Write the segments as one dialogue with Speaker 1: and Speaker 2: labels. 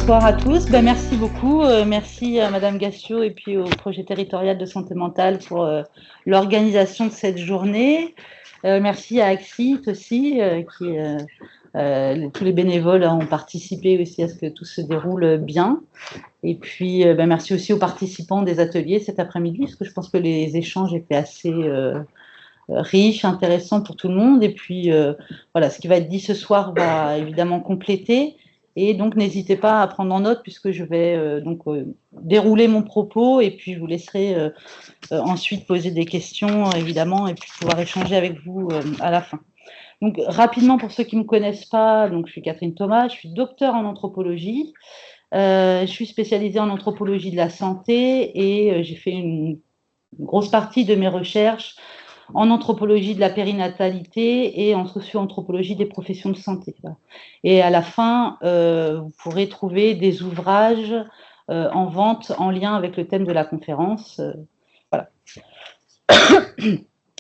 Speaker 1: Bonsoir à tous. Merci beaucoup. Merci à Madame Gassiot et puis au projet territorial de santé mentale pour l'organisation de cette journée. Merci à Axit aussi, tous les bénévoles ont participé aussi à ce que tout se déroule bien. Et puis, merci aussi aux participants des ateliers cet après-midi, parce que je pense que les échanges étaient assez riches, intéressants pour tout le monde. Et puis, voilà, ce qui va être dit ce soir va évidemment compléter. Et donc, n'hésitez pas à prendre en note, puisque je vais dérouler mon propos, et puis je vous laisserai ensuite poser des questions, évidemment, et puis pouvoir échanger avec vous à la fin. Donc, rapidement, pour ceux qui ne me connaissent pas, donc, je suis Catherine Thomas, je suis docteure en anthropologie. Je suis spécialisée en anthropologie de la santé et j'ai fait une grosse partie de mes recherches en anthropologie de la périnatalité et en socio-anthropologie des professions de santé. Et à la fin, vous pourrez trouver des ouvrages en vente en lien avec le thème de la conférence. Voilà.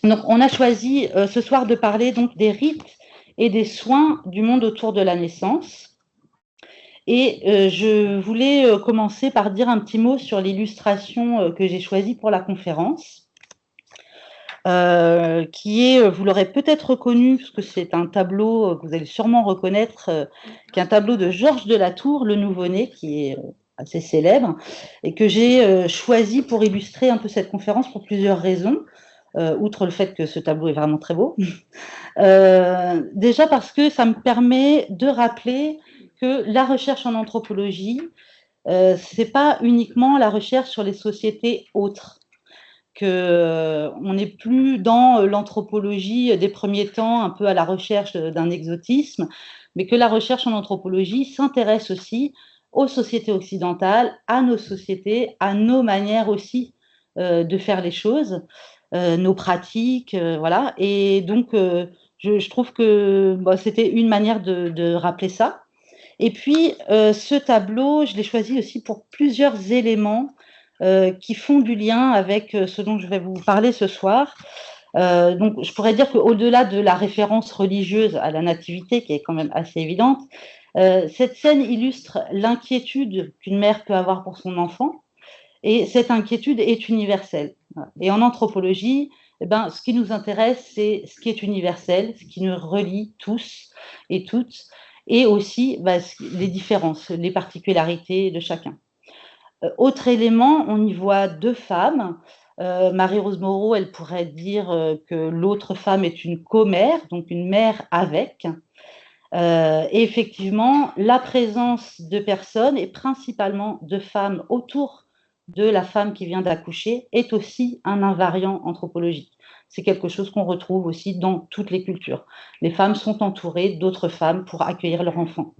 Speaker 1: Donc, on a choisi ce soir de parler donc des rites et des soins du monde autour de la naissance. Et je voulais commencer par dire un petit mot sur l'illustration que j'ai choisie pour la conférence. Qui est, vous l'aurez peut-être reconnu, parce que c'est un tableau que vous allez sûrement reconnaître, qui est un tableau de Georges de la Tour, le nouveau-né, qui est assez célèbre, et que j'ai choisi pour illustrer un peu cette conférence pour plusieurs raisons, outre le fait que ce tableau est vraiment très beau. Déjà parce que ça me permet de rappeler que la recherche en anthropologie, c'est pas uniquement la recherche sur les sociétés autres, qu'on n'est plus dans l'anthropologie des premiers temps, un peu à la recherche d'un exotisme, mais que la recherche en anthropologie s'intéresse aussi aux sociétés occidentales, à nos sociétés, à nos manières aussi de faire les choses, nos pratiques, voilà. Et donc, je trouve que c'était une manière de rappeler ça. Et puis, ce tableau, je l'ai choisi aussi pour plusieurs éléments qui font du lien avec ce dont je vais vous parler ce soir. Donc, je pourrais dire qu'au-delà de la référence religieuse à la nativité, qui est quand même assez évidente, cette scène illustre l'inquiétude qu'une mère peut avoir pour son enfant, et cette inquiétude est universelle. Et en anthropologie, ce qui nous intéresse, c'est ce qui est universel, ce qui nous relie tous et toutes, et aussi les différences, les particularités de chacun. Autre élément, on y voit deux femmes. Marie-Rose Moreau, elle pourrait dire que l'autre femme est une commère, donc une mère avec. Et effectivement, la présence de personnes, et principalement de femmes autour de la femme qui vient d'accoucher, est aussi un invariant anthropologique. C'est quelque chose qu'on retrouve aussi dans toutes les cultures. Les femmes sont entourées d'autres femmes pour accueillir leur enfant.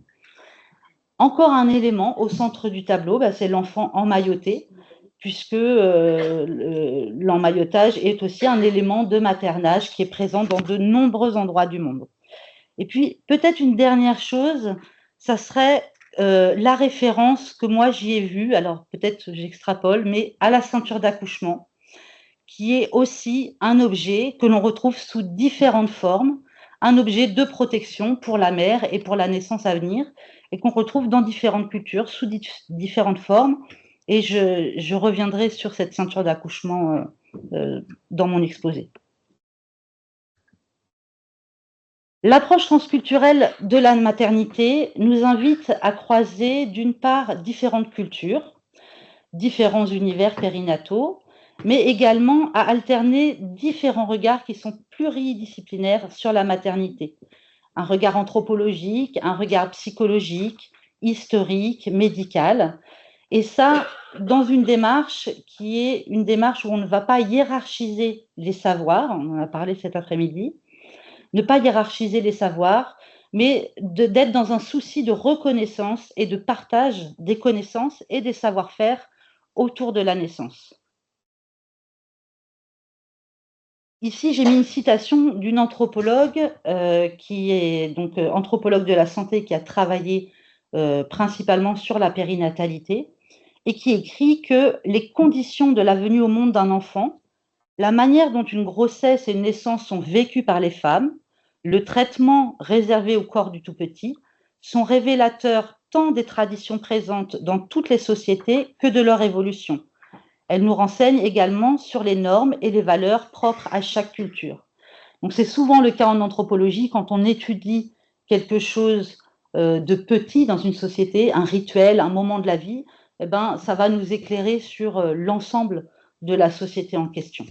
Speaker 1: Encore un élément au centre du tableau, c'est l'enfant emmailloté, puisque l'emmaillotage est aussi un élément de maternage qui est présent dans de nombreux endroits du monde. Et puis, peut-être une dernière chose, ça serait la référence que moi j'y ai vue, alors peut-être j'extrapole, mais à la ceinture d'accouchement, qui est aussi un objet que l'on retrouve sous différentes formes, un objet de protection pour la mère et pour la naissance à venir, et qu'on retrouve dans différentes cultures, sous différentes formes. Et je reviendrai sur cette ceinture d'accouchement dans mon exposé. L'approche transculturelle de la maternité nous invite à croiser d'une part différentes cultures, différents univers périnataux, mais également à alterner différents regards qui sont pluridisciplinaires sur la maternité. Un regard anthropologique, un regard psychologique, historique, médical. Et ça, dans une démarche qui est une démarche où on ne va pas hiérarchiser les savoirs, on en a parlé cet après-midi, ne pas hiérarchiser les savoirs, mais d'être dans un souci de reconnaissance et de partage des connaissances et des savoir-faire autour de la naissance. Ici, j'ai mis une citation d'une anthropologue qui est donc anthropologue de la santé, qui a travaillé principalement sur la périnatalité et qui écrit que les conditions de la venue au monde d'un enfant, la manière dont une grossesse et une naissance sont vécues par les femmes, le traitement réservé au corps du tout-petit, sont révélateurs tant des traditions présentes dans toutes les sociétés que de leur évolution. Elle nous renseigne également sur les normes et les valeurs propres à chaque culture. Donc c'est souvent le cas en anthropologie quand on étudie quelque chose de petit dans une société, un rituel, un moment de la vie, eh ben, ça va nous éclairer sur l'ensemble de la société en question.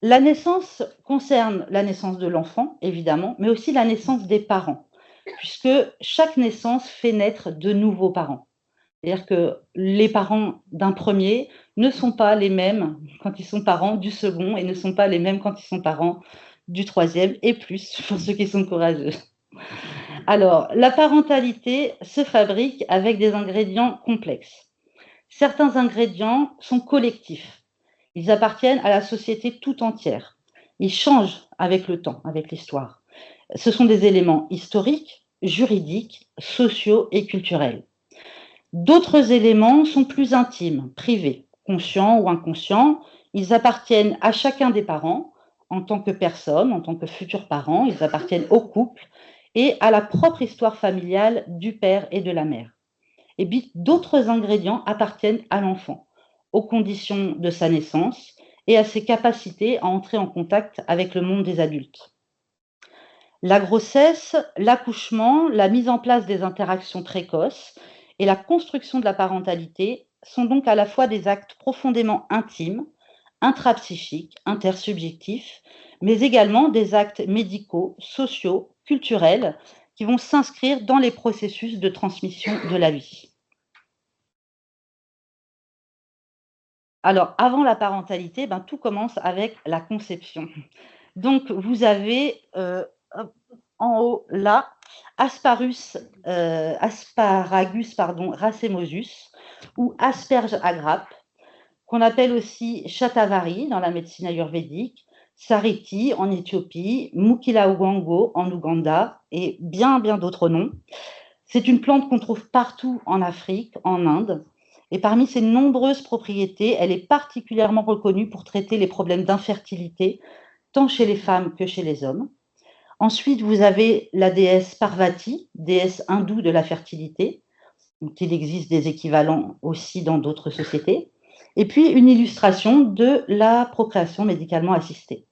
Speaker 1: La naissance concerne la naissance de l'enfant, évidemment, mais aussi la naissance des parents, puisque chaque naissance fait naître de nouveaux parents. C'est-à-dire que les parents d'un premier ne sont pas les mêmes quand ils sont parents du second et ne sont pas les mêmes quand ils sont parents du troisième et plus pour ceux qui sont courageux. Alors, la parentalité se fabrique avec des ingrédients complexes. Certains ingrédients sont collectifs. Ils appartiennent à la société tout entière. Ils changent avec le temps, avec l'histoire. Ce sont des éléments historiques, juridiques, sociaux et culturels. D'autres éléments sont plus intimes, privés, conscients ou inconscients. Ils appartiennent à chacun des parents en tant que personne, en tant que futurs parents. Ils appartiennent au couple et à la propre histoire familiale du père et de la mère. Et puis d'autres ingrédients appartiennent à l'enfant, aux conditions de sa naissance et à ses capacités à entrer en contact avec le monde des adultes. La grossesse, l'accouchement, la mise en place des interactions précoces et la construction de la parentalité sont donc à la fois des actes profondément intimes, intrapsychiques, intersubjectifs, mais également des actes médicaux, sociaux, culturels qui vont s'inscrire dans les processus de transmission de la vie. Alors, avant la parentalité, ben, tout commence avec la conception. Donc, vous avez en haut là, Asparagus racemosus ou asperge à grappes, qu'on appelle aussi shatavari dans la médecine ayurvédique, sariti en Éthiopie, mukilawango en Ouganda et bien d'autres noms. C'est une plante qu'on trouve partout en Afrique, en Inde. Et parmi ses nombreuses propriétés, elle est particulièrement reconnue pour traiter les problèmes d'infertilité, tant chez les femmes que chez les hommes. Ensuite, vous avez la déesse Parvati, déesse hindoue de la fertilité. Donc, il existe des équivalents aussi dans d'autres sociétés. Et puis, une illustration de la procréation médicalement assistée.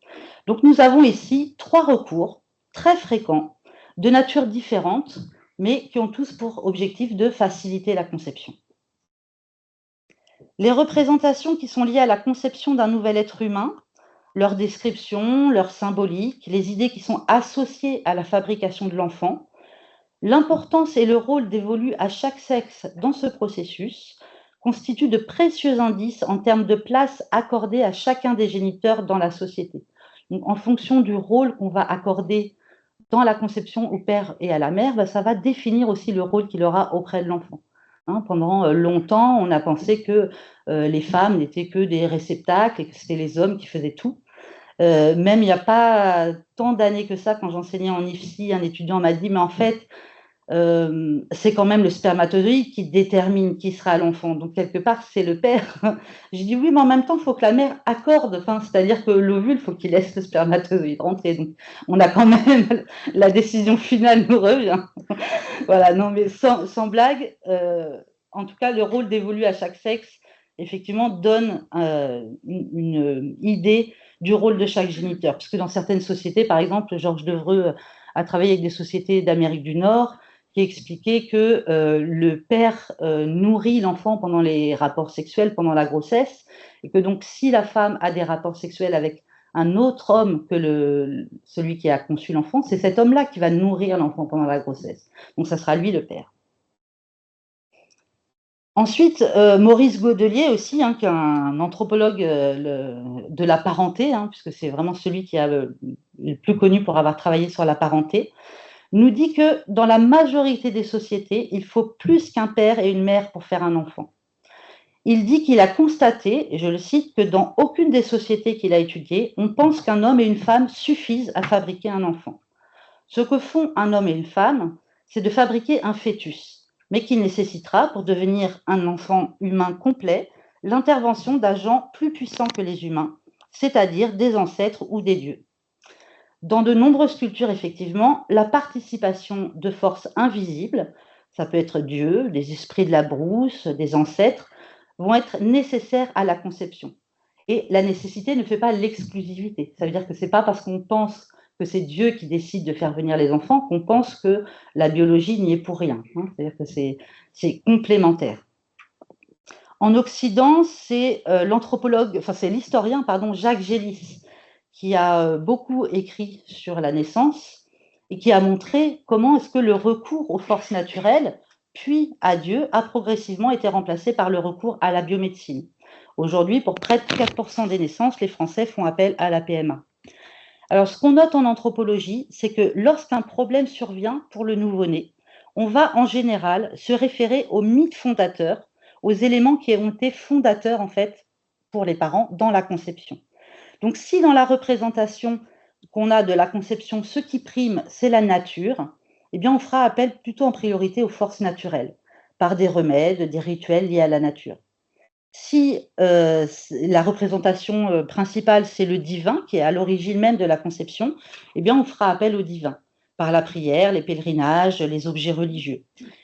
Speaker 1: Donc, nous avons ici 3 recours très fréquents, de nature différente, mais qui ont tous pour objectif de faciliter la conception. Les représentations qui sont liées à la conception d'un nouvel être humain, leur description, leur symbolique, les idées qui sont associées à la fabrication de l'enfant, l'importance et le rôle dévolus à chaque sexe dans ce processus constituent de précieux indices en termes de place accordée à chacun des géniteurs dans la société. Donc, en fonction du rôle qu'on va accorder dans la conception au père et à la mère, ben, ça va définir aussi le rôle qu'il aura auprès de l'enfant. Hein, pendant longtemps, on a pensé que les femmes n'étaient que des réceptacles et que c'était les hommes qui faisaient tout. Même il n'y a pas tant d'années que ça, quand j'enseignais en IFSI, un étudiant m'a dit, mais en fait, c'est quand même le spermatozoïde qui détermine qui sera l'enfant. Donc, quelque part, c'est le père. J'ai dit oui, mais en même temps, il faut que la mère accorde. Enfin, c'est-à-dire que l'ovule, il faut qu'il laisse le spermatozoïde rentrer. Donc, on a quand même la décision finale nous revient. Voilà, non, mais sans blague, en tout cas, le rôle dévolu à chaque sexe, effectivement, donne une idée du rôle de chaque géniteur. Parce que dans certaines sociétés, par exemple, Georges Devreux a travaillé avec des sociétés d'Amérique du Nord, qui expliquait que le père nourrit l'enfant pendant les rapports sexuels, pendant la grossesse, et que donc si la femme a des rapports sexuels avec un autre homme que celui qui a conçu l'enfant, c'est cet homme-là qui va nourrir l'enfant pendant la grossesse. Donc ça sera lui le père. Ensuite, Maurice Godelier aussi, hein, qui est un anthropologue de la parenté, hein, puisque c'est vraiment celui qui a le plus connu pour avoir travaillé sur la parenté, nous dit que dans la majorité des sociétés, il faut plus qu'un père et une mère pour faire un enfant. Il dit qu'il a constaté, et je le cite, que dans aucune des sociétés qu'il a étudiées, on pense qu'un homme et une femme suffisent à fabriquer un enfant. Ce que font un homme et une femme, c'est de fabriquer un fœtus, mais qui nécessitera, pour devenir un enfant humain complet, l'intervention d'agents plus puissants que les humains, c'est-à-dire des ancêtres ou des dieux. Dans de nombreuses cultures, effectivement, la participation de forces invisibles, ça peut être Dieu, les esprits de la brousse, des ancêtres, vont être nécessaires à la conception. Et la nécessité ne fait pas l'exclusivité. Ça veut dire que ce n'est pas parce qu'on pense que c'est Dieu qui décide de faire venir les enfants qu'on pense que la biologie n'y est pour rien. C'est-à-dire que c'est complémentaire. En Occident, c'est l'historien Jacques Gélis qui a beaucoup écrit sur la naissance et qui a montré comment est-ce que le recours aux forces naturelles, puis à Dieu, a progressivement été remplacé par le recours à la biomédecine. Aujourd'hui, pour près de 4% des naissances, les Français font appel à la PMA. Alors, ce qu'on note en anthropologie, c'est que lorsqu'un problème survient pour le nouveau-né, on va en général se référer aux mythes fondateurs, aux éléments qui ont été fondateurs, en fait, pour les parents dans la conception. Donc, si dans la représentation qu'on a de la conception, ce qui prime, c'est la nature, eh bien, on fera appel plutôt en priorité aux forces naturelles, par des remèdes, des rituels liés à la nature. Si la représentation principale, c'est le divin, qui est à l'origine même de la conception, eh bien, on fera appel au divin, par la prière, les pèlerinages, les objets religieux.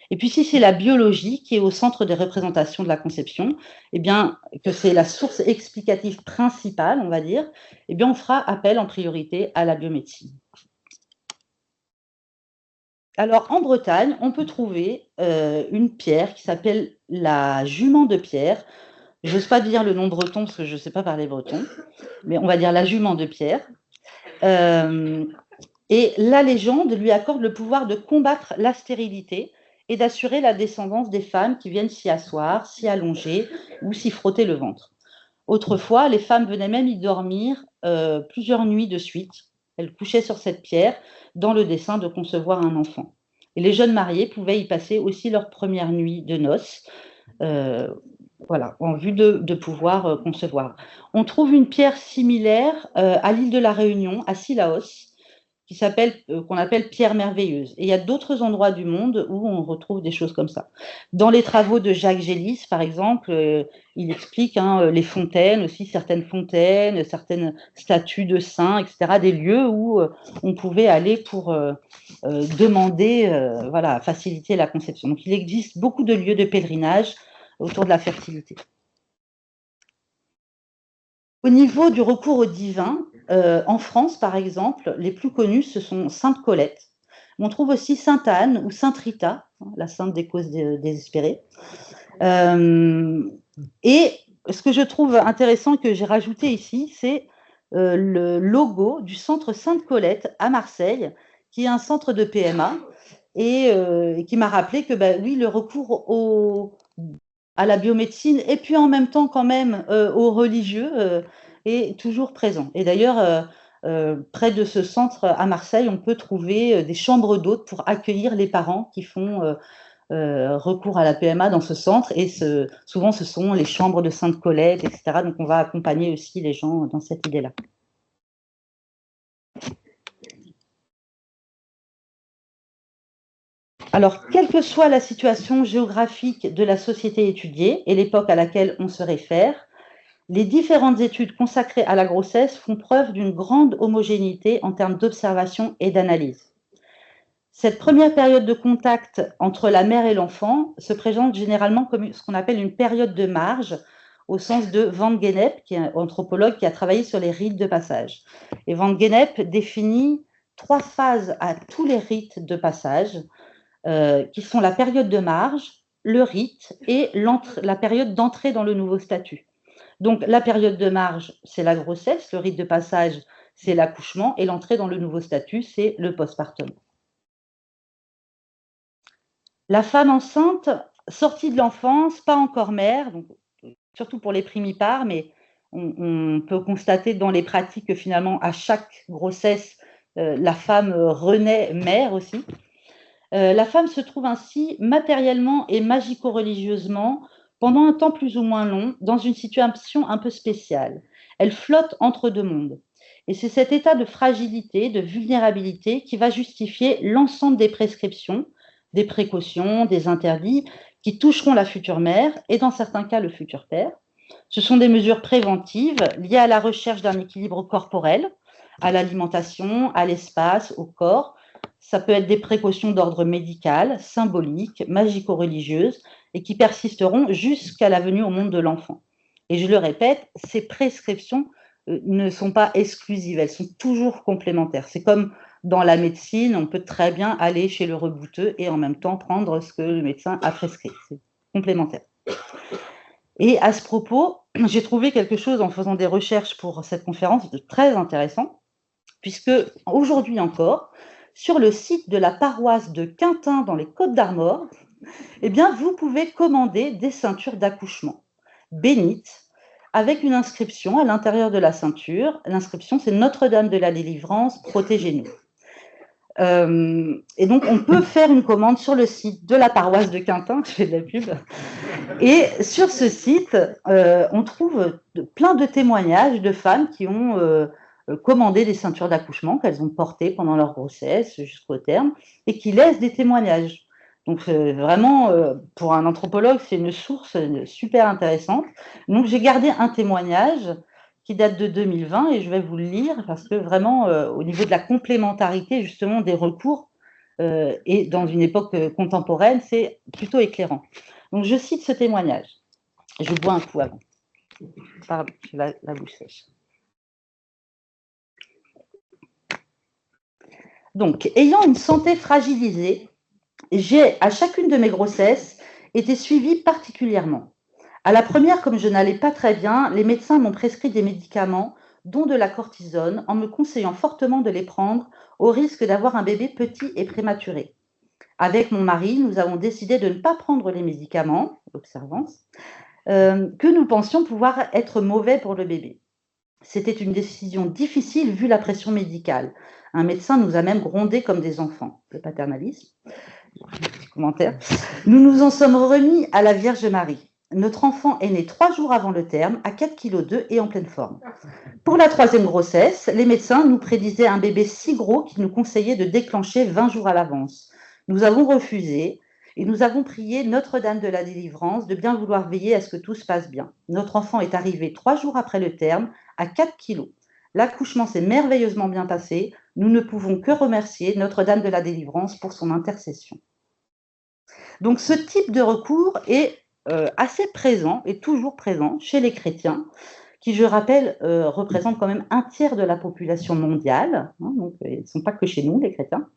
Speaker 1: Et puis, si c'est la biologie qui est au centre des représentations de la conception, eh bien, que c'est la source explicative principale, on va dire, eh bien, on fera appel en priorité à la biomédecine. Alors, en Bretagne, on peut trouver une pierre qui s'appelle la jument de Pierre. Je n'ose pas dire le nom breton parce que je ne sais pas parler breton, mais on va dire la jument de Pierre. Et la légende lui accorde le pouvoir de combattre la stérilité et d'assurer la descendance des femmes qui viennent s'y asseoir, s'y allonger ou s'y frotter le ventre. Autrefois, les femmes venaient même y dormir plusieurs nuits de suite. Elles couchaient sur cette pierre dans le dessein de concevoir un enfant. Et les jeunes mariés pouvaient y passer aussi leur première nuit de noces, voilà, en vue de pouvoir concevoir. On trouve une pierre similaire à l'île de la Réunion, à Sillaos, qu'on appelle pierre merveilleuse. Et il y a d'autres endroits du monde où on retrouve des choses comme ça. Dans les travaux de Jacques Gélis, par exemple, il explique les fontaines aussi, certaines statues de saints, etc., des lieux où on pouvait aller pour demander, faciliter la conception. Donc, il existe beaucoup de lieux de pèlerinage autour de la fertilité. Au niveau du recours au divin, en France, par exemple, les plus connus, ce sont Sainte Colette. On trouve aussi Sainte Anne ou Sainte Rita, la sainte des causes désespérées. Et ce que je trouve intéressant que j'ai rajouté ici, c'est le logo du centre Sainte Colette à Marseille, qui est un centre de PMA, et qui m'a rappelé que, oui, le recours à la biomédecine et puis en même temps quand même aux religieux est toujours présent. Et d'ailleurs, près de ce centre à Marseille, on peut trouver des chambres d'hôtes pour accueillir les parents qui font recours à la PMA dans ce centre. Et souvent, ce sont les chambres de Sainte Colette, etc. Donc, on va accompagner aussi les gens dans cette idée-là. Alors, quelle que soit la situation géographique de la société étudiée et l'époque à laquelle on se réfère, les différentes études consacrées à la grossesse font preuve d'une grande homogénéité en termes d'observation et d'analyse. Cette première période de contact entre la mère et l'enfant se présente généralement comme ce qu'on appelle une période de marge, au sens de Van Gennep, qui est un anthropologue qui a travaillé sur les rites de passage. Et Van Gennep définit 3 phases à tous les rites de passage, qui sont la période de marge, le rite et la période d'entrée dans le nouveau statut. Donc, la période de marge, c'est la grossesse, le rite de passage, c'est l'accouchement, et l'entrée dans le nouveau statut, c'est le postpartum. La femme enceinte, sortie de l'enfance, pas encore mère, donc, surtout pour les primipares, mais on peut constater dans les pratiques que finalement, à chaque grossesse, la femme renaît mère aussi. La femme se trouve ainsi matériellement et magico-religieusement pendant un temps plus ou moins long dans une situation un peu spéciale. Elle flotte entre deux mondes. Et c'est cet état de fragilité, de vulnérabilité qui va justifier l'ensemble des prescriptions, des précautions, des interdits qui toucheront la future mère et dans certains cas le futur père. Ce sont des mesures préventives liées à la recherche d'un équilibre corporel, à l'alimentation, à l'espace, au corps. Ça peut être des précautions d'ordre médical, symbolique, magico-religieuses, et qui persisteront jusqu'à la venue au monde de l'enfant. Et je le répète, ces prescriptions ne sont pas exclusives, elles sont toujours complémentaires. C'est comme dans la médecine, on peut très bien aller chez le rebouteux et en même temps prendre ce que le médecin a prescrit. C'est complémentaire. Et à ce propos, j'ai trouvé quelque chose en faisant des recherches pour cette conférence de très intéressant, puisque aujourd'hui encore, sur le site de la paroisse de Quintin dans les Côtes-d'Armor, eh bien, vous pouvez commander des ceintures d'accouchement bénites avec une inscription à l'intérieur de la ceinture. L'inscription, c'est Notre-Dame de la Délivrance, protégez-nous. Et donc, on peut faire une commande sur le site de la paroisse de Quintin, je fais de la pub. Et sur ce site, on trouve plein de témoignages de femmes qui ont commandé des ceintures d'accouchement qu'elles ont portées pendant leur grossesse jusqu'au terme et qui laissent des témoignages. Donc, vraiment, pour un anthropologue, c'est une source super intéressante. Donc, j'ai gardé un témoignage qui date de 2020 et je vais vous le lire parce que vraiment, au niveau de la complémentarité justement des recours et dans une époque contemporaine, c'est plutôt éclairant. Donc, je cite ce témoignage. Je bois un coup avant. Pardon, j'ai la bouche sèche. Donc, ayant une santé fragilisée, j'ai, à chacune de mes grossesses, été suivie particulièrement. À la première, comme je n'allais pas très bien, les médecins m'ont prescrit des médicaments, dont de la cortisone, en me conseillant fortement de les prendre au risque d'avoir un bébé petit et prématuré. Avec mon mari, nous avons décidé de ne pas prendre les médicaments, observance, que nous pensions pouvoir être mauvais pour le bébé. C'était une décision difficile vu la pression médicale. Un médecin nous a même grondés comme des enfants. Le paternalisme. Petit commentaire. Nous nous en sommes remis à la Vierge Marie. Notre enfant est né 3 jours avant le terme, à 4,2 kg et en pleine forme. Pour la 3e grossesse, les médecins nous prédisaient un bébé si gros qu'ils nous conseillaient de déclencher 20 jours à l'avance. Nous avons refusé et nous avons prié Notre-Dame de la Délivrance de bien vouloir veiller à ce que tout se passe bien. Notre enfant est arrivé 3 jours après le terme, à 4 kg. L'accouchement s'est merveilleusement bien passé. Nous ne pouvons que remercier Notre-Dame de la Délivrance pour son intercession. Donc ce type de recours est assez présent et toujours présent chez les chrétiens, qui, je rappelle, représentent quand même 1/3 de la population mondiale, hein, donc ils ne sont pas que chez nous, les chrétiens.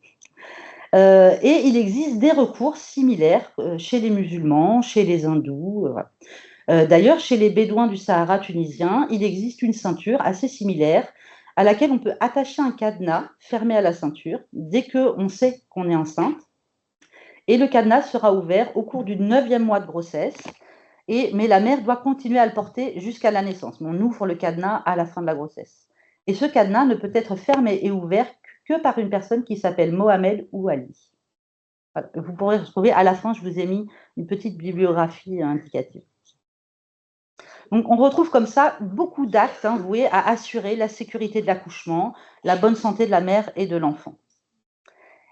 Speaker 1: Et il existe des recours similaires chez les musulmans, chez les hindous. D'ailleurs, chez les bédouins du Sahara tunisien, il existe une ceinture assez similaire à laquelle on peut attacher un cadenas fermé à la ceinture dès qu'on sait qu'on est enceinte. Et le cadenas sera ouvert au cours du 9e mois de grossesse, mais la mère doit continuer à le porter jusqu'à la naissance. On ouvre le cadenas à la fin de la grossesse. Et ce cadenas ne peut être fermé et ouvert que par une personne qui s'appelle Mohamed ou Ali. Voilà. Vous pourrez retrouver à la fin, je vous ai mis une petite bibliographie indicative. Donc, on retrouve comme ça beaucoup d'actes voués à assurer la sécurité de l'accouchement, la bonne santé de la mère et de l'enfant.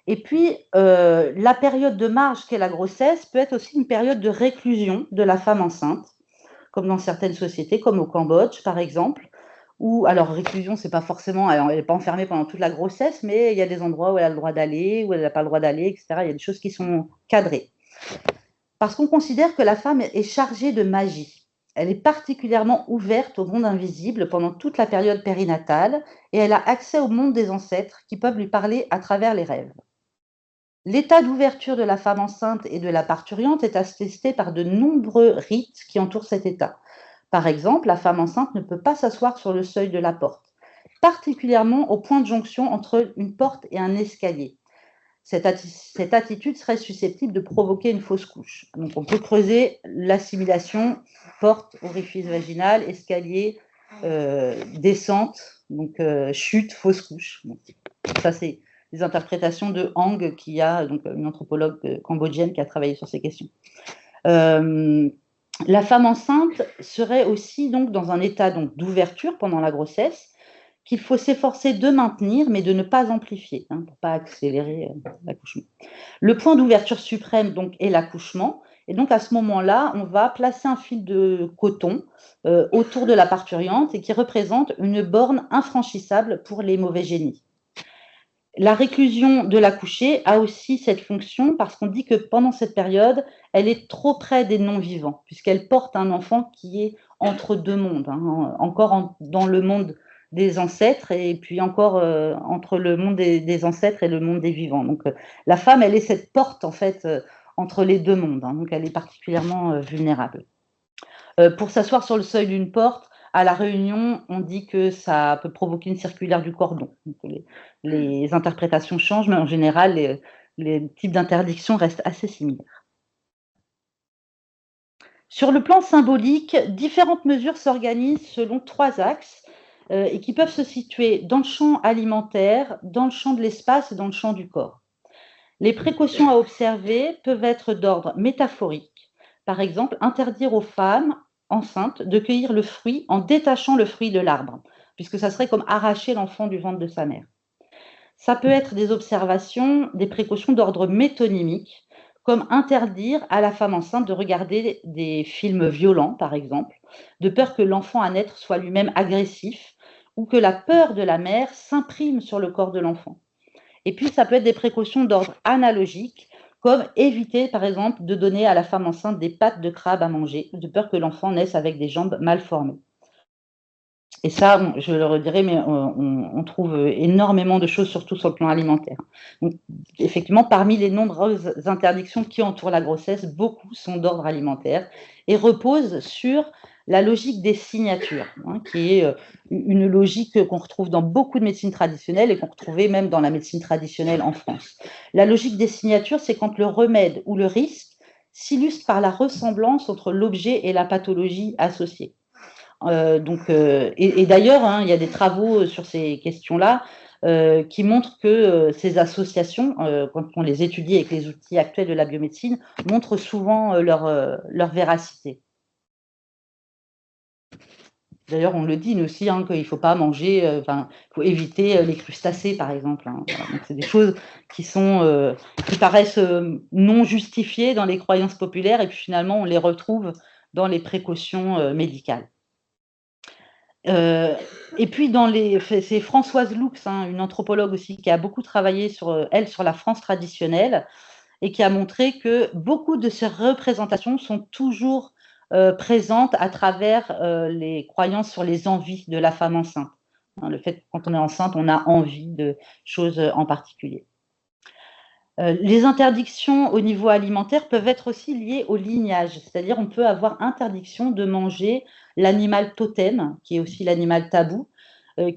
Speaker 1: Et puis, la période de marge qu'est la grossesse peut être aussi une période de réclusion de la femme enceinte, comme dans certaines sociétés, comme au Cambodge, par exemple, où, alors, réclusion, c'est pas forcément, alors, elle n'est pas enfermée pendant toute la grossesse, mais il y a des endroits où elle a le droit d'aller, où elle n'a pas le droit d'aller, etc. Il y a des choses qui sont cadrées. Parce qu'on considère que la femme est chargée de magie. Elle est particulièrement ouverte au monde invisible pendant toute la période périnatale et elle a accès au monde des ancêtres qui peuvent lui parler à travers les rêves. L'état d'ouverture de la femme enceinte et de la parturiente est attesté par de nombreux rites qui entourent cet état. Par exemple, la femme enceinte ne peut pas s'asseoir sur le seuil de la porte, particulièrement au point de jonction entre une porte et un escalier. Cette attitude serait susceptible de provoquer une fausse couche. Donc, on peut creuser l'assimilation, porte, orifice vaginal, escalier, descente, donc chute, fausse couche. Bon, ça, c'est les interprétations de Hang, qui a donc une anthropologue cambodgienne qui a travaillé sur ces questions. La femme enceinte serait aussi donc dans un état d'ouverture pendant la grossesse, qu'il faut s'efforcer de maintenir, mais de ne pas amplifier, pour ne pas accélérer l'accouchement. Le point d'ouverture suprême donc, est l'accouchement, Et donc, à ce moment-là, on va placer un fil de coton autour de la parturiente et qui représente une borne infranchissable pour les mauvais génies. La réclusion de l'accouchée a aussi cette fonction parce qu'on dit que pendant cette période, elle est trop près des non-vivants, puisqu'elle porte un enfant qui est entre deux mondes, hein, encore dans le monde des ancêtres et puis encore entre le monde des ancêtres et le monde des vivants. Donc la femme, elle est cette porte en fait entre les deux mondes, hein, donc elle est particulièrement vulnérable. Pour s'asseoir sur le seuil d'une porte, à La Réunion, on dit que ça peut provoquer une circulaire du cordon. Donc, les interprétations changent, mais en général, les types d'interdictions restent assez similaires. Sur le plan symbolique, différentes mesures s'organisent selon 3 axes et qui peuvent se situer dans le champ alimentaire, dans le champ de l'espace et dans le champ du corps. Les précautions à observer peuvent être d'ordre métaphorique. Par exemple, interdire aux femmes enceintes de cueillir le fruit en détachant le fruit de l'arbre, puisque ça serait comme arracher l'enfant du ventre de sa mère. Ça peut être des observations, des précautions d'ordre métonymique, comme interdire à la femme enceinte de regarder des films violents, par exemple, de peur que l'enfant à naître soit lui-même agressif ou que la peur de la mère s'imprime sur le corps de l'enfant. Et puis, ça peut être des précautions d'ordre analogique, comme éviter, par exemple, de donner à la femme enceinte des pattes de crabe à manger, de peur que l'enfant naisse avec des jambes mal formées. Et ça, je le redirai, mais on trouve énormément de choses, surtout sur le plan alimentaire. Donc, effectivement, parmi les nombreuses interdictions qui entourent la grossesse, beaucoup sont d'ordre alimentaire et reposent sur la logique des signatures, hein, qui est une logique qu'on retrouve dans beaucoup de médecines traditionnelles et qu'on retrouvait même dans la médecine traditionnelle en France. La logique des signatures, c'est quand le remède ou le risque s'illustre par la ressemblance entre l'objet et la pathologie associée. Et d'ailleurs, hein, il y a des travaux sur ces questions-là qui montrent que ces associations, quand on les étudie avec les outils actuels de la biomédecine, montrent souvent leur véracité. D'ailleurs, on le dit nous aussi, hein, qu'il ne faut pas manger, il faut éviter les crustacés, par exemple. Hein. Voilà. Donc, c'est des choses qui paraissent non justifiées dans les croyances populaires, et puis finalement, on les retrouve dans les précautions médicales. Et puis, c'est Françoise Lux, hein, une anthropologue aussi, qui a beaucoup travaillé sur la France traditionnelle et qui a montré que beaucoup de ces représentations sont toujours présentes à travers les croyances sur les envies de la femme enceinte. Hein, le fait que quand on est enceinte, on a envie de choses en particulier. Les interdictions au niveau alimentaire peuvent être aussi liées au lignage, c'est-à-dire on peut avoir interdiction de manger l'animal totem, qui est aussi l'animal tabou,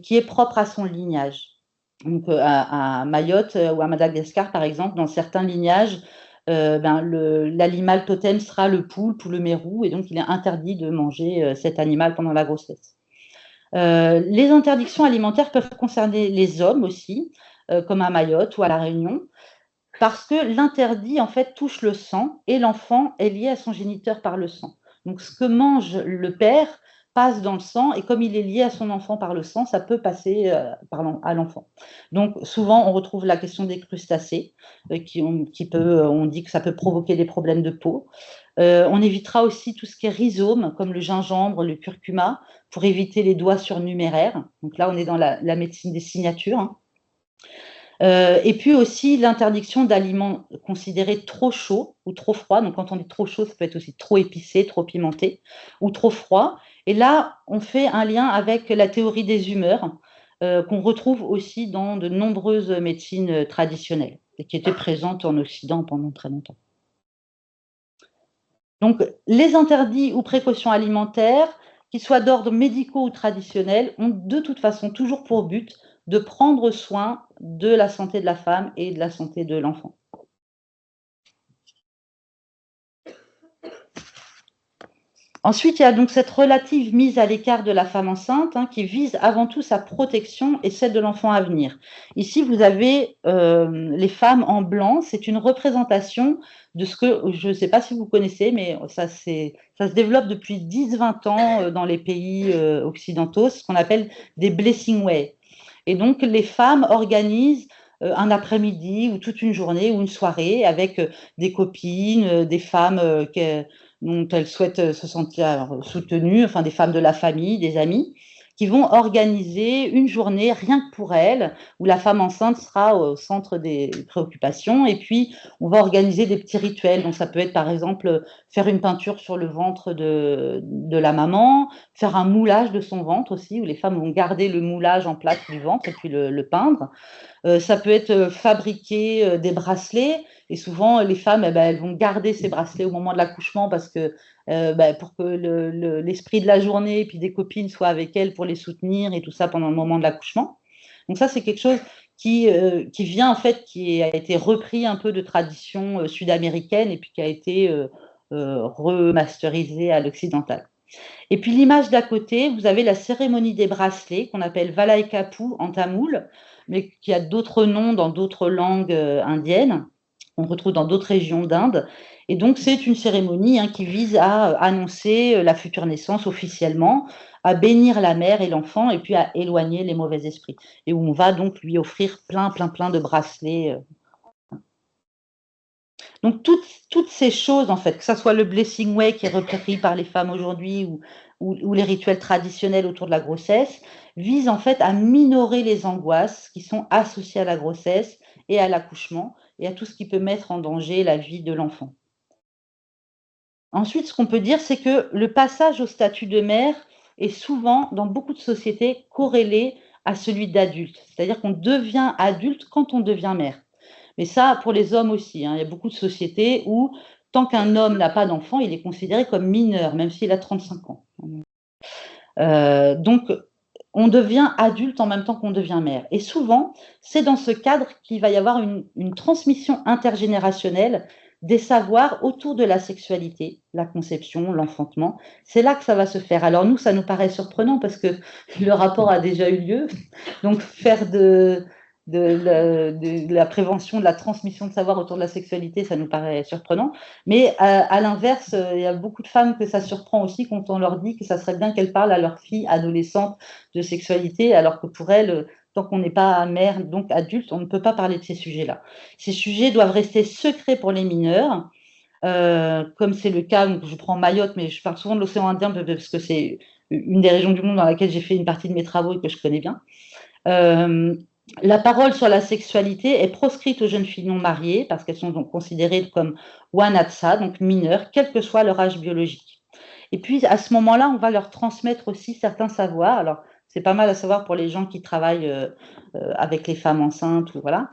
Speaker 1: qui est propre à son lignage. Donc à Mayotte ou à Madagascar, par exemple, dans certains lignages, l'animal totem sera le poulpe ou le mérou, et donc il est interdit de manger cet animal pendant la grossesse. Les interdictions alimentaires peuvent concerner les hommes aussi, comme à Mayotte ou à La Réunion, parce que l'interdit, en fait, touche le sang et l'enfant est lié à son géniteur par le sang. Donc, ce que mange le père passe dans le sang et comme il est lié à son enfant par le sang, ça peut passer à l'enfant. Donc, souvent, on retrouve la question des crustacés, on dit que ça peut provoquer des problèmes de peau. On évitera aussi tout ce qui est rhizome, comme le gingembre, le curcuma, pour éviter les doigts surnuméraires. Donc là, on est dans la médecine des signatures, hein. Et puis aussi l'interdiction d'aliments considérés trop chauds ou trop froids. Donc quand on dit trop chaud, ça peut être aussi trop épicé, trop pimenté ou trop froid. Et là, on fait un lien avec la théorie des humeurs qu'on retrouve aussi dans de nombreuses médecines traditionnelles et qui étaient présentes en Occident pendant très longtemps. Donc les interdits ou précautions alimentaires, qu'ils soient d'ordre médicaux ou traditionnels, ont de toute façon toujours pour but de prendre soin de la santé de la femme et de la santé de l'enfant. Ensuite, il y a donc cette relative mise à l'écart de la femme enceinte, hein, qui vise avant tout sa protection et celle de l'enfant à venir. Ici, vous avez les femmes en blanc. C'est une représentation de ce que, je ne sais pas si vous connaissez, mais ça se développe depuis 10-20 ans dans les pays occidentaux, ce qu'on appelle des blessing way. Et donc, les femmes organisent un après-midi ou toute une journée ou une soirée avec, des copines, des femmes, dont elles souhaitent, se sentir soutenues, enfin des femmes de la famille, des amis, qui vont organiser une journée rien que pour elles, où la femme enceinte sera au centre des préoccupations et puis on va organiser des petits rituels. Donc ça peut être par exemple, faire une peinture sur le ventre de la maman, faire un moulage de son ventre aussi, où les femmes vont garder le moulage en place du ventre et puis le peindre. Ça peut être, fabriquer, des bracelets et souvent les femmes et bah, elles vont garder ces bracelets au moment de l'accouchement parce que, bah, pour que l'esprit de la journée et puis des copines soient avec elles pour les soutenir et tout ça pendant le moment de l'accouchement. Donc ça, c'est quelque chose qui vient en fait, qui a été repris un peu de tradition, sud-américaine et puis qui a été, remasterisé à l'occidental. Et puis l'image d'à côté, vous avez la cérémonie des bracelets qu'on appelle Valaikapu en tamoul, mais qui a d'autres noms dans d'autres langues indiennes. On retrouve dans d'autres régions d'Inde. Et donc c'est une cérémonie qui vise à annoncer la future naissance officiellement, à bénir la mère et l'enfant et puis à éloigner les mauvais esprits. Et où on va donc lui offrir plein de bracelets. Donc toutes ces choses en fait, que ça soit le Blessing Way qui est repris par les femmes aujourd'hui ou les rituels traditionnels autour de la grossesse, visent en fait à minorer les angoisses qui sont associées à la grossesse et à l'accouchement et à tout ce qui peut mettre en danger la vie de l'enfant. Ensuite, ce qu'on peut dire, c'est que le passage au statut de mère est souvent, dans beaucoup de sociétés, corrélé à celui d'adulte. C'est-à-dire qu'on devient adulte quand on devient mère. Mais ça, pour les hommes aussi, il y a beaucoup de sociétés où, tant qu'un homme n'a pas d'enfant, il est considéré comme mineur, même s'il a 35 ans. Donc, on devient adulte en même temps qu'on devient mère. Et souvent, c'est dans ce cadre qu'il va y avoir une transmission intergénérationnelle des savoirs autour de la sexualité, la conception, l'enfantement. C'est là que ça va se faire. Alors nous, ça nous paraît surprenant parce que le rapport a déjà eu lieu. Donc faire de la prévention, de la transmission de savoir autour de la sexualité, ça nous paraît surprenant. Mais à l'inverse, il y a beaucoup de femmes que ça surprend aussi quand on leur dit que ça serait bien qu'elles parlent à leurs filles adolescentes de sexualité, alors que pour elles, tant qu'on n'est pas mère, donc adulte, on ne peut pas parler de ces sujets-là. Ces sujets doivent rester secrets pour les mineurs, comme c'est le cas, donc je prends Mayotte, mais je parle souvent de l'océan Indien parce que c'est une des régions du monde dans laquelle j'ai fait une partie de mes travaux et que je connais bien. La parole sur la sexualité est proscrite aux jeunes filles non mariées parce qu'elles sont donc considérées comme wanatsa, donc mineures, quel que soit leur âge biologique. Et puis à ce moment-là, on va leur transmettre aussi certains savoirs. Alors c'est pas mal à savoir pour les gens qui travaillent avec les femmes enceintes ou voilà.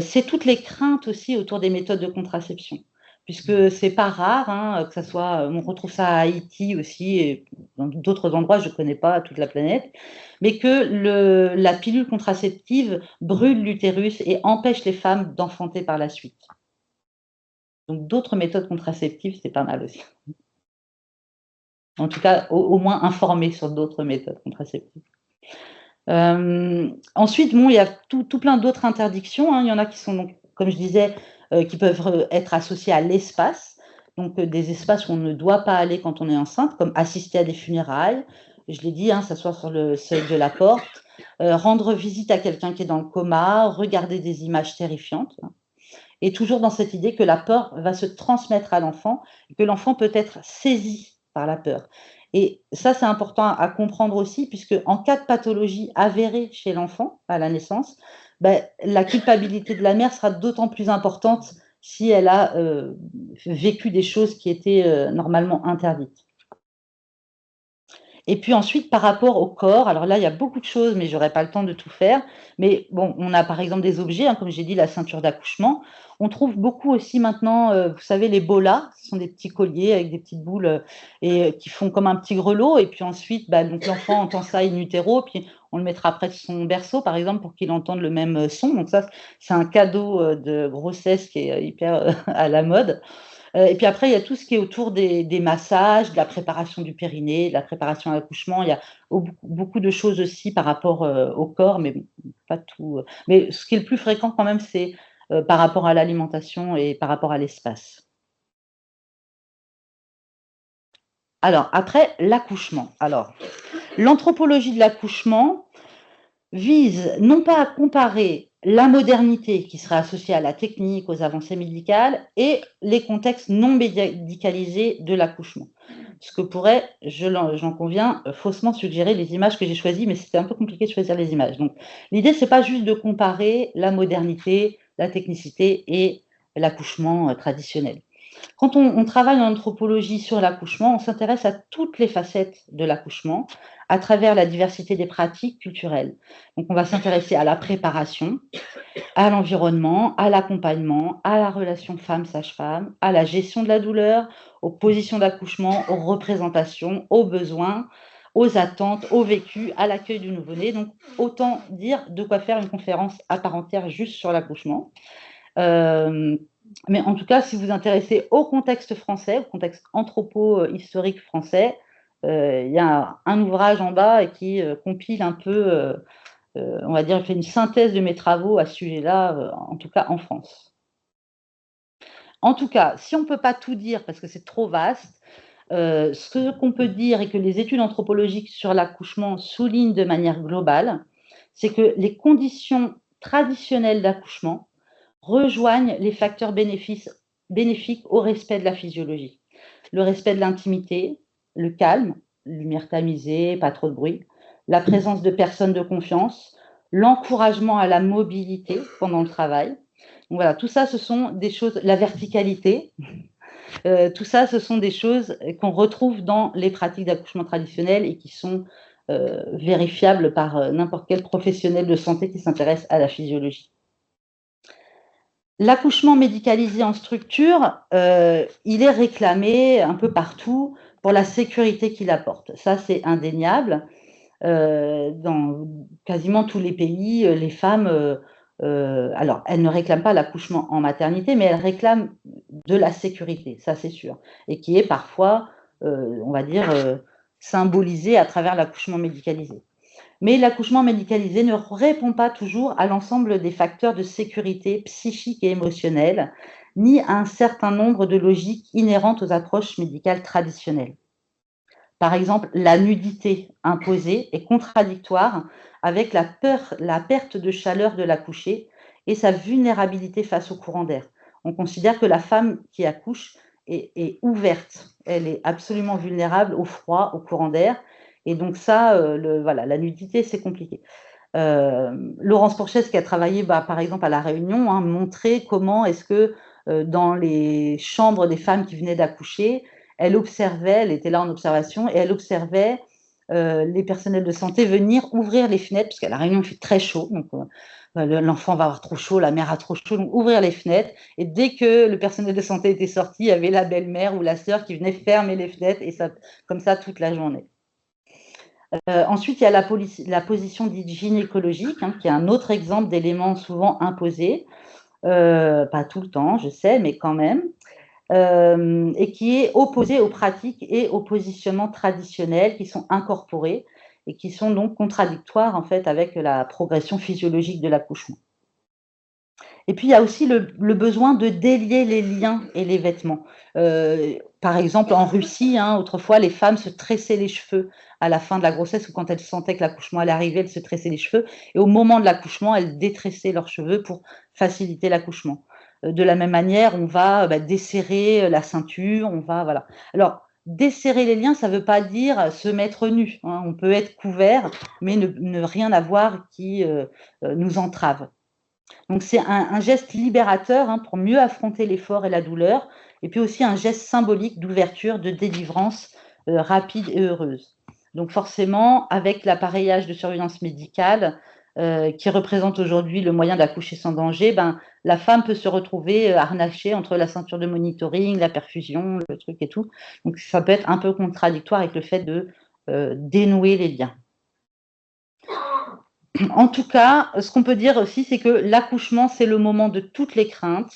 Speaker 1: C'est toutes les craintes aussi autour des méthodes de contraception, puisque c'est pas rare que ça soit, on retrouve ça à Haïti aussi et dans d'autres endroits, je connais pas toute la planète, mais que la pilule contraceptive brûle l'utérus et empêche les femmes d'enfanter par la suite. Donc d'autres méthodes contraceptives, c'est pas mal aussi. En tout cas, au moins informer sur d'autres méthodes contraceptives. Ensuite, bon, il y a tout plein d'autres interdictions, il y en a qui sont donc, comme je disais, qui peuvent être associées à l'espace, donc des espaces où on ne doit pas aller quand on est enceinte, comme assister à des funérailles, je l'ai dit, s'asseoir sur le seuil de la porte, rendre visite à quelqu'un qui est dans le coma, regarder des images terrifiantes, et toujours dans cette idée que la peur va se transmettre à l'enfant, et que l'enfant peut être saisi par la peur. Et ça, c'est important à comprendre aussi, puisque en cas de pathologie avérée chez l'enfant à la naissance, la culpabilité de la mère sera d'autant plus importante si elle a vécu des choses qui étaient normalement interdites. Et puis ensuite, par rapport au corps, alors là, il y a beaucoup de choses, mais j'aurais pas le temps de tout faire. Mais bon, on a par exemple des objets, comme j'ai dit, la ceinture d'accouchement. On trouve beaucoup aussi maintenant, vous savez, les bolas, ce sont des petits colliers avec des petites boules et qui font comme un petit grelot. Et puis ensuite, donc l'enfant entend ça in utero, puis on le mettra près de son berceau, par exemple, pour qu'il entende le même son. Donc ça, c'est un cadeau de grossesse qui est hyper à la mode. Et puis après, il y a tout ce qui est autour des massages, de la préparation du périnée, de la préparation à l'accouchement. Il y a beaucoup de choses aussi par rapport au corps, mais bon, pas tout. Mais ce qui est le plus fréquent quand même, c'est par rapport à l'alimentation et par rapport à l'espace. Alors, après, l'accouchement. Alors, l'anthropologie de l'accouchement vise non pas à comparer la modernité qui sera associée à la technique, aux avancées médicales et les contextes non médicalisés de l'accouchement. Ce que pourrait, j'en conviens, faussement suggérer les images que j'ai choisies, mais c'était un peu compliqué de choisir les images. Donc, l'idée, c'est pas juste de comparer la modernité, la technicité et l'accouchement traditionnel. Quand on travaille en anthropologie sur l'accouchement, on s'intéresse à toutes les facettes de l'accouchement à travers la diversité des pratiques culturelles. Donc, on va s'intéresser à la préparation, à l'environnement, à l'accompagnement, à la relation femme-sage-femme, à la gestion de la douleur, aux positions d'accouchement, aux représentations, aux besoins, aux attentes, au vécu, à l'accueil du nouveau-né. Donc, autant dire de quoi faire une conférence à part entière juste sur l'accouchement. Mais en tout cas, si vous vous intéressez au contexte français, au contexte anthropo-historique français, il y a un ouvrage en bas qui compile un peu, on va dire, fait une synthèse de mes travaux à ce sujet-là, en tout cas en France. En tout cas, si on ne peut pas tout dire parce que c'est trop vaste, ce qu'on peut dire et que les études anthropologiques sur l'accouchement soulignent de manière globale, c'est que les conditions traditionnelles d'accouchement rejoignent les facteurs bénéfiques au respect de la physiologie. Le respect de l'intimité, le calme, lumière tamisée, pas trop de bruit, la présence de personnes de confiance, l'encouragement à la mobilité pendant le travail. Donc voilà, tout ça, ce sont des choses, la verticalité, tout ça, ce sont des choses qu'on retrouve dans les pratiques d'accouchement traditionnelles et qui sont vérifiables par n'importe quel professionnel de santé qui s'intéresse à la physiologie. L'accouchement médicalisé en structure, il est réclamé un peu partout pour la sécurité qu'il apporte. Ça, c'est indéniable. Dans quasiment tous les pays, les femmes, alors elles ne réclament pas l'accouchement en maternité, mais elles réclament de la sécurité, ça c'est sûr, et qui est parfois, on va dire, symbolisé à travers l'accouchement médicalisé. Mais l'accouchement médicalisé ne répond pas toujours à l'ensemble des facteurs de sécurité psychique et émotionnelle, ni à un certain nombre de logiques inhérentes aux approches médicales traditionnelles. Par exemple, la nudité imposée est contradictoire avec la perte de chaleur de l'accouché et sa vulnérabilité face au courant d'air. On considère que la femme qui accouche est ouverte, elle est absolument vulnérable au froid, au courant d'air, et donc ça, voilà, la nudité, c'est compliqué. Laurence Pourchès, qui a travaillé, par exemple, à La Réunion, montrait comment est-ce que dans les chambres des femmes qui venaient d'accoucher, elle observait, elle était là en observation, et elle observait les personnels de santé venir ouvrir les fenêtres, parce qu'à La Réunion, il fait très chaud, donc l'enfant va avoir trop chaud, la mère a trop chaud, donc ouvrir les fenêtres, et dès que le personnel de santé était sorti, il y avait la belle-mère ou la sœur qui venait fermer les fenêtres, et ça, comme ça toute la journée. Ensuite, il y a la position dite gynécologique, qui est un autre exemple d'élément souvent imposé, pas tout le temps, je sais, mais quand même, et qui est opposé aux pratiques et aux positionnements traditionnels qui sont incorporés et qui sont donc contradictoires en fait avec la progression physiologique de l'accouchement. Et puis, il y a aussi le besoin de délier les liens et les vêtements. Par exemple, en Russie, autrefois, les femmes se tressaient les cheveux à la fin de la grossesse ou quand elles sentaient que l'accouchement allait arriver, elles se tressaient les cheveux. Et au moment de l'accouchement, elles détressaient leurs cheveux pour faciliter l'accouchement. De la même manière, on va desserrer la ceinture, on va, voilà. Alors, desserrer les liens, ça ne veut pas dire se mettre nu. On peut être couvert, mais ne rien avoir qui nous entrave. Donc c'est un geste libérateur pour mieux affronter l'effort et la douleur, et puis aussi un geste symbolique d'ouverture, de délivrance rapide et heureuse. Donc forcément, avec l'appareillage de surveillance médicale, qui représente aujourd'hui le moyen d'accoucher sans danger, la femme peut se retrouver harnachée entre la ceinture de monitoring, la perfusion, le truc et tout. Donc ça peut être un peu contradictoire avec le fait de dénouer les liens. En tout cas, ce qu'on peut dire aussi, c'est que l'accouchement, c'est le moment de toutes les craintes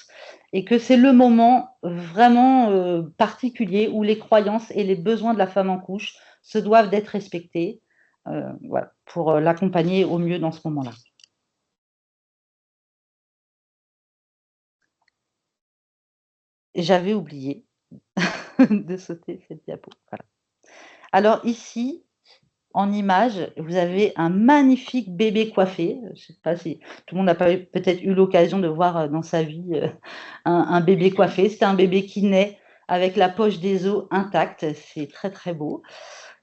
Speaker 1: et que c'est le moment vraiment particulier où les croyances et les besoins de la femme en couche se doivent d'être respectés, voilà, pour l'accompagner au mieux dans ce moment-là. J'avais oublié de sauter cette diapo. Voilà. Alors ici, en image, vous avez un magnifique bébé coiffé. Je ne sais pas si tout le monde n'a pas peut-être eu l'occasion de voir dans sa vie un bébé coiffé. C'est un bébé qui naît avec la poche des os intacte. C'est très, très beau.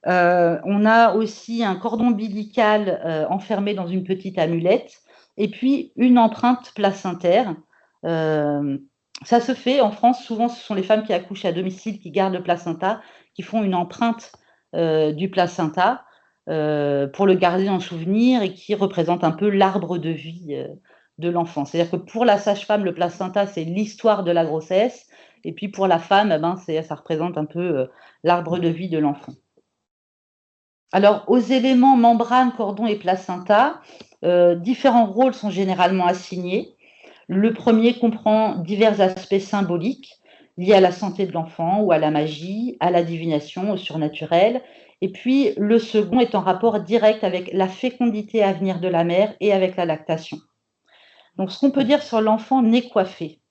Speaker 1: On a aussi un cordon ombilical enfermé dans une petite amulette et puis une empreinte placentaire. Ça se fait en France, souvent ce sont les femmes qui accouchent à domicile, qui gardent le placenta, qui font une empreinte du placenta pour le garder en souvenir et qui représente un peu l'arbre de vie de l'enfant. C'est-à-dire que pour la sage-femme, le placenta, c'est l'histoire de la grossesse, et puis pour la femme, eh ben, ça représente un peu l'arbre de vie de l'enfant. Alors, aux éléments membrane, cordon et placenta, différents rôles sont généralement assignés. Le premier comprend divers aspects symboliques liés à la santé de l'enfant ou à la magie, à la divination, au surnaturel. Et puis, le second est en rapport direct avec la fécondité à venir de la mère et avec la lactation. Donc, ce qu'on peut dire sur l'enfant né coiffé,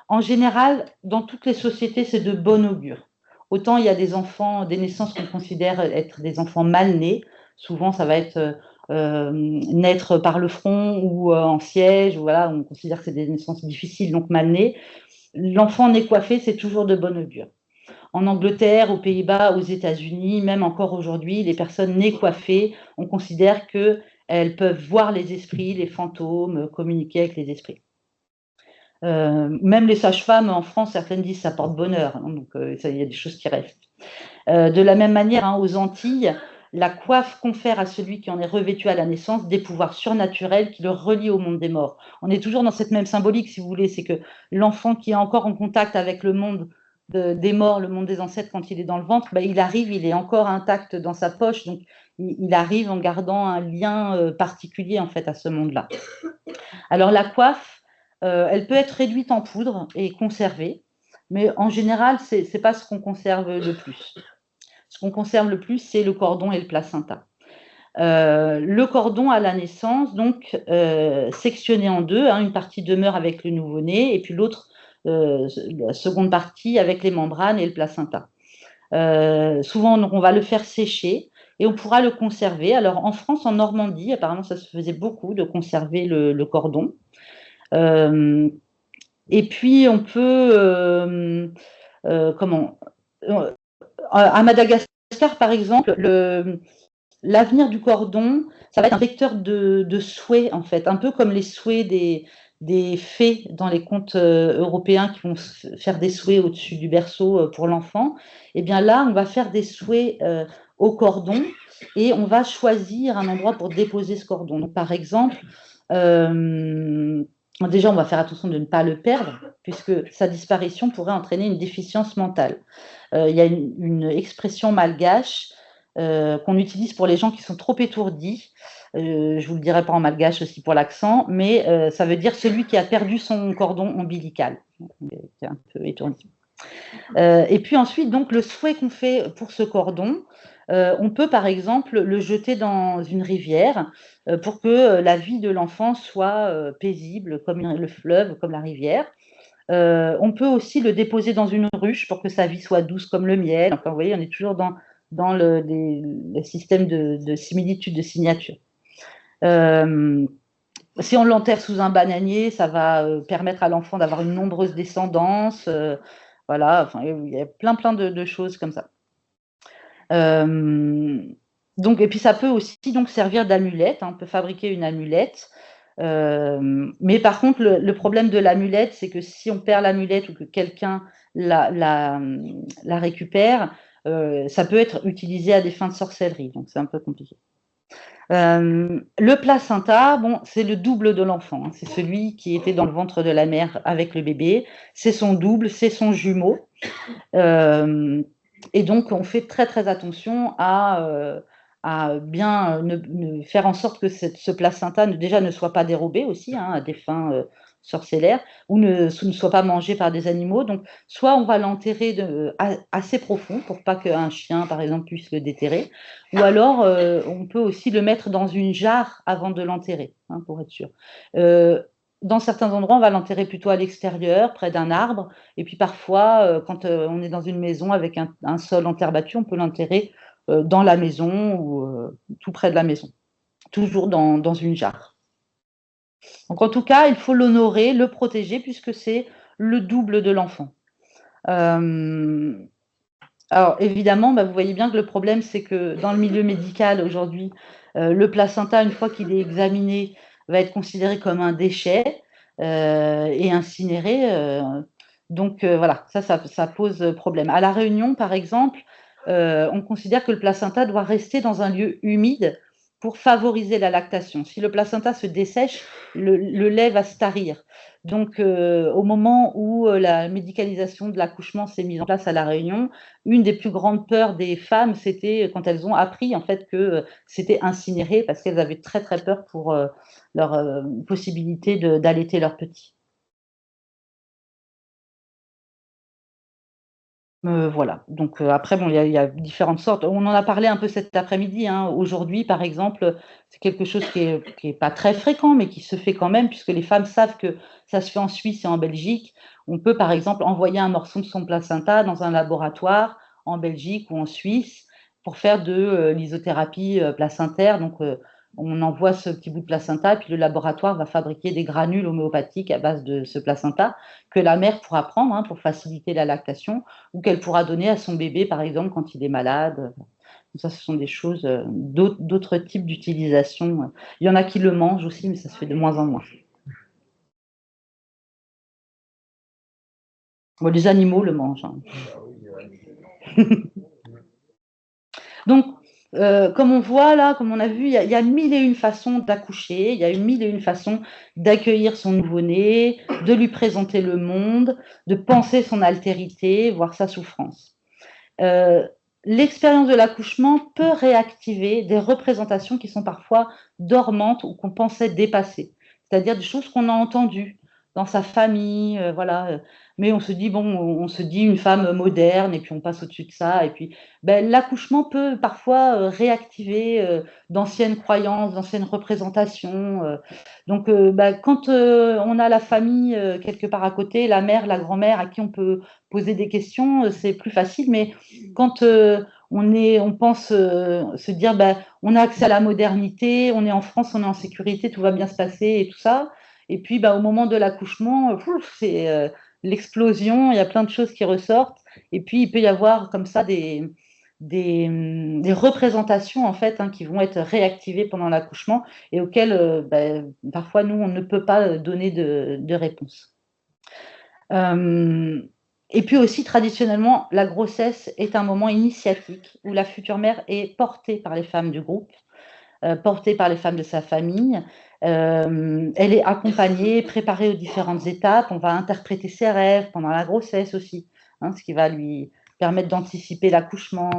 Speaker 1: en général, dans toutes les sociétés, c'est de bon augure. Autant il y a des enfants, des naissances qu'on considère être des enfants mal nés. Souvent, ça va être naître par le front ou en siège. Ou voilà, on considère que c'est des naissances difficiles, donc mal nées. L'enfant né coiffé, c'est toujours de bon augure. En Angleterre, aux Pays-Bas, aux États-Unis, même encore aujourd'hui, les personnes nées coiffées, on considère qu'elles peuvent voir les esprits, les fantômes, communiquer avec les esprits. Même les sages-femmes en France, certaines disent ça porte bonheur, hein, donc il y a des choses qui restent. De la même manière, hein, aux Antilles, la coiffe confère à celui qui en est revêtu à la naissance des pouvoirs surnaturels qui le relient au monde des morts. On est toujours dans cette même symbolique, si vous voulez, c'est que l'enfant qui est encore en contact avec le monde des morts, le monde des ancêtres quand il est dans le ventre, il arrive, il est encore intact dans sa poche, donc il arrive en gardant un lien particulier en fait à ce monde-là. Alors la coiffe, elle peut être réduite en poudre et conservée, mais en général, ce n'est pas ce qu'on conserve le plus. Ce qu'on conserve le plus, c'est le cordon et le placenta. Le cordon à la naissance, donc sectionné en deux, hein, une partie demeure avec le nouveau-né et puis l'autre, la seconde partie avec les membranes et le placenta. Souvent, on va le faire sécher et on pourra le conserver. Alors en France, en Normandie, apparemment, ça se faisait beaucoup de conserver le cordon. Et puis, on peut, à Madagascar, par exemple, l'avenir du cordon, ça va être un vecteur de souhaits, en fait, un peu comme les souhaits des fées dans les contes européens qui vont faire des souhaits au-dessus du berceau pour l'enfant. Et bien là, on va faire des souhaits au cordon et on va choisir un endroit pour déposer ce cordon. Donc, par exemple, déjà, on va faire attention de ne pas le perdre, puisque sa disparition pourrait entraîner une déficience mentale. Il y a une expression malgache qu'on utilise pour les gens qui sont trop étourdis. Je vous le dirai pas en malgache aussi pour l'accent, mais ça veut dire celui qui a perdu son cordon ombilical, qui est un peu étourdi. Et puis ensuite, donc, le souhait qu'on fait pour ce cordon, on peut par exemple le jeter dans une rivière pour que la vie de l'enfant soit paisible comme le fleuve, comme la rivière. On peut aussi le déposer dans une ruche pour que sa vie soit douce comme le miel. Enfin, vous voyez, on est toujours dans le système de similitude, de signature. Si on l'enterre sous un bananier, ça va permettre à l'enfant d'avoir une nombreuse descendance. Voilà, enfin, il y a plein de choses comme ça. Donc, et puis ça peut aussi donc servir d'amulette, hein, on peut fabriquer une amulette. Mais par contre, le problème de l'amulette, c'est que si on perd l'amulette ou que quelqu'un la récupère, ça peut être utilisé à des fins de sorcellerie, donc c'est un peu compliqué. Le placenta, bon, c'est le double de l'enfant, hein, c'est celui qui était dans le ventre de la mère avec le bébé, c'est son double, c'est son jumeau. Et donc, on fait très attention à bien faire en sorte que ce placenta déjà ne soit pas dérobé aussi, hein, à des fins sorcellaires, ou ne soit pas mangé par des animaux. Donc, soit on va l'enterrer assez profond pour pas qu'un chien, par exemple, puisse le déterrer, ou alors on peut aussi le mettre dans une jarre avant de l'enterrer, hein, pour être sûr. Dans certains endroits, on va l'enterrer plutôt à l'extérieur, près d'un arbre. Et puis parfois, quand on est dans une maison avec un sol en terre battue, on peut l'enterrer dans la maison ou tout près de la maison, toujours dans une jarre. Donc en tout cas, il faut l'honorer, le protéger puisque c'est le double de l'enfant. Alors évidemment, vous voyez bien que le problème, c'est que dans le milieu médical aujourd'hui, le placenta, une fois qu'il est examiné, va être considéré comme un déchet et incinéré. Donc voilà, ça pose problème. À La Réunion, par exemple, on considère que le placenta doit rester dans un lieu humide pour favoriser la lactation. Si le placenta se dessèche, le lait va se tarir. Donc, au moment où la médicalisation de l'accouchement s'est mise en place à La Réunion, une des plus grandes peurs des femmes, c'était quand elles ont appris en fait que c'était incinéré parce qu'elles avaient très très peur pour leur possibilité d'allaiter leur petit. Voilà, donc après bon, il y a différentes sortes. On en a parlé un peu cet après-midi, hein. Aujourd'hui, par exemple, c'est quelque chose qui est pas très fréquent, mais qui se fait quand même puisque les femmes savent que ça se fait en Suisse et en Belgique. On peut, par exemple, envoyer un morceau de son placenta dans un laboratoire en Belgique ou en Suisse pour faire de l'isothérapie placentaire. Donc on envoie ce petit bout de placenta, puis le laboratoire va fabriquer des granules homéopathiques à base de ce placenta que la mère pourra prendre, hein, pour faciliter la lactation ou qu'elle pourra donner à son bébé, par exemple, quand il est malade. Ça, ce sont des choses, d'autres types d'utilisation. Il y en a qui le mangent aussi, mais ça se fait de moins en moins. Bon, les animaux le mangent, hein. Donc, comme on voit là, comme on a vu, il y a 1000 et une façons d'accoucher, il y a 1000 et une façons d'accueillir son nouveau-né, de lui présenter le monde, de penser son altérité, voire sa souffrance. L'expérience de l'accouchement peut réactiver des représentations qui sont parfois dormantes ou qu'on pensait dépasser. C'est-à-dire des choses qu'on a entendues dans sa famille, voilà, mais on se dit bon, on se dit une femme moderne et puis on passe au-dessus de ça et puis, l'accouchement peut parfois, réactiver, d'anciennes croyances, d'anciennes représentations, donc quand, on a la famille, quelque part à côté, la mère, la grand-mère à qui on peut poser des questions, c'est plus facile, mais quand on pense se dire on a accès à la modernité, on est en France, on est en sécurité, tout va bien se passer et tout ça. Et puis au moment de l'accouchement, c'est l'explosion, il y a plein de choses qui ressortent. Et puis il peut y avoir comme ça des représentations en fait, hein, qui vont être réactivées pendant l'accouchement et auxquelles parfois nous on ne peut pas donner de réponse. Et puis aussi, traditionnellement, la grossesse est un moment initiatique où la future mère est portée par les femmes du groupe, portée par les femmes de sa famille. Elle est accompagnée, préparée aux différentes étapes. On va interpréter ses rêves pendant la grossesse aussi, hein, ce qui va lui permettre d'anticiper l'accouchement.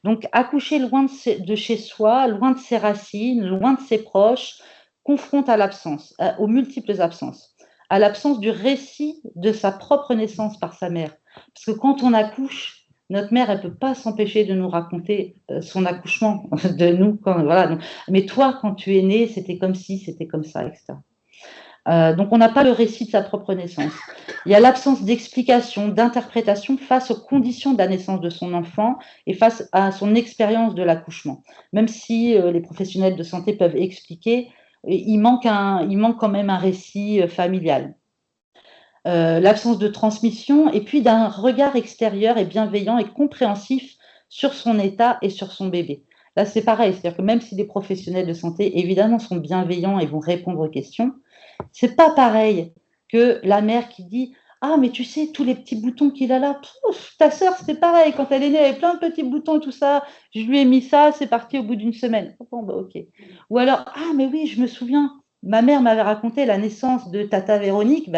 Speaker 1: Donc accoucher loin de chez soi, loin de ses racines, loin de ses proches, confronte à l'absence, aux multiples absences, à l'absence du récit de sa propre naissance par sa mère. Parce que quand on accouche, notre mère, elle ne peut pas s'empêcher de nous raconter son accouchement, de nous. Voilà. Donc, mais toi, quand tu es né, c'était comme ci, c'était comme ça, etc. Donc, on n'a pas le récit de sa propre naissance. Il y a l'absence d'explication, d'interprétation face aux conditions de la naissance de son enfant et face à son expérience de l'accouchement. Même si les professionnels de santé peuvent expliquer, il manque quand même un récit familial. L'absence de transmission et puis d'un regard extérieur et bienveillant et compréhensif sur son état et sur son bébé. Là, c'est pareil, c'est-à-dire que même si les professionnels de santé, évidemment, sont bienveillants et vont répondre aux questions, c'est pas pareil que la mère qui dit ah, mais tu sais, tous les petits boutons qu'il a là, pouf, ta sœur, c'était pareil, quand elle est née, elle avait plein de petits boutons et tout ça, je lui ai mis ça, c'est parti au bout d'une semaine. Bon, ok. Ou alors, ah, mais oui, je me souviens, ma mère m'avait raconté la naissance de Tata Véronique,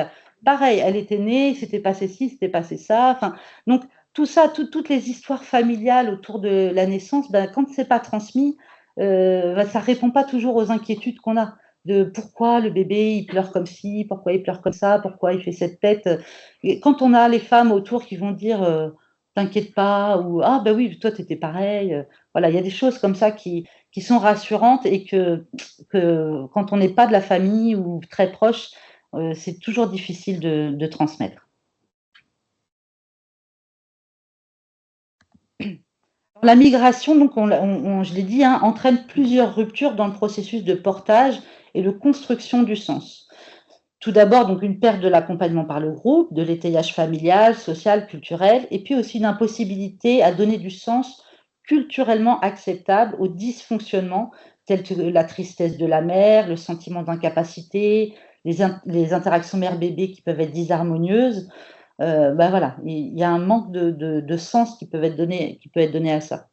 Speaker 1: pareil, elle était née, c'était passé ci, c'était passé ça. Enfin, donc, tout ça, toutes les histoires familiales autour de la naissance, quand ce n'est pas transmis, ça ne répond pas toujours aux inquiétudes qu'on a de pourquoi le bébé il pleure comme ci, pourquoi il pleure comme ça, pourquoi il fait cette tête. Et quand on a les femmes autour qui vont dire t'inquiète pas ou ah ben oui toi t'étais pareil, voilà il y a des choses comme ça qui sont rassurantes et que quand on n'est pas de la famille ou très proche, c'est toujours difficile de transmettre. La migration, donc je l'ai dit, hein, entraîne plusieurs ruptures dans le processus de portage et de construction du sens. Tout d'abord, donc une perte de l'accompagnement par le groupe, de l'étayage familial, social, culturel, et puis aussi une impossibilité à donner du sens culturellement acceptable aux dysfonctionnements tels que la tristesse de la mère, le sentiment d'incapacité, les interactions mère-bébé qui peuvent être disharmonieuses. Bah voilà, il y a un manque de sens qui peut être donné à ça.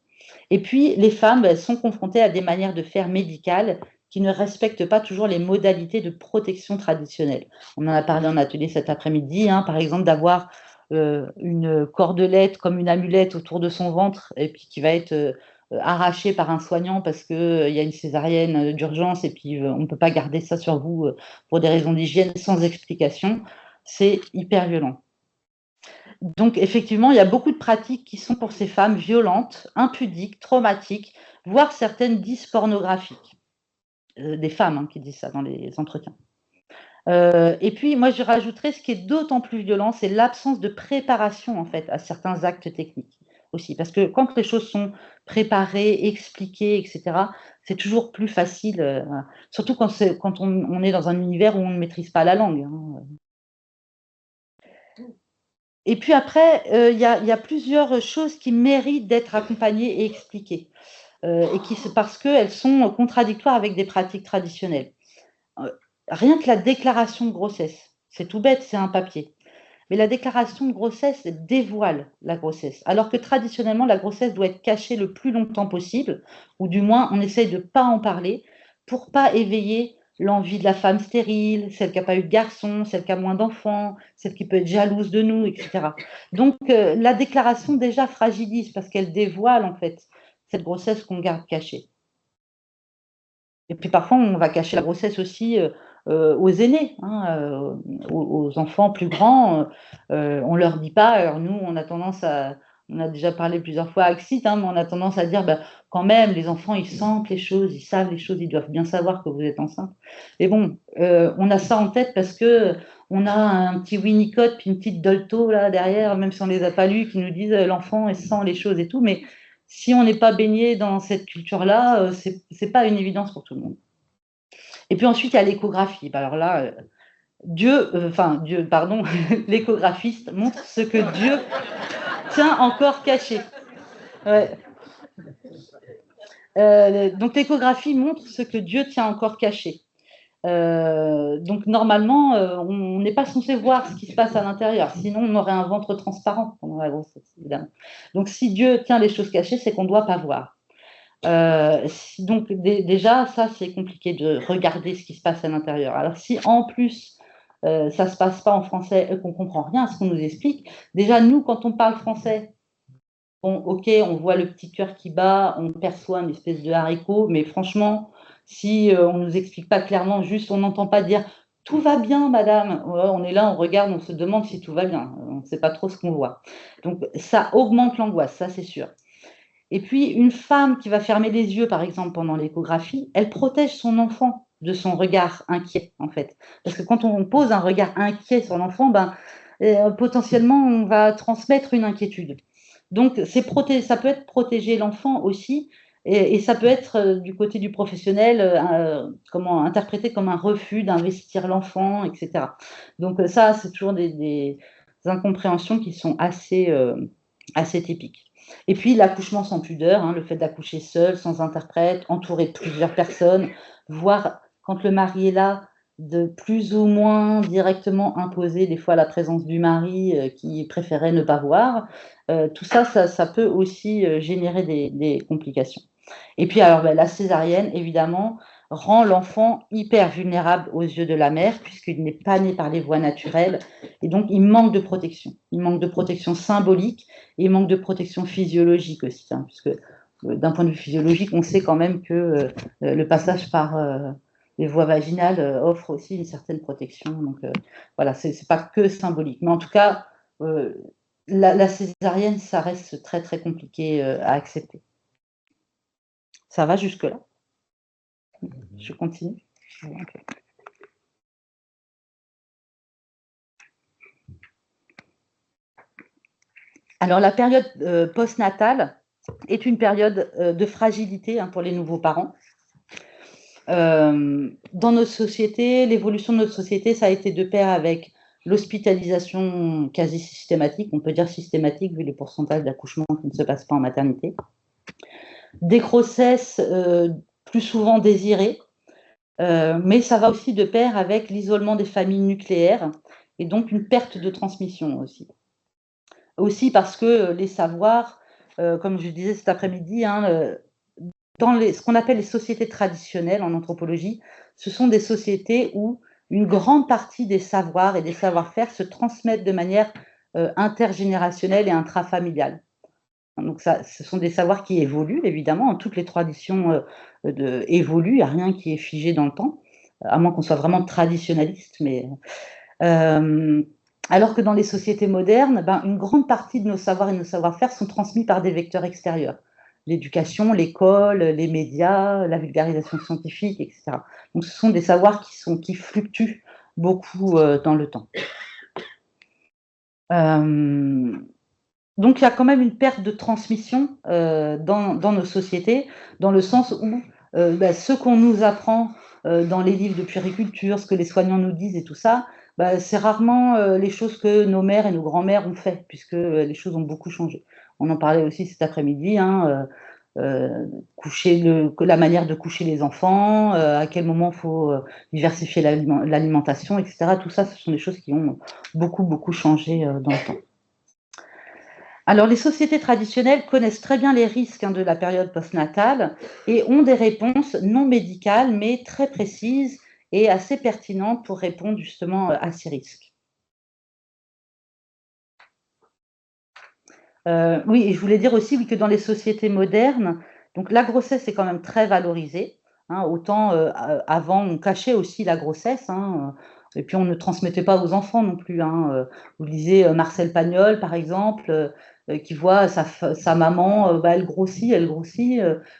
Speaker 1: Et puis, les femmes, elles sont confrontées à des manières de faire médicales qui ne respectent pas toujours les modalités de protection traditionnelles. On en a parlé en atelier cet après-midi, hein, par exemple, d'avoir une cordelette comme une amulette autour de son ventre et puis qui va être arrachée par un soignant parce qu'il y a une césarienne d'urgence et puis on ne peut pas garder ça sur vous pour des raisons d'hygiène sans explication. C'est hyper violent. Donc effectivement, il y a beaucoup de pratiques qui sont pour ces femmes violentes, impudiques, traumatiques, voire certaines disent pornographiques. Des femmes hein, qui disent ça dans les entretiens. Et puis moi je rajouterais ce qui est d'autant plus violent, c'est l'absence de préparation en fait à certains actes techniques aussi. Parce que quand les choses sont préparées, expliquées, etc., c'est toujours plus facile, surtout quand on est dans un univers où on ne maîtrise pas la langue. Hein. Et puis après, il y a plusieurs choses qui méritent d'être accompagnées et expliquées, et parce qu'elles sont contradictoires avec des pratiques traditionnelles. Rien que la déclaration de grossesse, c'est tout bête, c'est un papier. Mais la déclaration de grossesse dévoile la grossesse, alors que traditionnellement, la grossesse doit être cachée le plus longtemps possible, ou du moins on essaye de ne pas en parler pour pas éveiller l'envie de la femme stérile, celle qui n'a pas eu de garçon, celle qui a moins d'enfants, celle qui peut être jalouse de nous, etc. Donc la déclaration déjà fragilise parce qu'elle dévoile en fait cette grossesse qu'on garde cachée. Et puis parfois, on va cacher la grossesse aussi aux aînés, hein, aux enfants plus grands. On ne leur dit pas. Alors nous, on a déjà parlé plusieurs fois à Axit, hein, mais on a tendance à dire, bah, quand même, les enfants, ils sentent les choses, ils savent les choses, ils doivent bien savoir que vous êtes enceinte. Et bon, on a ça en tête parce que on a un petit Winnicott puis une petite Dolto là derrière, même si on les a pas lus, qui nous disent l'enfant il sent les choses et tout, mais si on n'est pas baigné dans cette culture-là, c'est pas une évidence pour tout le monde. Et puis ensuite, il y a l'échographie. Bah, alors là, Dieu, pardon, l'échographiste montre ce que Dieu tient encore caché. Ouais. Donc l'échographie montre ce que Dieu tient encore caché. Donc normalement, on n'est pas censé voir ce qui se passe à l'intérieur, sinon on aurait un ventre transparent pendant la grossesse, évidemment. Donc si Dieu tient les choses cachées, c'est qu'on ne doit pas voir. Donc déjà, ça c'est compliqué de regarder ce qui se passe à l'intérieur. Alors si en plus ça se passe pas en français et qu'on comprend rien à ce qu'on nous explique, déjà nous quand on parle français, bon ok, on voit le petit cœur qui bat, on perçoit une espèce de haricot, mais franchement, si on nous explique pas clairement, juste on n'entend pas dire tout va bien, madame. Ouais, on est là, on regarde, on se demande si tout va bien. On ne sait pas trop ce qu'on voit. Donc ça augmente l'angoisse, ça c'est sûr. Et puis, une femme qui va fermer les yeux, par exemple, pendant l'échographie, elle protège son enfant de son regard inquiet, en fait. Parce que quand on pose un regard inquiet sur l'enfant, ben, potentiellement, on va transmettre une inquiétude. Donc, ça peut être protéger l'enfant aussi, et ça peut être, du côté du professionnel, interprété comme un refus d'investir l'enfant, etc. Donc, ça, c'est toujours des incompréhensions qui sont assez typiques. Et puis l'accouchement sans pudeur, hein, le fait d'accoucher seul, sans interprète, entouré de plusieurs personnes, voire quand le mari est là, de plus ou moins directement imposer des fois la présence du mari qui préférait ne pas voir. Tout ça, ça peut aussi générer des complications. Et puis alors la césarienne, évidemment, rend l'enfant hyper vulnérable aux yeux de la mère, puisqu'il n'est pas né par les voies naturelles, et donc il manque de protection. Il manque de protection symbolique, et il manque de protection physiologique aussi, hein, puisque d'un point de vue physiologique, on sait quand même que le passage par les voies vaginales offre aussi une certaine protection. Donc voilà, c'est pas que symbolique. Mais en tout cas, la césarienne, ça reste très très compliqué à accepter. Ça va jusque-là? Je continue? Okay. Alors la période postnatale, est une période de fragilité pour les nouveaux parents. Dans nos sociétés, l'évolution de notre société, ça a été de pair avec l'hospitalisation quasi systématique, on peut dire systématique vu les pourcentages d'accouchements qui ne se passent pas en maternité, des grossesses plus souvent désirées, mais ça va aussi de pair avec l'isolement des familles nucléaires et donc une perte de transmission aussi. Aussi parce que les savoirs, comme je disais cet après-midi, dans ce qu'on appelle les sociétés traditionnelles en anthropologie, ce sont des sociétés où une grande partie des savoirs et des savoir-faire se transmettent de manière intergénérationnelle et intrafamiliale. Donc ce sont des savoirs qui évoluent, évidemment, toutes les traditions évoluent, il n'y a rien qui est figé dans le temps, à moins qu'on soit vraiment traditionnaliste, mais alors que dans les sociétés modernes, une grande partie de nos savoirs et nos savoir-faire sont transmis par des vecteurs extérieurs. L'éducation, l'école, les médias, la vulgarisation scientifique, etc. Donc ce sont des savoirs qui fluctuent beaucoup dans le temps. Donc il y a quand même une perte de transmission dans nos sociétés, dans le sens où ce qu'on nous apprend dans les livres de puériculture, ce que les soignants nous disent et tout ça, c'est rarement les choses que nos mères et nos grands-mères ont fait, puisque les choses ont beaucoup changé. On en parlait aussi cet après-midi, la manière de coucher les enfants, à quel moment il faut diversifier l'alimentation, etc. Tout ça, ce sont des choses qui ont beaucoup changé dans le temps. Alors, les sociétés traditionnelles connaissent très bien les risques de la période postnatale et ont des réponses non médicales, mais très précises et assez pertinentes pour répondre justement à ces risques. Oui, et je voulais dire aussi que dans les sociétés modernes, donc la grossesse est quand même très valorisée. Autant avant, on cachait aussi la grossesse, et puis on ne transmettait pas aux enfants non plus. Vous lisez Marcel Pagnol, par exemple, qui voit sa maman, elle grossit,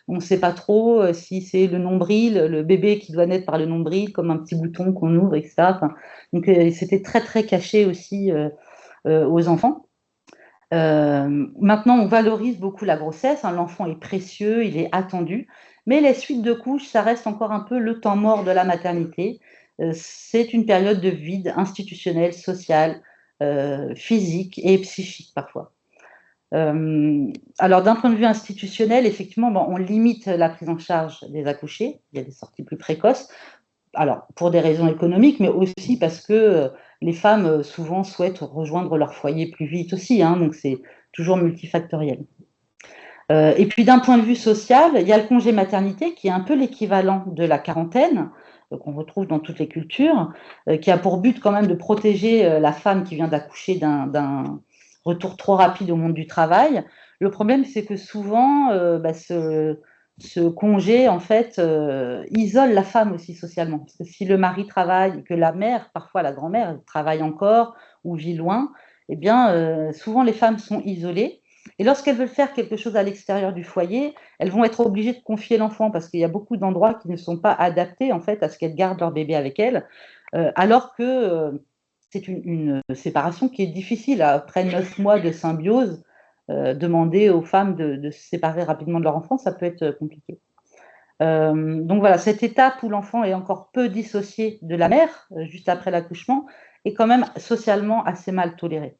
Speaker 1: on ne sait pas trop si c'est le nombril, le bébé qui doit naître par le nombril, comme un petit bouton qu'on ouvre, etc. Donc c'était très caché aussi aux enfants. Maintenant, on valorise beaucoup la grossesse, l'enfant est précieux, il est attendu, mais les suites de couches, ça reste encore un peu le temps mort de la maternité. C'est une période de vide institutionnel, social, physique et psychique parfois. Alors, d'un point de vue institutionnel, effectivement, on limite la prise en charge des accouchés, il y a des sorties plus précoces, alors pour des raisons économiques, mais aussi parce que les femmes souvent souhaitent rejoindre leur foyer plus vite aussi, donc c'est toujours multifactoriel. Et puis d'un point de vue social, il y a le congé maternité qui est un peu l'équivalent de la quarantaine, qu'on retrouve dans toutes les cultures, qui a pour but quand même de protéger la femme qui vient d'accoucher d'un retour trop rapide au monde du travail. Le problème, c'est que souvent, ce congé, en fait, isole la femme aussi socialement. Parce que si le mari travaille et que la mère, parfois la grand-mère, travaille encore ou vit loin, eh bien, souvent les femmes sont isolées. Et lorsqu'elles veulent faire quelque chose à l'extérieur du foyer, elles vont être obligées de confier l'enfant parce qu'il y a beaucoup d'endroits qui ne sont pas adaptés en fait à ce qu'elles gardent leur bébé avec elles, alors que c'est une séparation qui est difficile. Après 9 mois de symbiose, demander aux femmes de se séparer rapidement de leur enfant, ça peut être compliqué. Donc voilà, cette étape où l'enfant est encore peu dissocié de la mère, juste après l'accouchement, est quand même socialement assez mal tolérée.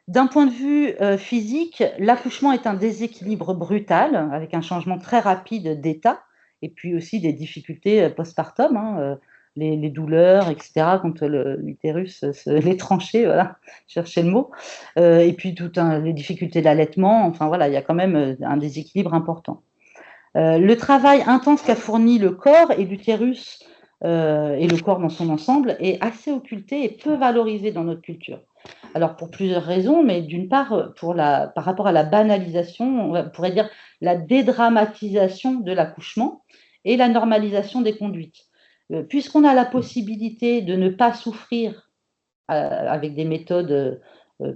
Speaker 1: D'un point de vue physique, l'accouchement est un déséquilibre brutal, avec un changement très rapide d'état, et puis aussi des difficultés postpartum, les douleurs, etc., quand l'utérus, les tranchées, voilà, cherchez le mot, et puis les difficultés d'allaitement, enfin voilà, il y a quand même un déséquilibre important. Le travail intense qu'a fourni le corps et l'utérus et le corps dans son ensemble est assez occulté et peu valorisé dans notre culture. Alors pour plusieurs raisons, mais d'une part, par rapport à la banalisation, on pourrait dire la dédramatisation de l'accouchement et la normalisation des conduites. Puisqu'on a la possibilité de ne pas souffrir avec des méthodes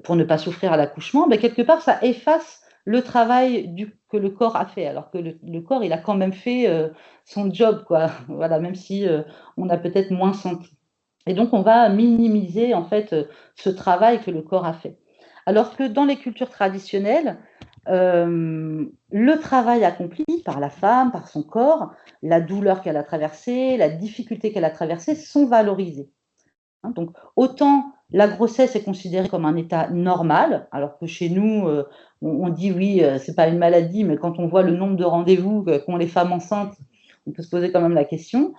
Speaker 1: pour ne pas souffrir à l'accouchement, quelque part ça efface le travail que le corps a fait, alors que le corps il a quand même fait son job, quoi. Voilà, même si on a peut-être moins senti. Et donc, on va minimiser en fait ce travail que le corps a fait. Alors que dans les cultures traditionnelles, le travail accompli par la femme, par son corps, la douleur qu'elle a traversée, la difficulté qu'elle a traversée sont valorisés, hein. Donc autant la grossesse est considérée comme un état normal, alors que chez nous, on dit: «Oui, c'est pas une maladie», mais quand on voit le nombre de rendez-vous qu'ont les femmes enceintes, on peut se poser quand même la question.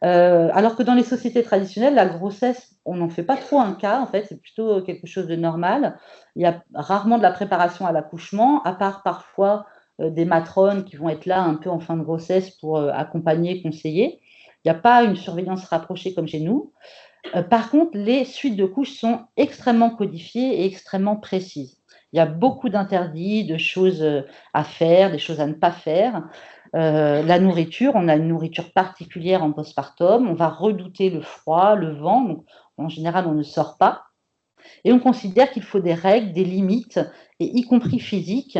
Speaker 1: Alors que dans les sociétés traditionnelles, la grossesse, on n'en fait pas trop un cas, en fait, c'est plutôt quelque chose de normal. Il y a rarement de la préparation à l'accouchement, à part parfois, des matrones qui vont être là un peu en fin de grossesse pour, accompagner, conseiller. Il y a pas une surveillance rapprochée comme chez nous. Par contre, les suites de couches sont extrêmement codifiées et extrêmement précises. Il y a beaucoup d'interdits, de choses, à faire, des choses à ne pas faire. La nourriture, on a une nourriture particulière en postpartum, on va redouter le froid, le vent, donc en général, on ne sort pas et on considère qu'il faut des règles, des limites et y compris physiques,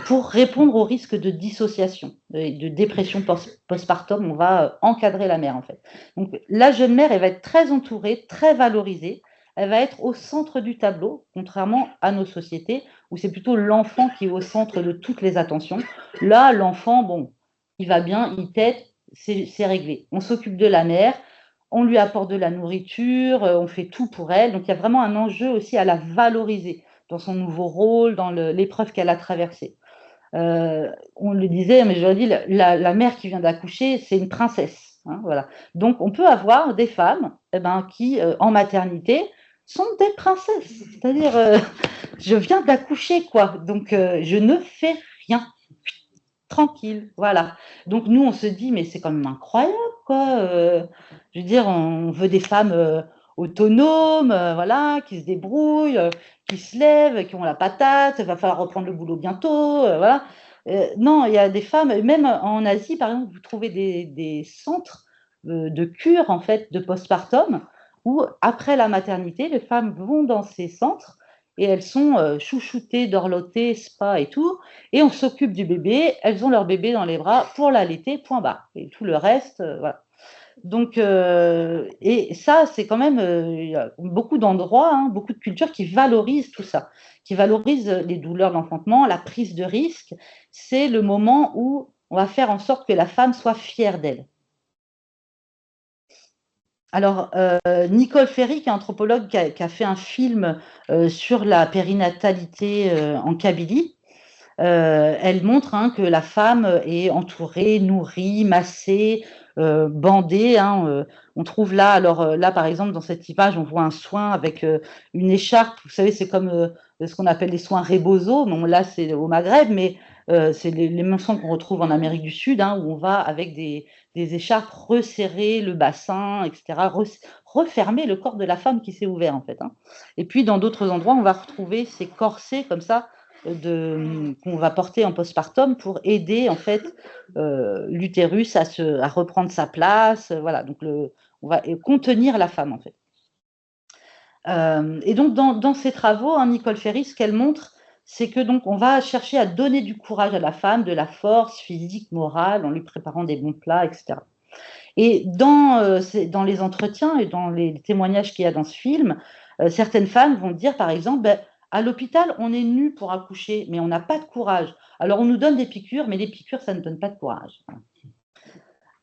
Speaker 1: pour répondre au risque de dissociation et de dépression postpartum. On va, encadrer la mère, en fait. Donc la jeune mère, elle va être très entourée, très valorisée. Elle va être au centre du tableau, contrairement à nos sociétés où c'est plutôt l'enfant qui est au centre de toutes les attentions. Là, l'enfant, bon, il va bien, il tète, c'est réglé. On s'occupe de la mère, on lui apporte de la nourriture, on fait tout pour elle. Donc il y a vraiment un enjeu aussi à la valoriser dans son nouveau rôle, dans l'épreuve qu'elle a traversée. On le disait, mais je le dis, la mère qui vient d'accoucher, c'est une princesse, hein, voilà. Donc on peut avoir des femmes, eh ben, qui, en maternité, sont des princesses. C'est-à-dire, je viens d'accoucher, quoi, donc je ne fais rien, tranquille, voilà. Donc nous, on se dit: «Mais c'est quand même incroyable, quoi», je veux dire, on veut des femmes, autonomes, voilà, qui se débrouillent, qui se lèvent, qui ont la patate, il va falloir reprendre le boulot bientôt, voilà. Non, il y a des femmes, même en Asie, par exemple, vous trouvez des centres, de cure, en fait, de postpartum où après la maternité, les femmes vont dans ces centres et elles sont, chouchoutées, dorlotées, spa et tout et on s'occupe du bébé, elles ont leur bébé dans les bras pour l'allaiter, point barre et tout le reste, voilà. Donc et ça, c'est quand même, il y a beaucoup d'endroits, hein, beaucoup de cultures qui valorisent tout ça, qui valorisent, les douleurs d'enfantement, la prise de risque. C'est le moment où on va faire en sorte que la femme soit fière d'elle. Alors, Nicole Ferry, qui est anthropologue, qui a fait un film, sur la périnatalité, en Kabylie. Elle montre, hein, que la femme est entourée, nourrie, massée, bandée, hein, on trouve là alors, là, par exemple, dans cette image, on voit un soin avec, une écharpe. Vous savez, c'est comme, ce qu'on appelle les soins rebozo. Bon, là, c'est au Maghreb, mais c'est les mêmes soins qu'on retrouve en Amérique du Sud, hein, où on va avec des écharpes resserrer le bassin et cetera, refermer le corps de la femme qui s'est ouvert, en fait, hein. Et puis dans d'autres endroits, on va retrouver ces corsets comme ça, qu'on va porter en postpartum pour aider en fait, l'utérus à reprendre sa place, voilà, donc on va contenir la femme en fait. Et donc dans ces travaux, hein, Nicole Ferry, ce qu'elle montre, c'est que donc on va chercher à donner du courage à la femme, de la force physique, morale, en lui préparant des bons plats et cetera. Et dans les entretiens et dans les témoignages qu'il y a dans ce film, certaines femmes vont dire par exemple: «Beh, à l'hôpital, on est nues pour accoucher, mais on n'a pas de courage. Alors on nous donne des piqûres, mais les piqûres, ça ne donne pas de courage».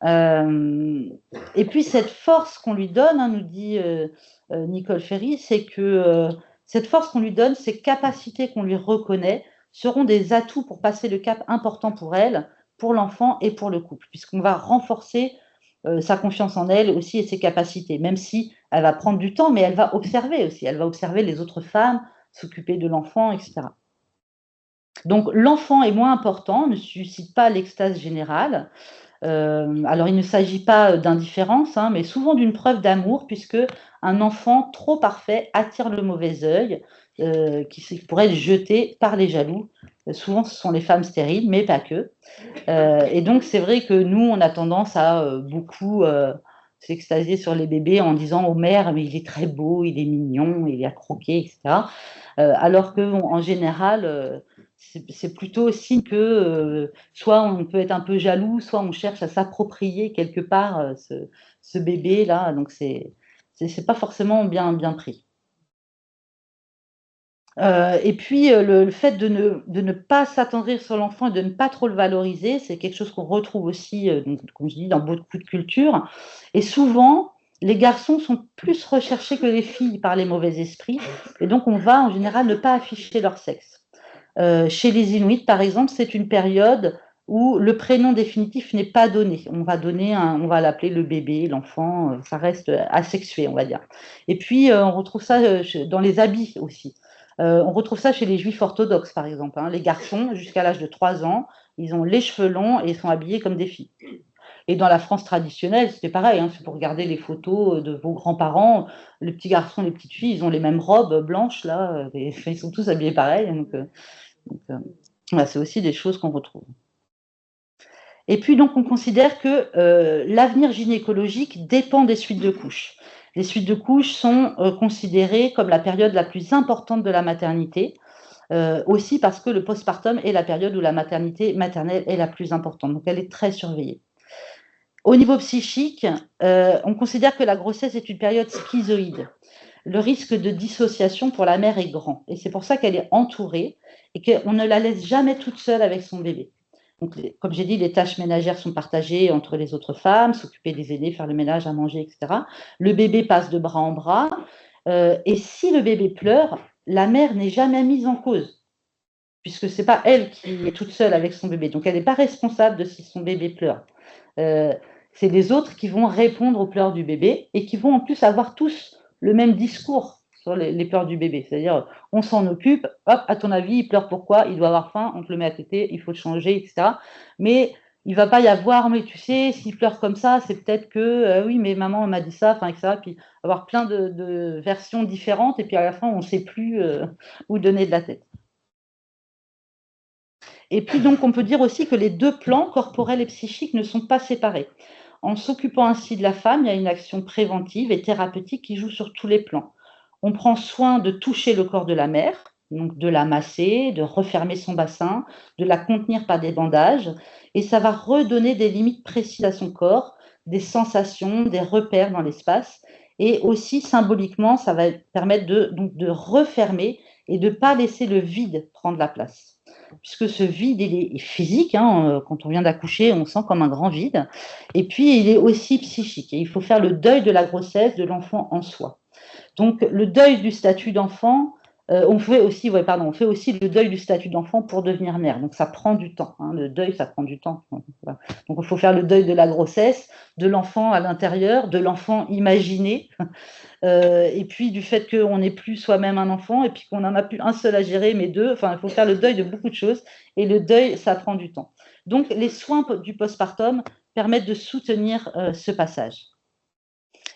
Speaker 1: Hem Et puis cette force qu'on lui donne, hein, nous dit, Nicole Ferry, c'est que, cette force qu'on lui donne, ces capacités qu'on lui reconnaît, seront des atouts pour passer le cap important pour elle, pour l'enfant et pour le couple. Puisqu'on va renforcer, sa confiance en elle aussi et ses capacités. Même si elle va prendre du temps, mais elle va observer aussi. Elle va observer les autres femmes, s'occuper de l'enfant et cetera. Donc l'enfant est moins important, ne suscite pas l'extase générale. Alors il ne s'agit pas, d'indifférence, hein, mais souvent d'une preuve d'amour puisque un enfant trop parfait attire le mauvais œil, qui pourrait être jeté par les jaloux. Souvent ce sont les femmes stériles, mais pas que. Et donc c'est vrai que nous, on a tendance à, beaucoup, s'extasier sur les bébés en disant aux mères: «Mais il est très beau, il est mignon, il est à croquer» et cetera. Alors qu'en général, c'est plutôt signe que, soit on peut être un peu jaloux, soit on cherche à s'approprier quelque part, ce bébé-là, donc c'est pas forcément bien pris. Et puis, le fait de ne pas s'attendrir sur l'enfant et de ne pas trop le valoriser, c'est quelque chose qu'on retrouve aussi, donc comme je dis, dans beaucoup de cultures. Et souvent, les garçons sont plus recherchés que les filles par les mauvais esprits, et donc on va en général ne pas afficher leur sexe. Chez les Inuits, par exemple, c'est une période où le prénom définitif n'est pas donné. On va l'appeler le bébé, l'enfant, ça reste asexué, on va dire. Et puis, on retrouve ça dans les habits aussi. On retrouve ça chez les juifs orthodoxes, par exemple, hein. Les garçons, jusqu'à l'âge de 3 ans, ils ont les cheveux longs et ils sont habillés comme des filles. Et dans la France traditionnelle, c'était pareil, hein, c'est pour regarder les photos de vos grands-parents, les petits garçons, les petites filles, ils ont les mêmes robes blanches, là, et, ils sont tous habillés pareil. Donc, voilà, c'est aussi des choses qu'on retrouve. Et puis donc on considère que l'avenir gynécologique dépend des suites de couches. Les suites de couches sont considérées comme la période la plus importante de la maternité, aussi parce que le postpartum est la période où la maternité maternelle est la plus importante, donc elle est très surveillée. Au niveau psychique, on considère que la grossesse est une période schizoïde. Le risque de dissociation pour la mère est grand, et c'est pour ça qu'elle est entourée et qu'on ne la laisse jamais toute seule avec son bébé. Donc, comme j'ai dit, les tâches ménagères sont partagées entre les autres femmes, s'occuper des aînés, faire le ménage, à manger, etc. Le bébé passe de bras en bras, et si le bébé pleure, la mère n'est jamais mise en cause, puisque c'est pas elle qui est toute seule avec son bébé. Donc, elle n'est pas responsable de si son bébé pleure. Euh, c'est les autres qui vont répondre aux pleurs du bébé et qui vont en plus avoir tous le même discours sur les pleurs du bébé. C'est-à-dire, on s'en occupe, hop, à ton avis, il pleure pourquoi? Il doit avoir faim, on te le met à téter, il faut le changer, etc. Mais il ne va pas y avoir, mais tu sais, s'il pleure comme ça, c'est peut-être que, oui, mais maman m'a dit ça, enfin, etc. Puis avoir plein de versions différentes, et puis à la fin, on ne sait plus où donner de la tête. Et puis donc, on peut dire aussi que les deux plans, corporel et psychique, ne sont pas séparés. En s'occupant ainsi de la femme, il y a une action préventive et thérapeutique qui joue sur tous les plans. On prend soin de toucher le corps de la mère, donc de la masser, de refermer son bassin, de la contenir par des bandages, et ça va redonner des limites précises à son corps, des sensations, des repères dans l'espace, et aussi symboliquement, ça va permettre donc de refermer et de ne pas laisser le vide prendre la place. Puisque ce vide, il est physique, hein, quand on vient d'accoucher, on sent comme un grand vide, et puis il est aussi psychique, et il faut faire le deuil de la grossesse, de l'enfant en soi. Donc le deuil du statut d'enfant, on fait aussi le deuil du statut d'enfant pour devenir mère, donc ça prend du temps, hein, le deuil, ça prend du temps. Voilà. Donc il faut faire le deuil de la grossesse, de l'enfant à l'intérieur, de l'enfant imaginé, et puis du fait qu'on n'est plus soi-même un enfant, et puis qu'on n'en a plus un seul à gérer, mais deux. Enfin, il faut faire le deuil de beaucoup de choses, et le deuil, ça prend du temps. Donc, les soins du postpartum permettent de soutenir ce passage.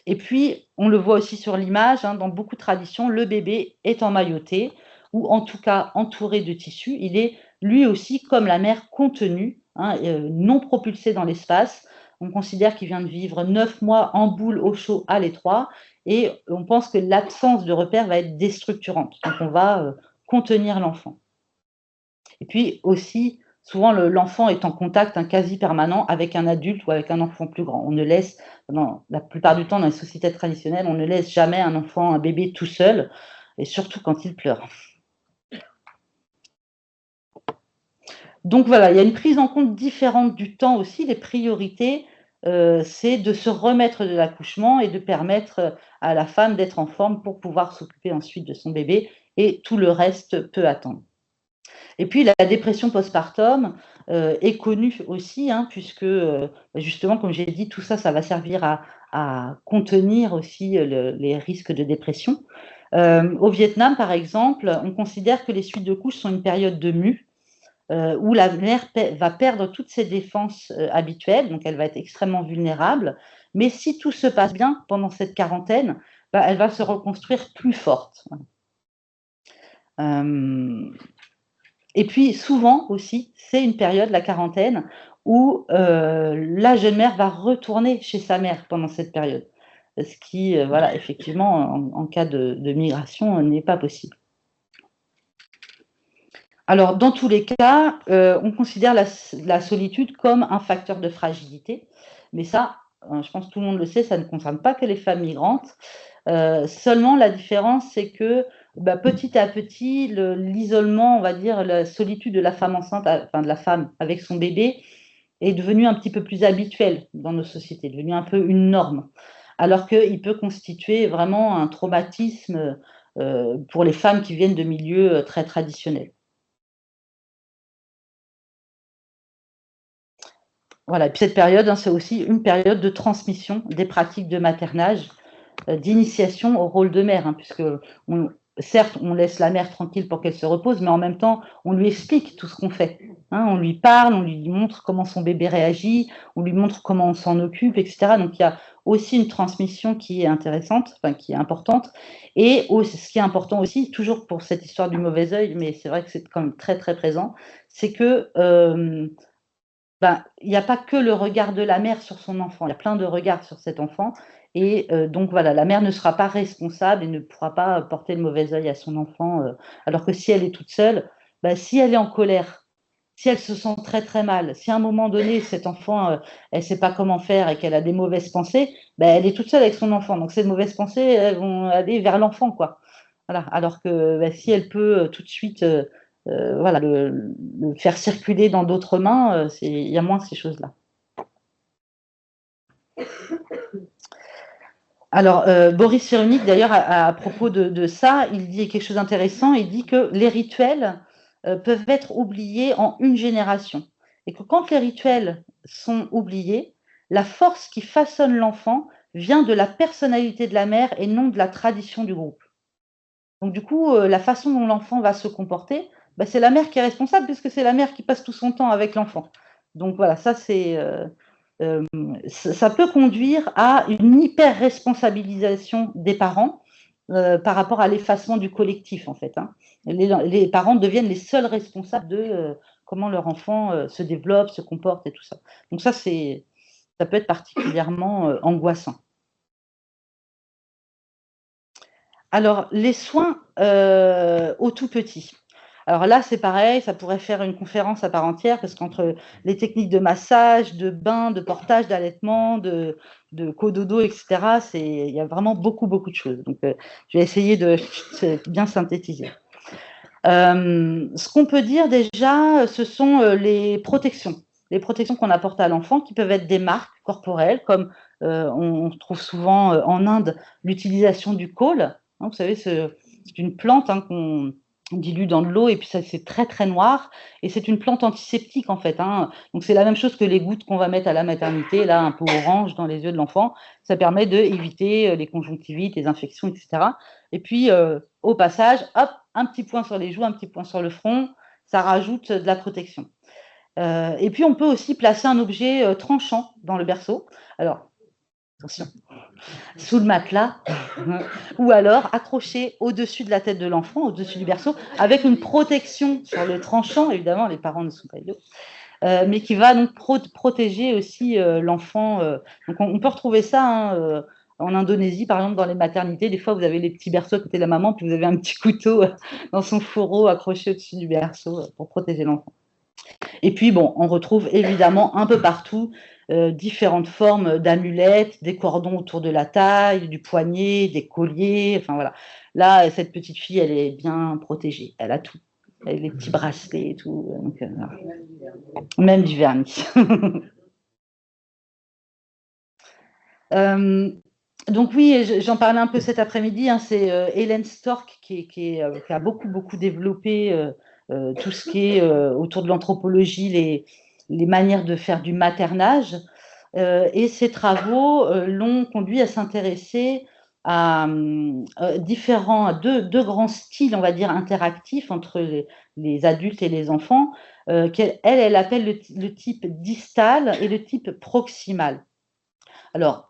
Speaker 1: Et puis, on le voit aussi sur l'image, hein, dans beaucoup de traditions, le bébé est emmailloté, ou en tout cas entouré de tissu. Il est lui aussi, comme la mère, contenu, hein, non propulsé dans l'espace. On considère qu'il vient de vivre 9 mois en boule, au chaud, à l'étroit, et on pense que l'absence de repère va être déstructurante. Donc, on va contenir l'enfant. Et puis aussi, souvent, l'enfant est en contact quasi permanent avec un adulte ou avec un enfant plus grand. On ne laisse, la plupart du temps, dans les sociétés traditionnelles, on ne laisse jamais un enfant, un bébé tout seul, et surtout quand il pleure. Donc voilà, il y a une prise en compte différente du temps aussi. Les priorités, c'est de se remettre de l'accouchement et de permettre à la femme d'être en forme pour pouvoir s'occuper ensuite de son bébé, et tout le reste peut attendre. Et puis la dépression postpartum est connue aussi, hein, puisque justement, comme j'ai dit, tout ça, ça va servir à contenir aussi les risques de dépression. Au Vietnam, par exemple, on considère que les suites de couches sont une période de mue, où la mère va perdre toutes ses défenses habituelles, donc elle va être extrêmement vulnérable. Mais si tout se passe bien pendant cette quarantaine, elle va se reconstruire plus forte. Et puis souvent aussi, c'est une période, la quarantaine, où la jeune mère va retourner chez sa mère pendant cette période. Ce qui, voilà, effectivement, en cas de migration, n'est pas possible. Alors, dans tous les cas, on considère la solitude comme un facteur de fragilité, mais ça, je pense que tout le monde le sait, ça ne concerne pas que les femmes migrantes. Seulement, la différence, c'est que bah, petit à petit, l'isolement, on va dire, la solitude de la femme enceinte, enfin de la femme avec son bébé, est devenu un petit peu plus habituel dans nos sociétés, devenu un peu une norme. Alors qu'il peut constituer vraiment un traumatisme pour les femmes qui viennent de milieux très traditionnels. Voilà, et puis cette période, hein, c'est aussi une période de transmission des pratiques de maternage, d'initiation au rôle de mère, hein, puisque certes, on laisse la mère tranquille pour qu'elle se repose, mais en même temps, on lui explique tout ce qu'on fait. Hein, on lui parle, on lui montre comment son bébé réagit, on lui montre comment on s'en occupe, etc. Donc il y a aussi une transmission qui est intéressante, enfin qui est importante. Et ce qui est important aussi, toujours pour cette histoire du mauvais œil, mais c'est vrai que c'est quand même très très présent, c'est que ben, il n'y a pas que le regard de la mère sur son enfant, il y a plein de regards sur cet enfant et donc voilà, la mère ne sera pas responsable et ne pourra pas porter le mauvais œil à son enfant, alors que si elle est toute seule, bah, si elle est en colère, si elle se sent très, très mal, si à un moment donné, cet enfant, elle ne sait pas comment faire et qu'elle a des mauvaises pensées, bah, elle est toute seule avec son enfant. Donc ces mauvaises pensées, elles vont aller vers l'enfant, quoi. Voilà. Alors que bah, si elle peut tout de suite voilà, le faire circuler dans d'autres mains, il y a moins ces choses-là. Alors, Boris Cyrulnik, d'ailleurs, à propos de ça, il dit quelque chose d'intéressant. Il dit que les rituels peuvent être oubliés en une génération. Et que quand les rituels sont oubliés, la force qui façonne l'enfant vient de la personnalité de la mère et non de la tradition du groupe. Donc, du coup, la façon dont l'enfant va se comporter, bah, c'est la mère qui est responsable puisque c'est la mère qui passe tout son temps avec l'enfant. Donc, voilà, ça, ça peut conduire à une hyper-responsabilisation des parents par rapport à l'effacement du collectif, en fait. Hein. Les parents deviennent les seuls responsables de comment leur enfant se développe, se comporte et tout ça. Donc, ça peut être particulièrement angoissant. Alors, les soins aux tout petits. Alors là, c'est pareil, ça pourrait faire une conférence à part entière parce qu'entre les techniques de massage, de bain, de portage, d'allaitement, de cododo, etc., il y a vraiment beaucoup, beaucoup de choses. Donc, je vais essayer de bien synthétiser. Ce qu'on peut dire déjà, ce sont les protections. Les protections qu'on apporte à l'enfant qui peuvent être des marques corporelles, comme on trouve souvent en Inde l'utilisation du khol. Hein, vous savez, c'est une plante hein, qu'on dilue dans de l'eau et puis ça c'est très très noir et c'est une plante antiseptique en fait. Hein. Donc c'est la même chose que les gouttes qu'on va mettre à la maternité, là un peu orange dans les yeux de l'enfant. Ça permet d'éviter les conjonctivites, les infections, etc. Et puis au passage, hop, un petit point sur les joues, un petit point sur le front, ça rajoute de la protection. Et puis on peut aussi placer un objet tranchant dans le berceau. Alors attention, sous le matelas, ou alors accroché au-dessus de la tête de l'enfant, au-dessus du berceau, avec une protection sur le tranchant. Évidemment, les parents ne sont pas idiots. Mais qui va donc protéger aussi l'enfant. Donc on peut retrouver ça hein, en Indonésie, par exemple, dans les maternités. Des fois, vous avez les petits berceaux à côté de la maman, puis vous avez un petit couteau dans son fourreau accroché au-dessus du berceau pour protéger l'enfant. Et puis, bon, on retrouve évidemment un peu partout différentes formes d'amulettes, des cordons autour de la taille, du poignet, des colliers. Enfin voilà. Là, cette petite fille, elle est bien protégée. Elle a tout. Avec les petits bracelets et tout. Donc, même du vernis. Donc oui, j'en parlais un peu cet après-midi, hein, c'est Hélène Stork qui a beaucoup, beaucoup développé tout ce qui est autour de l'anthropologie, les manières de faire du maternage. Et ses travaux l'ont conduit à s'intéresser à deux grands styles, on va dire, interactifs entre les adultes et les enfants, elle appelle le type distal et le type proximal. Alors,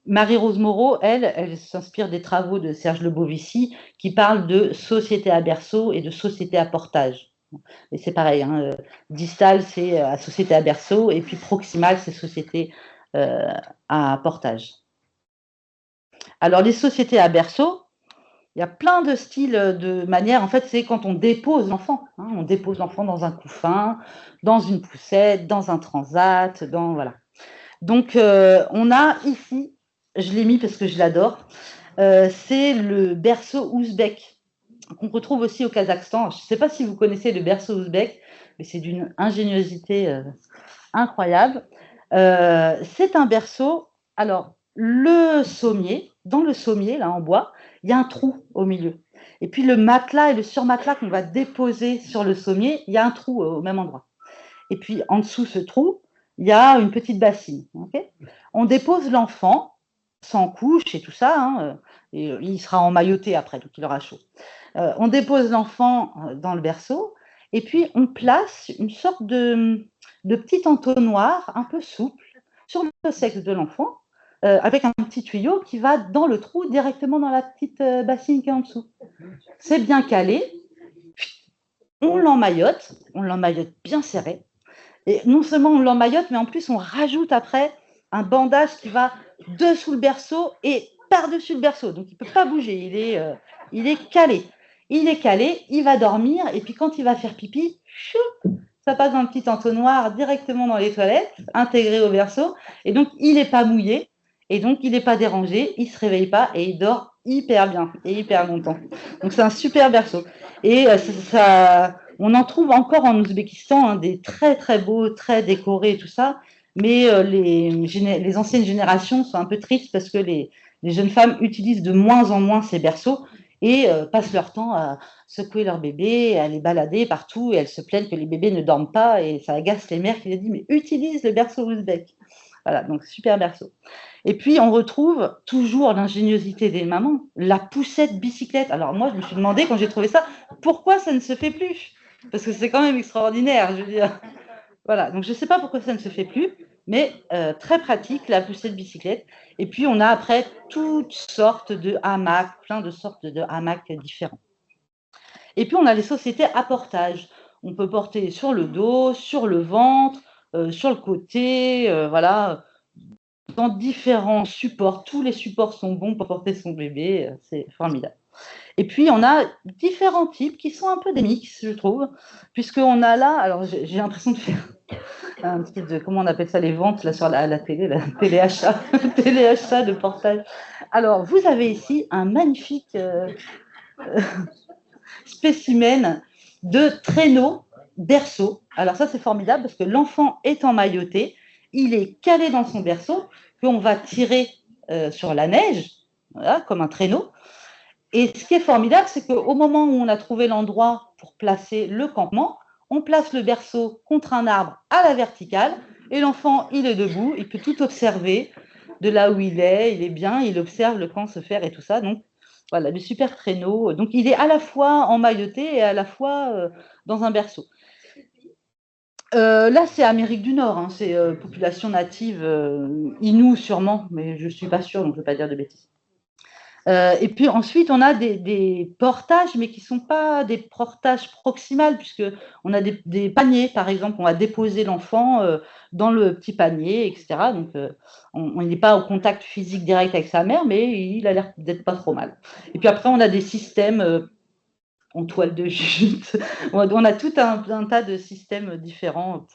Speaker 1: Marie-Rose Moreau, elle s'inspire des travaux de Serge Lebovici qui parlent de société à berceau et de société à portage. Et c'est pareil, hein, distal, c'est société à berceau, et puis proximal, c'est société à portage. Alors, les sociétés à berceau, il y a plein de styles, de manières. En fait, c'est quand on dépose l'enfant. Hein, on dépose l'enfant dans un couffin, dans une poussette, dans un transat, voilà. Donc, on a ici, je l'ai mis parce que je l'adore, c'est le berceau ouzbek, qu'on retrouve aussi au Kazakhstan. Je ne sais pas si vous connaissez le berceau ouzbek, mais c'est d'une ingéniosité incroyable. C'est un berceau. Alors, le sommier, dans le sommier, là en bois, il y a un trou au milieu. Et puis le matelas et le surmatelas qu'on va déposer sur le sommier, il y a un trou au même endroit. Et puis en dessous ce trou, il y a une petite bassine. Okay, on dépose l'enfant sans couche et tout ça, hein, et il sera emmailloté après, donc il aura chaud. On dépose l'enfant dans le berceau, et puis on place une sorte de petit entonnoir un peu souple sur le sexe de l'enfant, avec un petit tuyau qui va dans le trou directement dans la petite bassine qui est en dessous. C'est bien calé, on l'emmaillote bien serré, et non seulement on l'emmaillote, mais en plus on rajoute après un bandage qui va dessous le berceau et par-dessus le berceau. Donc il ne peut pas bouger, il est calé. Il est calé, il va dormir, et puis quand il va faire pipi, chou, ça passe dans le petit entonnoir directement dans les toilettes, intégré au berceau, et donc il n'est pas mouillé, et donc il n'est pas dérangé, il ne se réveille pas, et il dort hyper bien, et hyper longtemps. Donc c'est un super berceau. Et on en trouve encore en Ouzbékistan, hein, des très très beaux, très décorés et tout ça, mais les anciennes générations sont un peu tristes parce que les jeunes femmes utilisent de moins en moins ces berceaux et passent leur temps à secouer leur bébé, à les balader partout, et elles se plaignent que les bébés ne dorment pas, et ça agace les mères qui les disent « mais utilise le berceau ouzbek ». Voilà, donc super berceau. Et puis, on retrouve toujours l'ingéniosité des mamans, la poussette bicyclette. Alors moi, je me suis demandé, quand j'ai trouvé ça, pourquoi ça ne se fait plus? Parce que c'est quand même extraordinaire, je veux dire. Voilà, donc je ne sais pas pourquoi ça ne se fait plus, mais très pratique, la poussette bicyclette. Et puis, on a après toutes sortes de hamacs, plein de sortes de hamacs différents. Et puis, on a les sociétés à portage. On peut porter sur le dos, sur le ventre, sur le côté, voilà, dans différents supports. Tous les supports sont bons pour porter son bébé, c'est formidable. Et puis, on a différents types qui sont un peu des mix, je trouve, puisqu'on a là, alors j'ai l'impression de faire un petit de, comment on appelle ça, les ventes là, sur la télé, la téléachat, téléachat de portage. Alors, vous avez ici un magnifique spécimen de traîneau berceau. Alors ça, c'est formidable parce que l'enfant est emmailloté, il est calé dans son berceau, qu'on va tirer sur la neige, voilà, comme un traîneau. Et ce qui est formidable, c'est qu'au moment où on a trouvé l'endroit pour placer le campement, on place le berceau contre un arbre à la verticale, et l'enfant, il est debout, il peut tout observer de là où il est bien, il observe le camp se faire et tout ça. Donc, voilà, le super traîneau. Donc, il est à la fois emmailloté et à la fois dans un berceau. Là, c'est Amérique du Nord, hein, c'est population native, Inou sûrement, mais je ne suis pas sûre, donc je ne veux pas dire de bêtises. Et puis ensuite, on a des portages, mais qui ne sont pas des portages proximales, puisqu'on a des paniers, par exemple, on va déposer l'enfant dans le petit panier, etc. Donc, on n'est pas au contact physique direct avec sa mère, mais il a l'air d'être pas trop mal. Et puis après, on a des systèmes en toile de jute. On a tout un tas de systèmes différents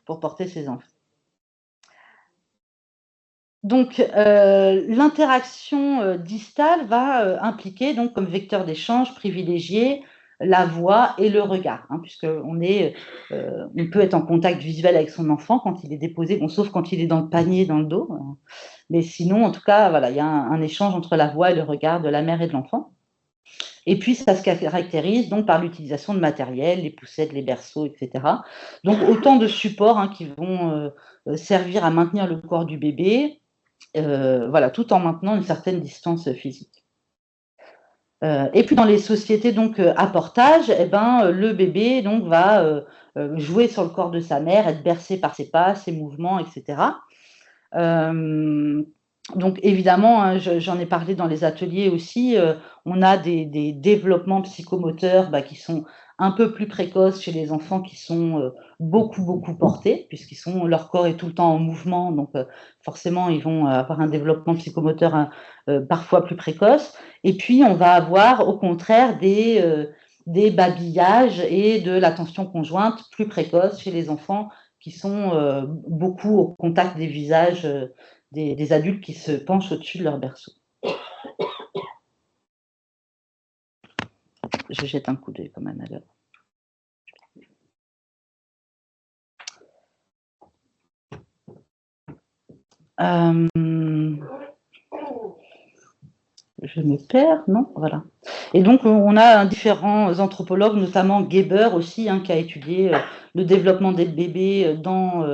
Speaker 1: pour porter ses enfants. Donc, l'interaction distale va impliquer, donc, comme vecteur d'échange privilégié, la voix et le regard, hein, puisqu'on on peut être en contact visuel avec son enfant quand il est déposé, bon, sauf quand il est dans le panier, dans le dos, mais sinon, en tout cas, voilà, il y a un échange entre la voix et le regard de la mère et de l'enfant. Et puis, ça se caractérise donc par l'utilisation de matériel, les poussettes, les berceaux, etc. Donc, autant de supports, hein, qui vont servir à maintenir le corps du bébé, voilà, tout en maintenant une certaine distance physique. Et puis dans les sociétés donc à portage, eh ben, le bébé donc va jouer sur le corps de sa mère, être bercé par ses pas, ses mouvements, etc. Donc évidemment, hein, j'en ai parlé dans les ateliers aussi, on a des développements psychomoteurs qui sont un peu plus précoces chez les enfants qui sont beaucoup, beaucoup portés, leur corps est tout le temps en mouvement, donc forcément, ils vont avoir un développement psychomoteur parfois plus précoce. Et puis, on va avoir au contraire des babillages et de l'attention conjointe plus précoce chez les enfants qui sont beaucoup au contact des visages des adultes qui se penchent au-dessus de leur berceau. je jette un coup d'œil quand même à l'heure. Je me perds, non? Voilà. Et donc, on a différents anthropologues, notamment Geber aussi, hein, qui a étudié le développement des bébés dans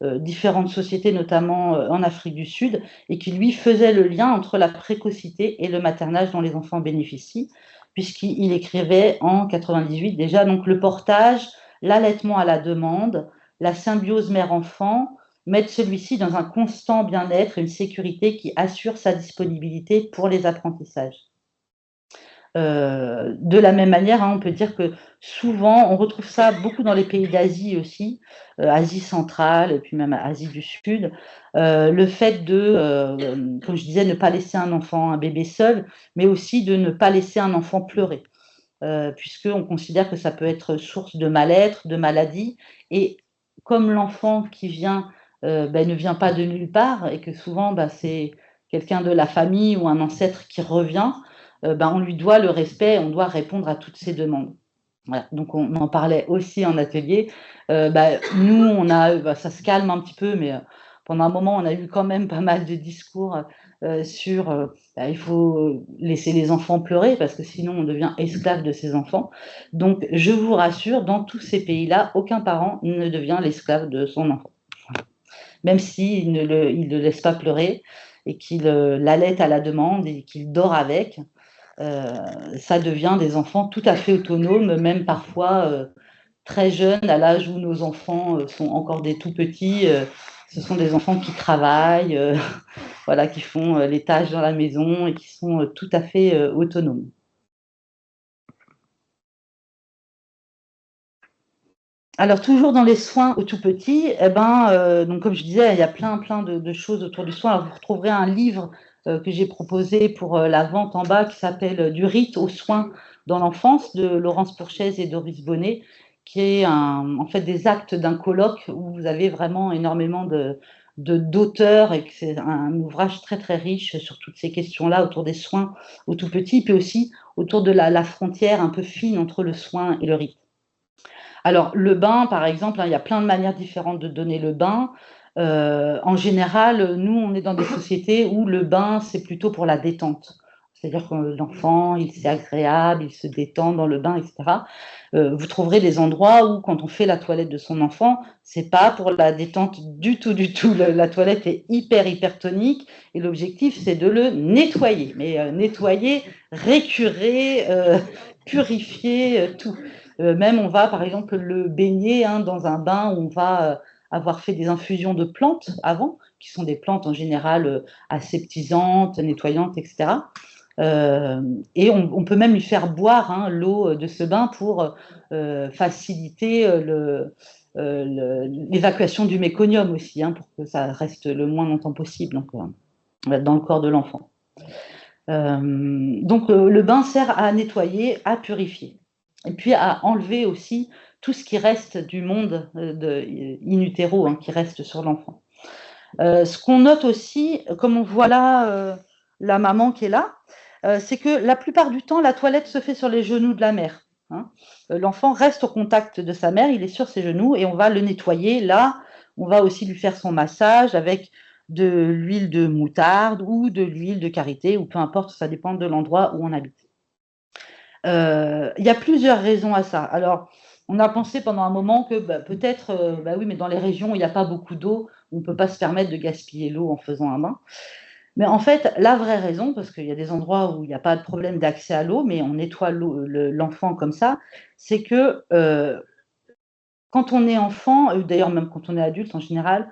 Speaker 1: différentes sociétés, notamment en Afrique du Sud, et qui, lui, faisait le lien entre la précocité et le maternage dont les enfants bénéficient, puisqu'il écrivait en 98 déjà, donc le portage, l'allaitement à la demande, la symbiose mère-enfant, mettre celui-ci dans un constant bien-être et une sécurité qui assure sa disponibilité pour les apprentissages. De la même manière, hein, on peut dire que souvent, on retrouve ça beaucoup dans les pays d'Asie aussi, Asie centrale et puis même Asie du Sud, le fait de, comme je disais, ne pas laisser un enfant, un bébé seul, mais aussi de ne pas laisser un enfant pleurer, puisqu'on considère que ça peut être source de mal-être, de maladie, et comme l'enfant qui vient ne vient pas de nulle part et que souvent c'est quelqu'un de la famille ou un ancêtre qui revient, on lui doit le respect, on doit répondre à toutes ses demandes. Voilà. Donc on en parlait aussi en atelier. Nous, on a, ça se calme un petit peu, mais pendant un moment, on a eu quand même pas mal de discours sur il faut laisser les enfants pleurer parce que sinon on devient esclave de ses enfants. Donc je vous rassure, dans tous ces pays-là, aucun parent ne devient l'esclave de son enfant. Même s'il ne le laisse pas pleurer et qu'il l'allaite à la demande et qu'il dort avec, ça devient des enfants tout à fait autonomes, même parfois très jeunes, à l'âge où nos enfants sont encore des tout petits. Ce sont des enfants qui travaillent, voilà, qui font les tâches dans la maison et qui sont tout à fait autonomes. Alors toujours dans les soins aux tout petits, donc comme je disais, il y a plein de choses autour du soin. Alors vous retrouverez un livre que j'ai proposé pour la vente en bas qui s'appelle Du rite aux soins dans l'enfance de Laurence Pourchaise et Doris Bonnet, qui est en fait des actes d'un colloque où vous avez vraiment énormément d'auteurs et que c'est un ouvrage très riche sur toutes ces questions-là autour des soins aux tout petits, puis aussi autour de la frontière un peu fine entre le soin et le rite. Alors, le bain, par exemple, hein, il y a plein de manières différentes de donner le bain. En général, nous, on est dans des sociétés où le bain, c'est plutôt pour la détente. C'est-à-dire que l'enfant, c'est agréable, il se détend dans le bain, etc. Vous trouverez des endroits où, quand on fait la toilette de son enfant, c'est pas pour la détente du tout. La toilette est hyper tonique et l'objectif, c'est de le nettoyer. Mais nettoyer, récurer, purifier, tout. Même on va, par exemple, le baigner dans un bain où on va avoir fait des infusions de plantes avant, qui sont des plantes en général aseptisantes, nettoyantes, etc. Et on peut même lui faire boire l'eau de ce bain pour faciliter l'évacuation du méconium aussi, pour que ça reste le moins longtemps possible dans le corps de l'enfant. Donc le bain sert à nettoyer, à purifier. Et puis à enlever aussi tout ce qui reste du monde in utero, qui reste sur l'enfant. Ce qu'on note aussi, comme on voit là la maman qui est là, c'est que la plupart du temps, la toilette se fait sur les genoux de la mère. L'enfant reste au contact de sa mère, il est sur ses genoux et on va le nettoyer. Là, on va aussi lui faire son massage avec de l'huile de moutarde ou de l'huile de karité, ou peu importe, ça dépend de l'endroit où on habite. Il y a plusieurs raisons à ça. Alors, on a pensé pendant un moment que peut-être, oui, mais dans les régions où il n'y a pas beaucoup d'eau, on ne peut pas se permettre de gaspiller l'eau en faisant un bain. Mais en fait, la vraie raison, parce qu'il y a des endroits où il n'y a pas de problème d'accès à l'eau, mais on nettoie l'enfant comme ça, c'est que quand on est enfant, d'ailleurs même quand on est adulte en général,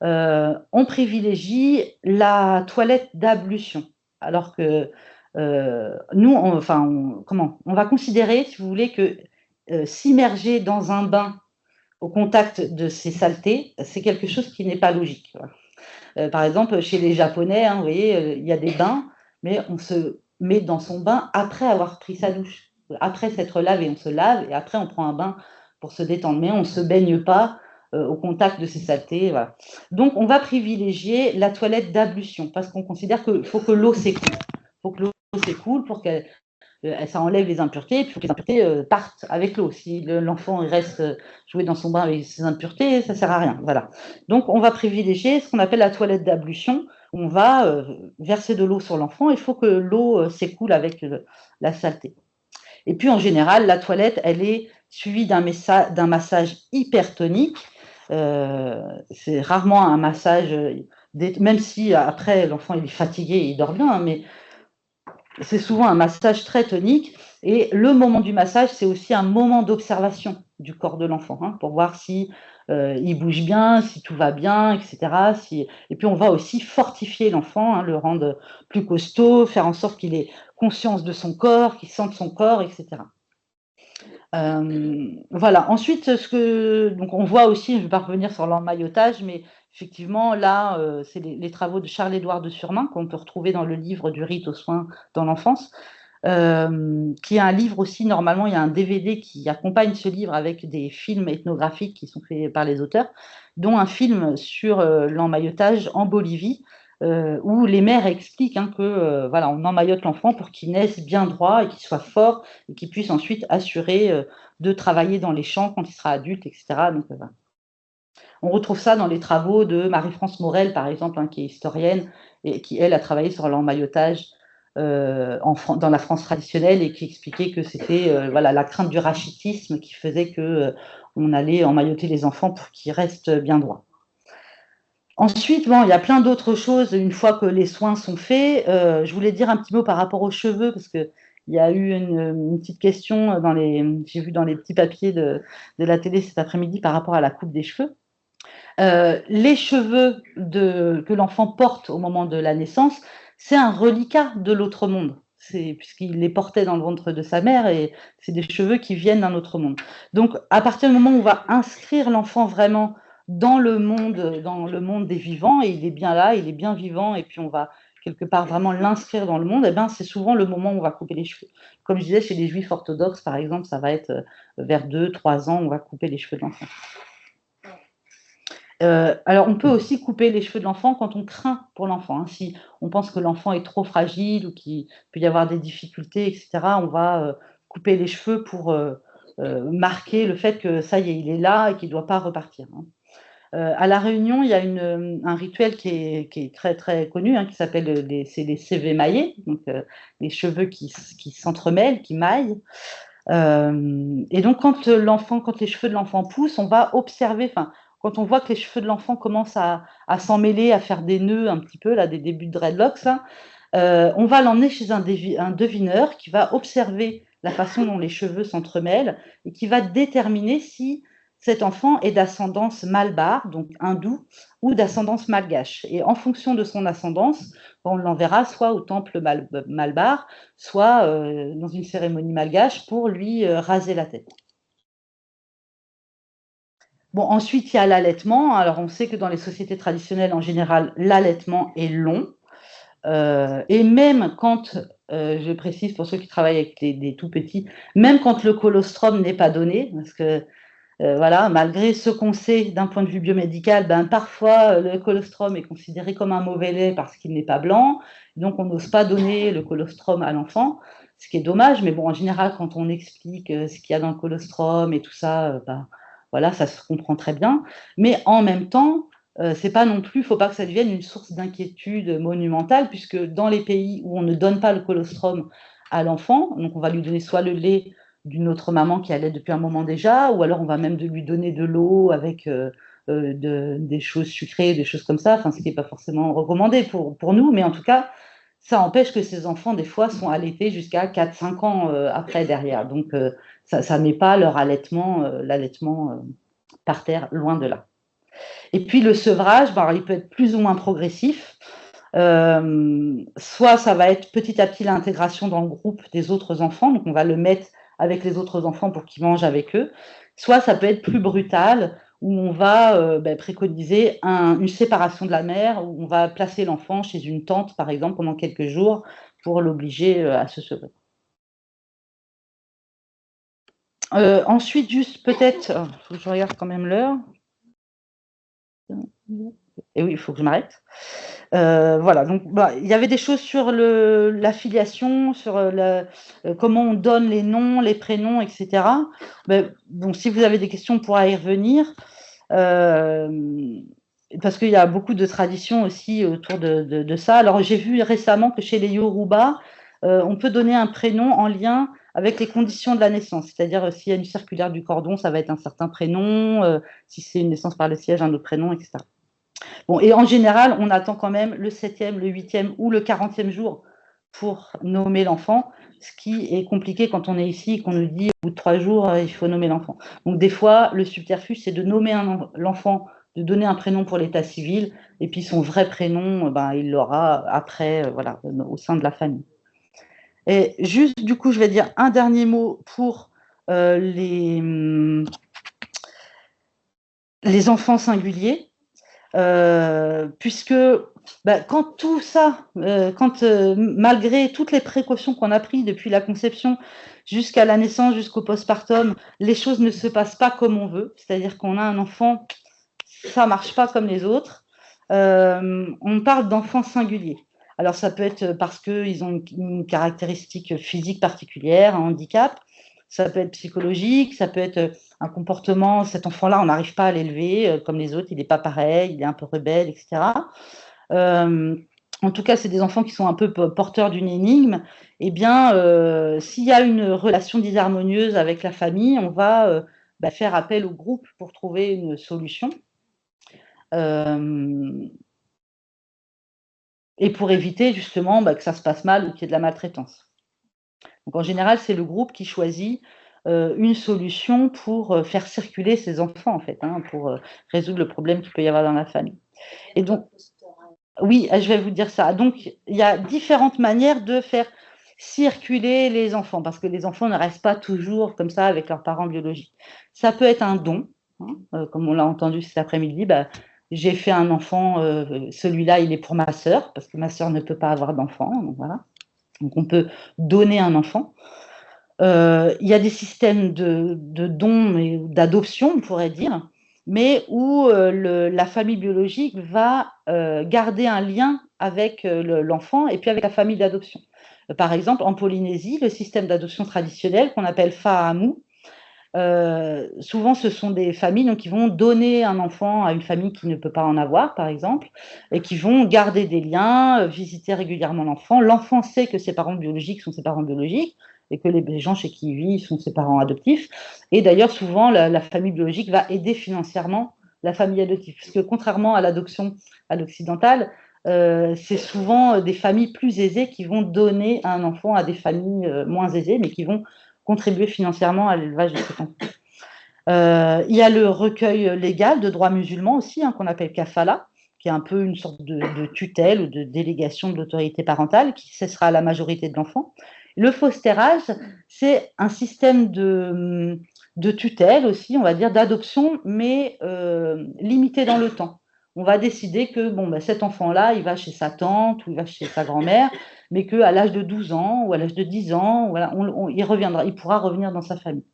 Speaker 1: on privilégie la toilette d'ablution. Alors que nous, on va considérer, si vous voulez, que s'immerger dans un bain au contact de ces saletés, c'est quelque chose qui n'est pas logique. Par exemple, chez les Japonais, vous voyez, il y a des bains, mais on se met dans son bain après avoir pris sa douche. Après s'être lavé, on se lave et après on prend un bain pour se détendre. Mais on ne se baigne pas au contact de ces saletés. Voilà. Donc, on va privilégier la toilette d'ablution parce qu'on considère qu'il faut que l'eau s'écoule. Il faut que l'eau s'écoule pour qu'elle ça enlève les impuretés, et puis les impuretés partent avec l'eau. Si l'enfant reste jouer dans son bain avec ses impuretés, ça ne sert à rien. Voilà. Donc, on va privilégier ce qu'on appelle la toilette d'ablution. On va verser de l'eau sur l'enfant. Il faut que l'eau s'écoule avec la saleté. Et puis, en général, la toilette, elle est suivie d'un massage hypertonique. C'est rarement un massage, même si après, l'enfant il est fatigué, il dort bien, hein, mais c'est souvent un massage très tonique. Et le moment du massage, c'est aussi un moment d'observation du corps de l'enfant, hein, pour voir si il bouge bien, si tout va bien, etc. Et puis, on va aussi fortifier l'enfant, hein, le rendre plus costaud, faire en sorte qu'il ait conscience de son corps, qu'il sente son corps, etc. Voilà. Ensuite, donc on voit aussi, je ne vais pas revenir sur l'emmaillotage, mais effectivement, là, c'est les travaux de Charles-Édouard de Surmain qu'on peut retrouver dans le livre du rite aux soins dans l'enfance, qui est un livre aussi, normalement, il y a un DVD qui accompagne ce livre avec des films ethnographiques qui sont faits par les auteurs, dont un film sur l'emmaillotage en Bolivie, où les mères expliquent, hein, que voilà, on emmaillote l'enfant pour qu'il naisse bien droit et qu'il soit fort et qu'il puisse ensuite assurer de travailler dans les champs quand il sera adulte, etc. Donc, voilà. On retrouve ça dans les travaux de Marie-France Morel, par exemple, hein, qui est historienne et qui, elle, a travaillé sur l'emmaillotage dans la France traditionnelle et qui expliquait que c'était voilà, la crainte du rachitisme qui faisait qu'on allait emmailloter les enfants pour qu'ils restent bien droits. Ensuite, bon, il y a plein d'autres choses une fois que les soins sont faits. Je voulais dire un petit mot par rapport aux cheveux, parce qu'il y a eu une petite question, j'ai vu dans les petits papiers de la télé cet après-midi par rapport à la coupe des cheveux. Les cheveux que l'enfant porte au moment de la naissance, c'est un reliquat de l'autre monde, puisqu'il les portait dans le ventre de sa mère, et c'est des cheveux qui viennent d'un autre monde. Donc, à partir du moment où on va inscrire l'enfant vraiment dans le monde des vivants, et il est bien là, il est bien vivant, et puis on va quelque part vraiment l'inscrire dans le monde, et ben c'est souvent le moment où on va couper les cheveux. Comme je disais, chez les juifs orthodoxes, par exemple, ça va être vers 2-3 ans, on va couper les cheveux de l'enfant. Alors, on peut aussi couper les cheveux de l'enfant quand on craint pour l'enfant, hein. Si on pense que l'enfant est trop fragile ou qu'il peut y avoir des difficultés, etc., on va couper les cheveux pour marquer le fait que ça y est, il est là et qu'il ne doit pas repartir, hein. À La Réunion, il y a un rituel qui est très, très connu, hein, qui s'appelle les CV maillés, donc les cheveux qui s'entremêlent, qui maillent. Et donc, quand les cheveux de l'enfant poussent, on va observer, quand on voit que les cheveux de l'enfant commencent à s'en mêler, à faire des nœuds un petit peu, là, des débuts de dreadlocks, là, on va l'emmener chez un devineur qui va observer la façon dont les cheveux s'entremêlent et qui va déterminer si cet enfant est d'ascendance malbar, donc hindoue, ou d'ascendance malgache. Et en fonction de son ascendance, on l'enverra soit au temple malbar, soit dans une cérémonie malgache pour lui raser la tête. Bon, ensuite, il y a l'allaitement. Alors, on sait que dans les sociétés traditionnelles, en général, l'allaitement est long. Et même quand, je précise pour ceux qui travaillent avec des tout petits, même quand le colostrum n'est pas donné, parce que voilà, malgré ce qu'on sait d'un point de vue biomédical, ben, parfois le colostrum est considéré comme un mauvais lait parce qu'il n'est pas blanc, donc on n'ose pas donner le colostrum à l'enfant, ce qui est dommage, mais bon, en général, quand on explique ce qu'il y a dans le colostrum et tout ça, ben, voilà, ça se comprend très bien. Mais en même temps, c'est pas non plus, il ne faut pas que ça devienne une source d'inquiétude monumentale, puisque dans les pays où on ne donne pas le colostrum à l'enfant, donc on va lui donner soit le lait d'une autre maman qui allait depuis un moment déjà, ou alors on va même lui donner de l'eau avec des choses sucrées, des choses comme ça, ce qui n'est pas forcément recommandé pour nous, mais en tout cas, ça empêche que ces enfants, des fois, sont allaités jusqu'à 4-5 ans après, derrière. Donc, ça ne met pas leur l'allaitement par terre, loin de là. Et puis, le sevrage, il peut être plus ou moins progressif. Soit ça va être petit à petit l'intégration dans le groupe des autres enfants, donc on va le mettre avec les autres enfants pour qu'ils mangent avec eux, soit ça peut être plus brutal, où on va préconiser une séparation de la mère, où on va placer l'enfant chez une tante, par exemple, pendant quelques jours, pour l'obliger à se sevrer. Ensuite, juste peut-être, faut que je regarde quand même l'heure. et oui, il faut que je m'arrête. Voilà, donc bah, il y avait des choses sur la filiation, sur comment on donne les noms, les prénoms, etc. Donc, si vous avez des questions, on pourra y revenir. Parce qu'il y a beaucoup de traditions aussi autour de ça. Alors, j'ai vu récemment que chez les Yoruba, on peut donner un prénom en lien avec les conditions de la naissance. C'est-à-dire, s'il y a une circulaire du cordon, ça va être un certain prénom. Si c'est une naissance par le siège, un autre prénom, etc. Bon, et en général, on attend quand même le 7e, le 8e ou le 40e jour pour nommer l'enfant, ce qui est compliqué quand on est ici et qu'on nous dit au bout de 3 jours, il faut nommer l'enfant. Donc des fois, le subterfuge, c'est de nommer l'enfant, de donner un prénom pour l'état civil, et puis son vrai prénom, il l'aura après, voilà, au sein de la famille. Et juste, du coup, je vais dire un dernier mot pour les enfants singuliers. Puisque quand tout ça, malgré toutes les précautions qu'on a prises depuis la conception jusqu'à la naissance, jusqu'au postpartum, les choses ne se passent pas comme on veut, c'est-à-dire qu'on a un enfant, ça ne marche pas comme les autres, on parle d'enfants singuliers. Alors ça peut être parce qu'ils ont une caractéristique physique particulière, un handicap, ça peut être psychologique, ça peut être un comportement, cet enfant-là, on n'arrive pas à l'élever comme les autres, il n'est pas pareil, il est un peu rebelle, etc. En tout cas, c'est des enfants qui sont un peu porteurs d'une énigme. Eh bien, s'il y a une relation disharmonieuse avec la famille, on va faire appel au groupe pour trouver une solution. Et pour éviter justement que ça se passe mal ou qu'il y ait de la maltraitance. Donc en général, c'est le groupe qui choisit une solution pour faire circuler ses enfants, en fait, pour résoudre le problème qu'il peut y avoir dans la famille. Et donc, oui, je vais vous dire ça. Donc, il y a différentes manières de faire circuler les enfants, parce que les enfants ne restent pas toujours comme ça avec leurs parents biologiques. Ça peut être un don, comme on l'a entendu cet après-midi, j'ai fait un enfant, celui-là, il est pour ma sœur, parce que ma sœur ne peut pas avoir d'enfant, donc voilà. Donc, on peut donner un enfant. Il y a des systèmes de dons et d'adoption, on pourrait dire, mais où la famille biologique va garder un lien avec l'enfant et puis avec la famille d'adoption. Par exemple, en Polynésie, le système d'adoption traditionnel qu'on appelle Fa'amu, souvent ce sont des familles donc, qui vont donner un enfant à une famille qui ne peut pas en avoir, par exemple, et qui vont garder des liens, visiter régulièrement l'enfant. L'enfant sait que ses parents biologiques sont ses parents biologiques, et que les gens chez qui il vit sont ses parents adoptifs. Et d'ailleurs, souvent, la famille biologique va aider financièrement la famille adoptive. Parce que contrairement à l'adoption à l'occidentale, c'est souvent des familles plus aisées qui vont donner un enfant à des familles moins aisées, mais qui vont contribuer financièrement à l'élevage de cet enfant. Il y a le recueil légal de droit musulman aussi, qu'on appelle kafala, qui est un peu une sorte de tutelle ou de délégation de l'autorité parentale qui cessera à la majorité de l'enfant. Le fostérage, c'est un système de tutelle aussi, on va dire, d'adoption, mais limité dans le temps. On va décider que cet enfant-là, il va chez sa tante ou il va chez sa grand-mère, mais qu'à l'âge de 12 ans ou à l'âge de 10 ans, voilà, il reviendra, il pourra revenir dans sa famille.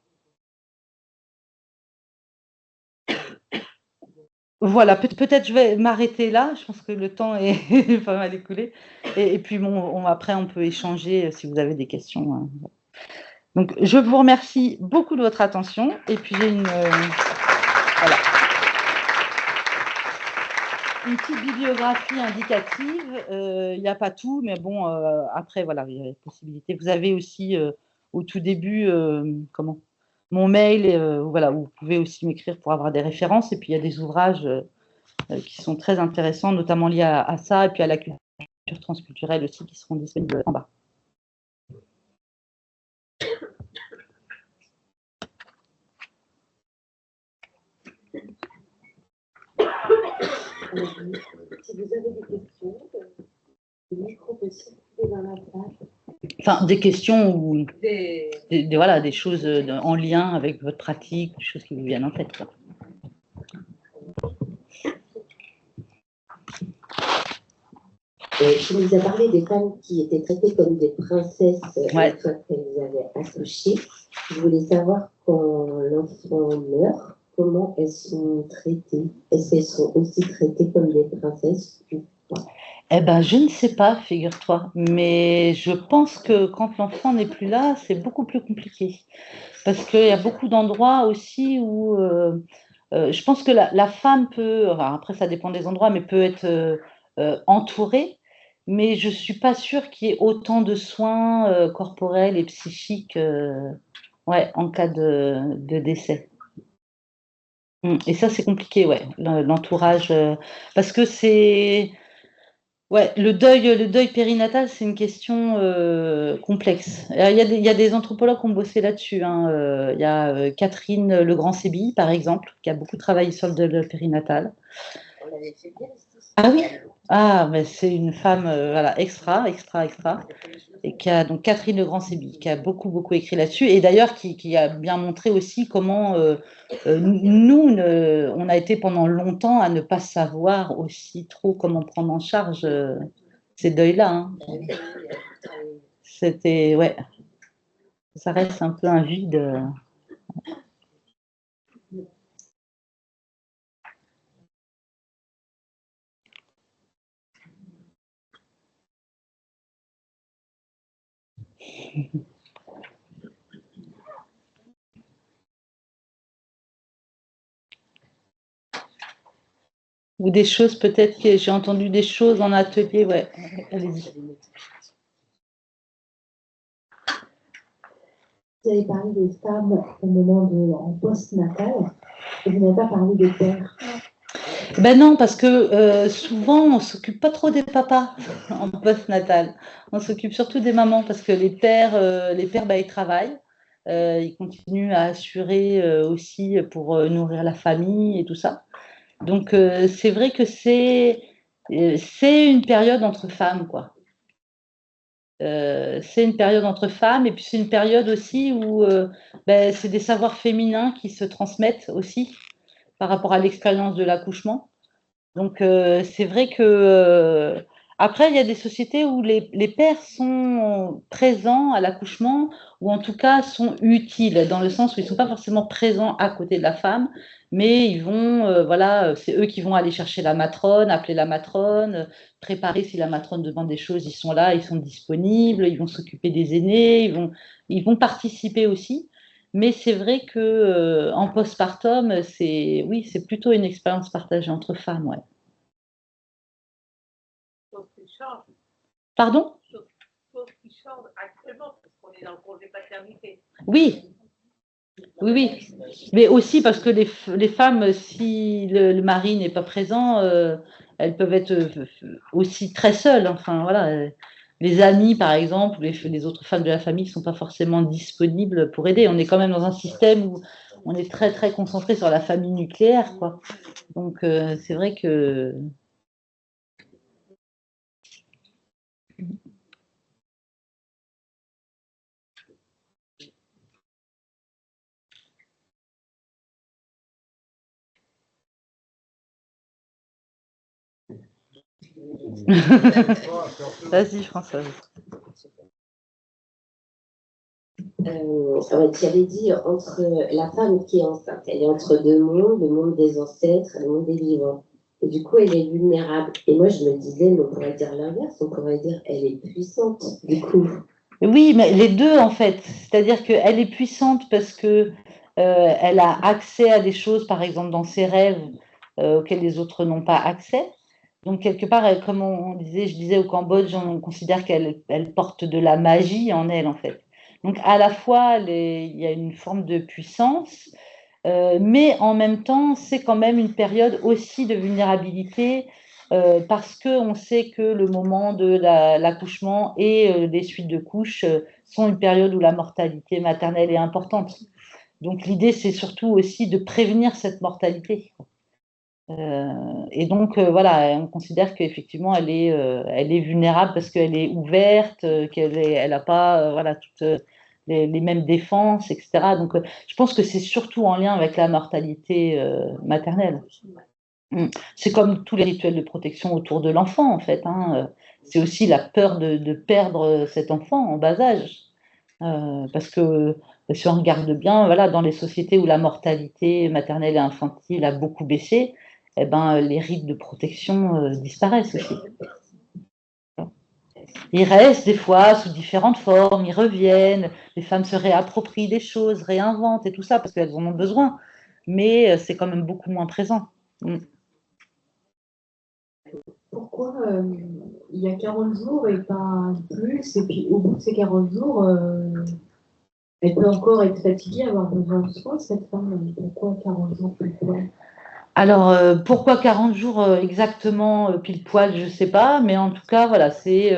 Speaker 1: Voilà, peut-être je vais m'arrêter là. Je pense que le temps est pas mal écoulé. Et puis après, on peut échanger si vous avez des questions. Donc, je vous remercie beaucoup de votre attention. Et puis, j'ai voilà. Une petite bibliographie indicative. Il n'y a pas tout, mais bon, après, voilà, il y a la possibilité. Vous avez aussi, au tout début, mon mail, voilà, où vous pouvez aussi m'écrire pour avoir des références. Et puis, il y a des ouvrages qui sont très intéressants, notamment liés à ça, et puis à la culture transculturelle aussi, qui seront disponibles en bas. Si vous avez des questions, le micro peut circuler dans la salle. Enfin, des questions ou voilà, des choses en lien avec votre pratique, des choses qui vous viennent en tête, quoi.
Speaker 2: Tu nous as parlé des femmes qui étaient traitées comme des princesses une fois qu'elles avaient accouché. Je voulais savoir quand l'enfant meurt, comment elles sont traitées? Est-ce qu'elles sont aussi traitées comme des princesses ou pas?
Speaker 1: Eh ben, je ne sais pas, figure-toi, mais je pense que quand l'enfant n'est plus là, c'est beaucoup plus compliqué. Parce qu'il y a beaucoup d'endroits aussi où je pense que la femme peut, enfin, après ça dépend des endroits, mais peut être entourée, mais je ne suis pas sûre qu'il y ait autant de soins corporels et psychiques ouais, en cas de décès. Et ça, c'est compliqué, ouais, l'entourage, parce que c'est ouais, le deuil périnatal, c'est une question complexe. Il y a des anthropologues qui ont bossé là-dessus, hein. Il y a Catherine Legrand-Sébille, par exemple, qui a beaucoup travaillé sur le deuil périnatal.
Speaker 2: On l'avait fait bien,
Speaker 1: Ah oui? Ah, mais c'est une femme voilà, extra. Et qui a donc Catherine Legrand-Sébille, qui a beaucoup écrit là-dessus, et d'ailleurs qui a bien montré aussi comment nous, on a été pendant longtemps à ne pas savoir aussi trop comment prendre en charge ces deuils-là. Hein. C'était, ouais, ça reste un peu un vide. Ou des choses, peut-être que j'ai entendu des choses en atelier, ouais, allez-y.
Speaker 2: Vous avez parlé des femmes au moment en post-natal, et vous n'avez pas parlé des pères.
Speaker 1: Ben non, parce que souvent, on ne s'occupe pas trop des papas en post-natal. On s'occupe surtout des mamans, parce que les pères ben, ils travaillent. Ils continuent à assurer aussi pour nourrir la famille et tout ça. Donc, c'est vrai que c'est une période entre femmes, quoi. C'est une période entre femmes, et puis c'est une période aussi où ben, c'est des savoirs féminins qui se transmettent aussi par rapport à l'expérience de l'accouchement. Donc, c'est vrai que après, il y a des sociétés où les pères sont présents à l'accouchement, ou en tout cas sont utiles, dans le sens où ils ne sont pas forcément présents à côté de la femme, mais ils vont, voilà, c'est eux qui vont aller chercher la matrone, appeler la matrone, préparer si la matrone demande des choses, ils sont là, ils sont disponibles, ils vont s'occuper des aînés, ils vont participer aussi. Mais c'est vrai que en postpartum, oui, c'est plutôt une expérience partagée entre femmes, ouais.
Speaker 3: Sauf qu'il change.
Speaker 1: Pardon?
Speaker 3: Sauf qu'il change actuellement, parce qu'on est dans le congé paternité.
Speaker 1: Oui, oui. Mais aussi parce que les femmes, si le mari n'est pas présent, elles peuvent être aussi très seules. Enfin, voilà. Les amis, par exemple, ou les autres femmes de la famille ne sont pas forcément disponibles pour aider. On est quand même dans un système où on est très concentré sur la famille nucléaire, quoi. Donc, c'est vrai que Vas-y, Françoise.
Speaker 2: Tu avais dit entre la femme qui est enceinte, elle est entre deux mondes, le monde des ancêtres et le monde des vivants. Et du coup, elle est vulnérable. Et moi, je me disais, mais on pourrait dire l'inverse, on pourrait dire elle est puissante, du coup.
Speaker 1: Oui, mais les deux, en fait. C'est-à-dire qu'elle est puissante parce que elle a accès à des choses, par exemple, dans ses rêves, auxquelles les autres n'ont pas accès. Donc, quelque part, comme je disais au Cambodge, on considère qu'elle porte de la magie en elle, en fait. Donc, à la fois, il y a une forme de puissance, mais en même temps, c'est quand même une période aussi de vulnérabilité, parce qu'on sait que le moment de l'accouchement et des suites de couches sont une période où la mortalité maternelle est importante. Donc, l'idée, c'est surtout aussi de prévenir cette mortalité. Et donc, voilà, on considère qu'effectivement, elle est vulnérable parce qu'elle est ouverte, elle n'a pas voilà, toutes les mêmes défenses, etc. Donc, je pense que c'est surtout en lien avec la mortalité maternelle. C'est comme tous les rituels de protection autour de l'enfant, en fait. Hein. C'est aussi la peur de perdre cet enfant en bas âge. Parce que Si on regarde bien, voilà, dans les sociétés où la mortalité maternelle et infantile a beaucoup baissé, eh ben, les rites de protection disparaissent aussi. Ils restent des fois sous différentes formes, ils reviennent, les femmes se réapproprient des choses, réinventent et tout ça, parce qu'elles en ont besoin, mais c'est quand même beaucoup moins présent.
Speaker 4: Pourquoi il y a 40 jours et pas plus, et puis au bout de ces 40 jours, elle peut encore être fatiguée, avoir besoin de soins, cette femme? Pourquoi 40 jours pile poil?
Speaker 1: Alors, pourquoi 40 jours exactement pile poil, je ne sais pas, mais en tout cas, voilà, c'est...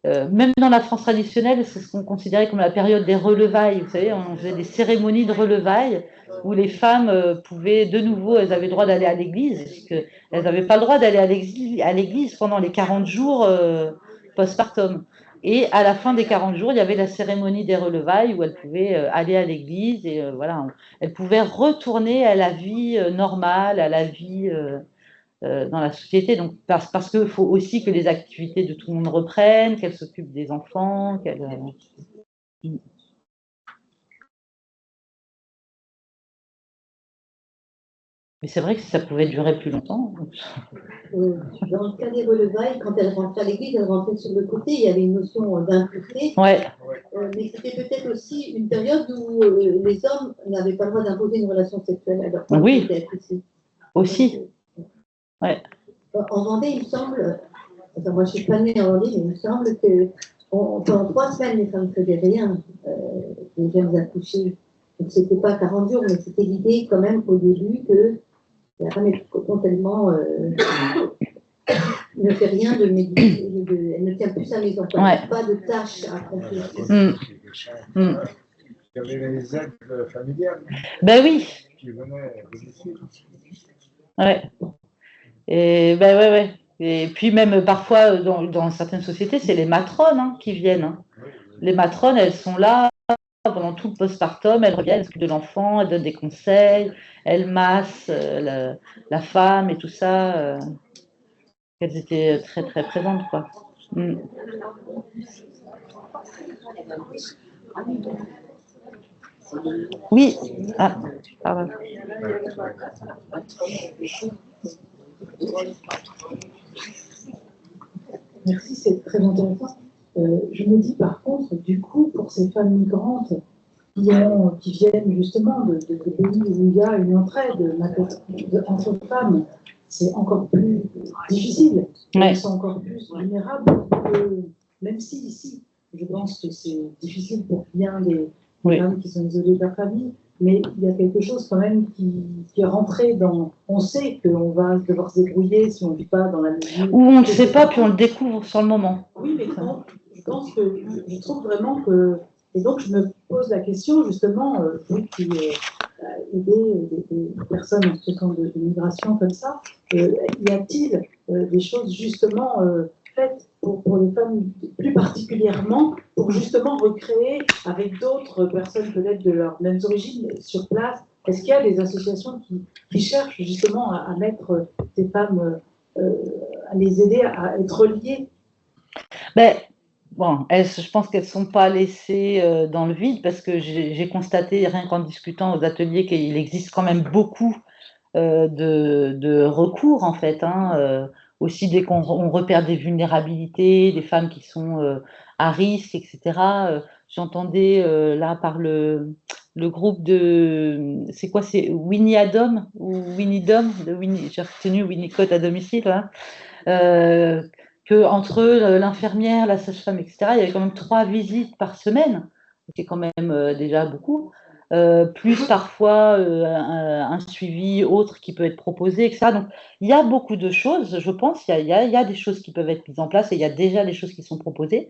Speaker 1: même dans la France traditionnelle, c'est ce qu'on considérait comme la période des relevailles. Vous savez, on faisait des cérémonies de relevailles où les femmes pouvaient, de nouveau, elles avaient le droit d'aller à l'église, parce qu'elles n'avaient pas le droit d'aller à l'église pendant les 40 jours postpartum. Et à la fin des 40 jours, il y avait la cérémonie des relevailles où elles pouvaient aller à l'église et voilà, elles pouvaient retourner à la vie normale, à la vie dans la société. Donc, parce qu'il faut aussi que les activités de tout le monde reprennent, qu'elles s'occupent des enfants, qu'elles... Mais c'est vrai que ça pouvait durer plus longtemps.
Speaker 4: Dans le cas des relevailles, quand elle rentrait à l'église, elle rentrait sur le côté, il y avait une notion d'impureté.
Speaker 1: Ouais.
Speaker 4: Mais c'était peut-être aussi une période où les hommes n'avaient pas le droit d'imposer une relation sexuelle à leur femme.
Speaker 1: Oui, aussi. Ouais.
Speaker 4: En Vendée, il me semble, enfin moi je suis pas née en Vendée, mais il me semble que pendant 3 semaines, les femmes ne faisaient rien, les jeunes accouchés. Donc c'était pas 40 jours, mais c'était l'idée quand même au début que la femme est totalement ne fait rien de médical, elle ne tient plus sa maison,
Speaker 1: Ouais.
Speaker 4: pas de tâches à accomplir.
Speaker 5: Il y avait les aides familiales.
Speaker 1: Ben oui.
Speaker 5: Qui venaient bénéficier.
Speaker 1: Ouais. Et ben ouais. Et puis même parfois dans certaines sociétés, c'est les matrones qui viennent. Hein. Les matrones, elles sont là pendant tout le postpartum, elles reviennent, elles s'occupent de l'enfant, elles donnent des conseils, elles massent la femme et tout ça. Elles étaient très très présentes, quoi. Oui. Ah, pardon.
Speaker 4: Merci, c'est très intéressant. Je me dis par contre, du coup, pour ces femmes migrantes qui viennent justement de pays où il y a une entraide entre femmes, c'est encore plus difficile.
Speaker 1: Ouais.
Speaker 4: Elles sont encore plus vulnérables. Même si ici, je pense que c'est difficile pour bien des femmes qui sont isolées de leur famille, mais il y a quelque chose quand même qui est rentré dans... On sait qu'on va devoir se débrouiller si on ne vit pas dans la mesure...
Speaker 1: Ou on ne sait pas, puis on le découvre sur le moment.
Speaker 4: Oui, mais je pense que je trouve vraiment que... Et donc, je me pose la question, justement, vous qui aidez des personnes en situation de migration comme ça, y a-t-il des choses justement faites pour les femmes plus particulièrement, pour justement recréer avec d'autres personnes peut-être de leurs mêmes origines sur place? Est-ce qu'il y a des associations qui cherchent justement à mettre ces femmes, à les aider à être reliées?
Speaker 1: Ben, bon, je pense qu'elles ne sont pas laissées dans le vide parce que j'ai constaté, rien qu'en discutant aux ateliers, qu'il existe quand même beaucoup de recours, en fait. Aussi, dès qu'on repère des vulnérabilités, des femmes qui sont à risque, etc. J'entendais là par le groupe de... C'est quoi? C'est Winnie Adam ou Winnie Dom? J'ai retenu Winnicott à domicile. Que entre l'infirmière, la sage-femme, etc., il y avait quand même 3 visites par semaine, c'est quand même déjà beaucoup, plus parfois un suivi autre qui peut être proposé, etc. Donc, il y a beaucoup de choses, je pense, il y a des choses qui peuvent être mises en place et il y a déjà des choses qui sont proposées.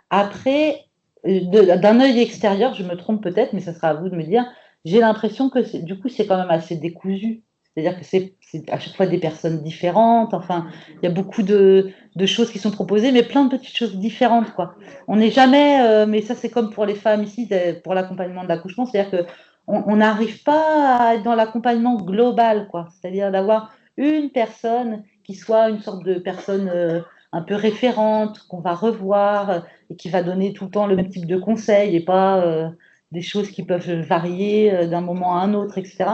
Speaker 1: Après, d'un œil extérieur, je me trompe peut-être, mais ça sera à vous de me dire, j'ai l'impression que du coup, c'est quand même assez décousu. C'est-à-dire que c'est à chaque fois des personnes différentes. Enfin, il y a beaucoup de choses qui sont proposées, mais plein de petites choses différentes, quoi. On n'est jamais, mais ça c'est comme pour les femmes ici, pour l'accompagnement de l'accouchement, c'est-à-dire qu'on n'arrive pas à être dans l'accompagnement global, quoi. C'est-à-dire d'avoir une personne qui soit une sorte de personne un peu référente, qu'on va revoir et qui va donner tout le temps le même type de conseils et pas des choses qui peuvent varier d'un moment à un autre, etc.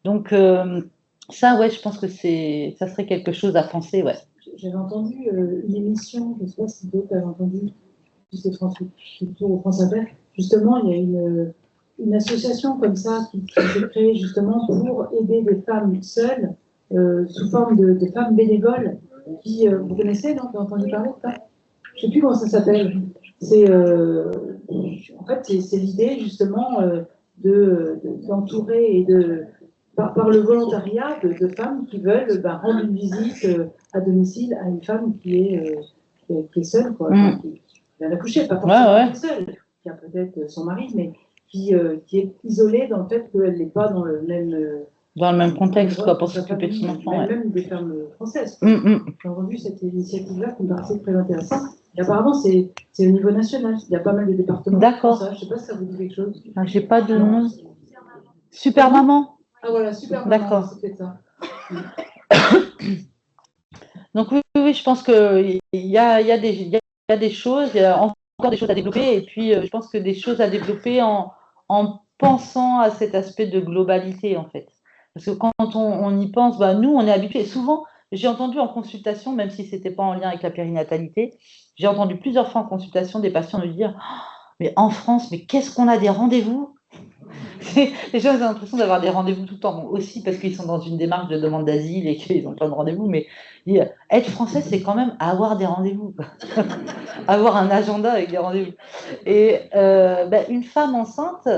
Speaker 1: Donc, ça, ouais, je pense que ça serait quelque chose à penser, ouais.
Speaker 4: J'avais entendu une émission, je ne sais pas si d'autres avaient entendu, si c'est France Culture ou France Inter. Justement, il y a une association comme ça qui s'est créée justement pour aider des femmes seules, sous forme de femmes bénévoles. Vous connaissez, non? Vous avez entendu parler de ça? Je ne sais plus comment ça s'appelle. En fait, c'est l'idée justement d'entourer et par le volontariat de femmes qui veulent rendre une visite à domicile à une femme qui est seule, quoi, qui vient d'accoucher, pas forcément seule, qui a peut-être son mari, mais qui est isolée dans le fait qu'elle n'est pas dans le même
Speaker 1: contexte, quoi, pour s'occuper de son enfant.
Speaker 4: Même des femmes françaises. J'ai entendu cette initiative-là qui me paraissait très intéressante. Et apparemment, c'est au niveau national. Il y a pas mal de départements.
Speaker 1: D'accord.
Speaker 4: Je ne sais pas si ça vous dit quelque chose.
Speaker 1: J'ai pas de nom. Super Maman.
Speaker 4: Ah voilà, Super Maman.
Speaker 1: D'accord.
Speaker 4: C'est ça.
Speaker 1: Donc oui, je pense qu'il y a des choses, il y a encore des choses à développer, et puis je pense que des choses à développer en pensant à cet aspect de globalité, en fait. Parce que quand on y pense, nous, on est habitués. Souvent, j'ai entendu en consultation, même si ce n'était pas en lien avec la périnatalité, j'ai entendu plusieurs fois en consultation des patients me dire oh, mais en France, mais qu'est-ce qu'on a des rendez-vous? Les gens ont l'impression d'avoir des rendez-vous tout le temps, bon, aussi parce qu'ils sont dans une démarche de demande d'asile et qu'ils ont plein de rendez-vous, mais être français, c'est quand même avoir des rendez-vous, avoir un agenda avec des rendez-vous. Et une femme enceinte,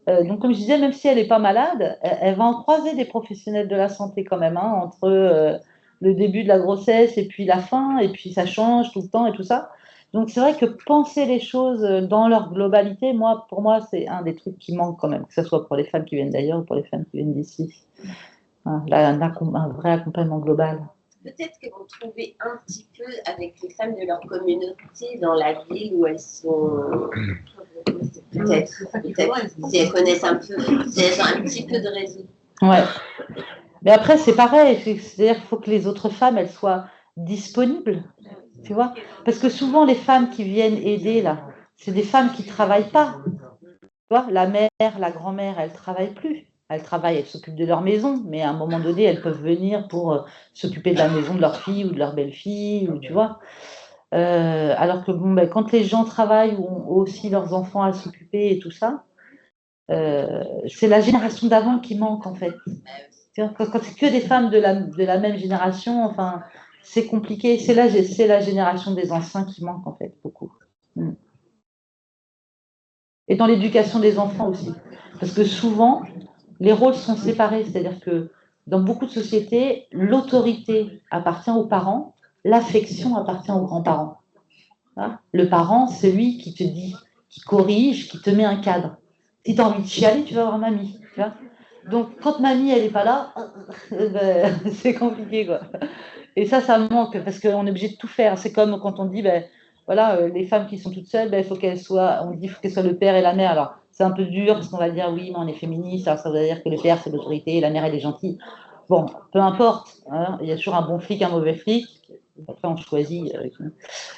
Speaker 1: donc comme je disais, même si elle n'est pas malade, elle va en croiser des professionnels de la santé quand même, hein, entre le début de la grossesse et puis la fin, et puis ça change tout le temps et tout ça. Donc c'est vrai que penser les choses dans leur globalité, pour moi, c'est un des trucs qui manque quand même, que ce soit pour les femmes qui viennent d'ailleurs ou pour les femmes qui viennent d'ici. Un vrai accompagnement global.
Speaker 2: Peut-être que vous trouvez un petit peu avec les femmes de leur communauté dans la ville où elles sont. Peut-être, si elles connaissent un peu, si elles ont un petit peu de réseau.
Speaker 1: Ouais. Mais après, c'est pareil, c'est-à-dire qu'il faut que les autres femmes, elles soient disponibles. Tu vois? Parce que souvent, les femmes qui viennent aider, là, c'est des femmes qui ne travaillent pas. Tu vois? La mère, la grand-mère, elles ne travaillent plus. Elles travaillent, elles s'occupent de leur maison, mais à un moment donné, elles peuvent venir pour s'occuper de la maison de leur fille ou de leur belle-fille, ou, tu vois. Alors que quand les gens travaillent ou ont aussi leurs enfants à s'occuper et tout ça, c'est la génération d'avant qui manque, en fait. Quand c'est que des femmes de la même génération, enfin, c'est compliqué. C'est la génération des anciens qui manque, en fait, beaucoup. Et dans l'éducation des enfants aussi. Parce que souvent, les rôles sont séparés. C'est-à-dire que dans beaucoup de sociétés, l'autorité appartient aux parents, l'affection appartient aux grands-parents. Le parent, c'est lui qui te dit, qui corrige, qui te met un cadre. Si tu as envie de chialer, tu vas voir mamie. Tu vois. Donc, quand mamie, elle n'est pas là, c'est compliqué, quoi. Et ça manque, parce qu'on est obligé de tout faire. C'est comme quand on dit, les femmes qui sont toutes seules, il faut qu'elles soient, on dit, faut qu'elles soient le père et la mère. Alors, c'est un peu dur, parce qu'on va dire, oui, mais on est féministe, alors ça veut dire que le père, c'est l'autorité, et la mère, elle est gentille. Bon, peu importe, hein, il y a toujours un bon flic, un mauvais flic. Après, on choisit.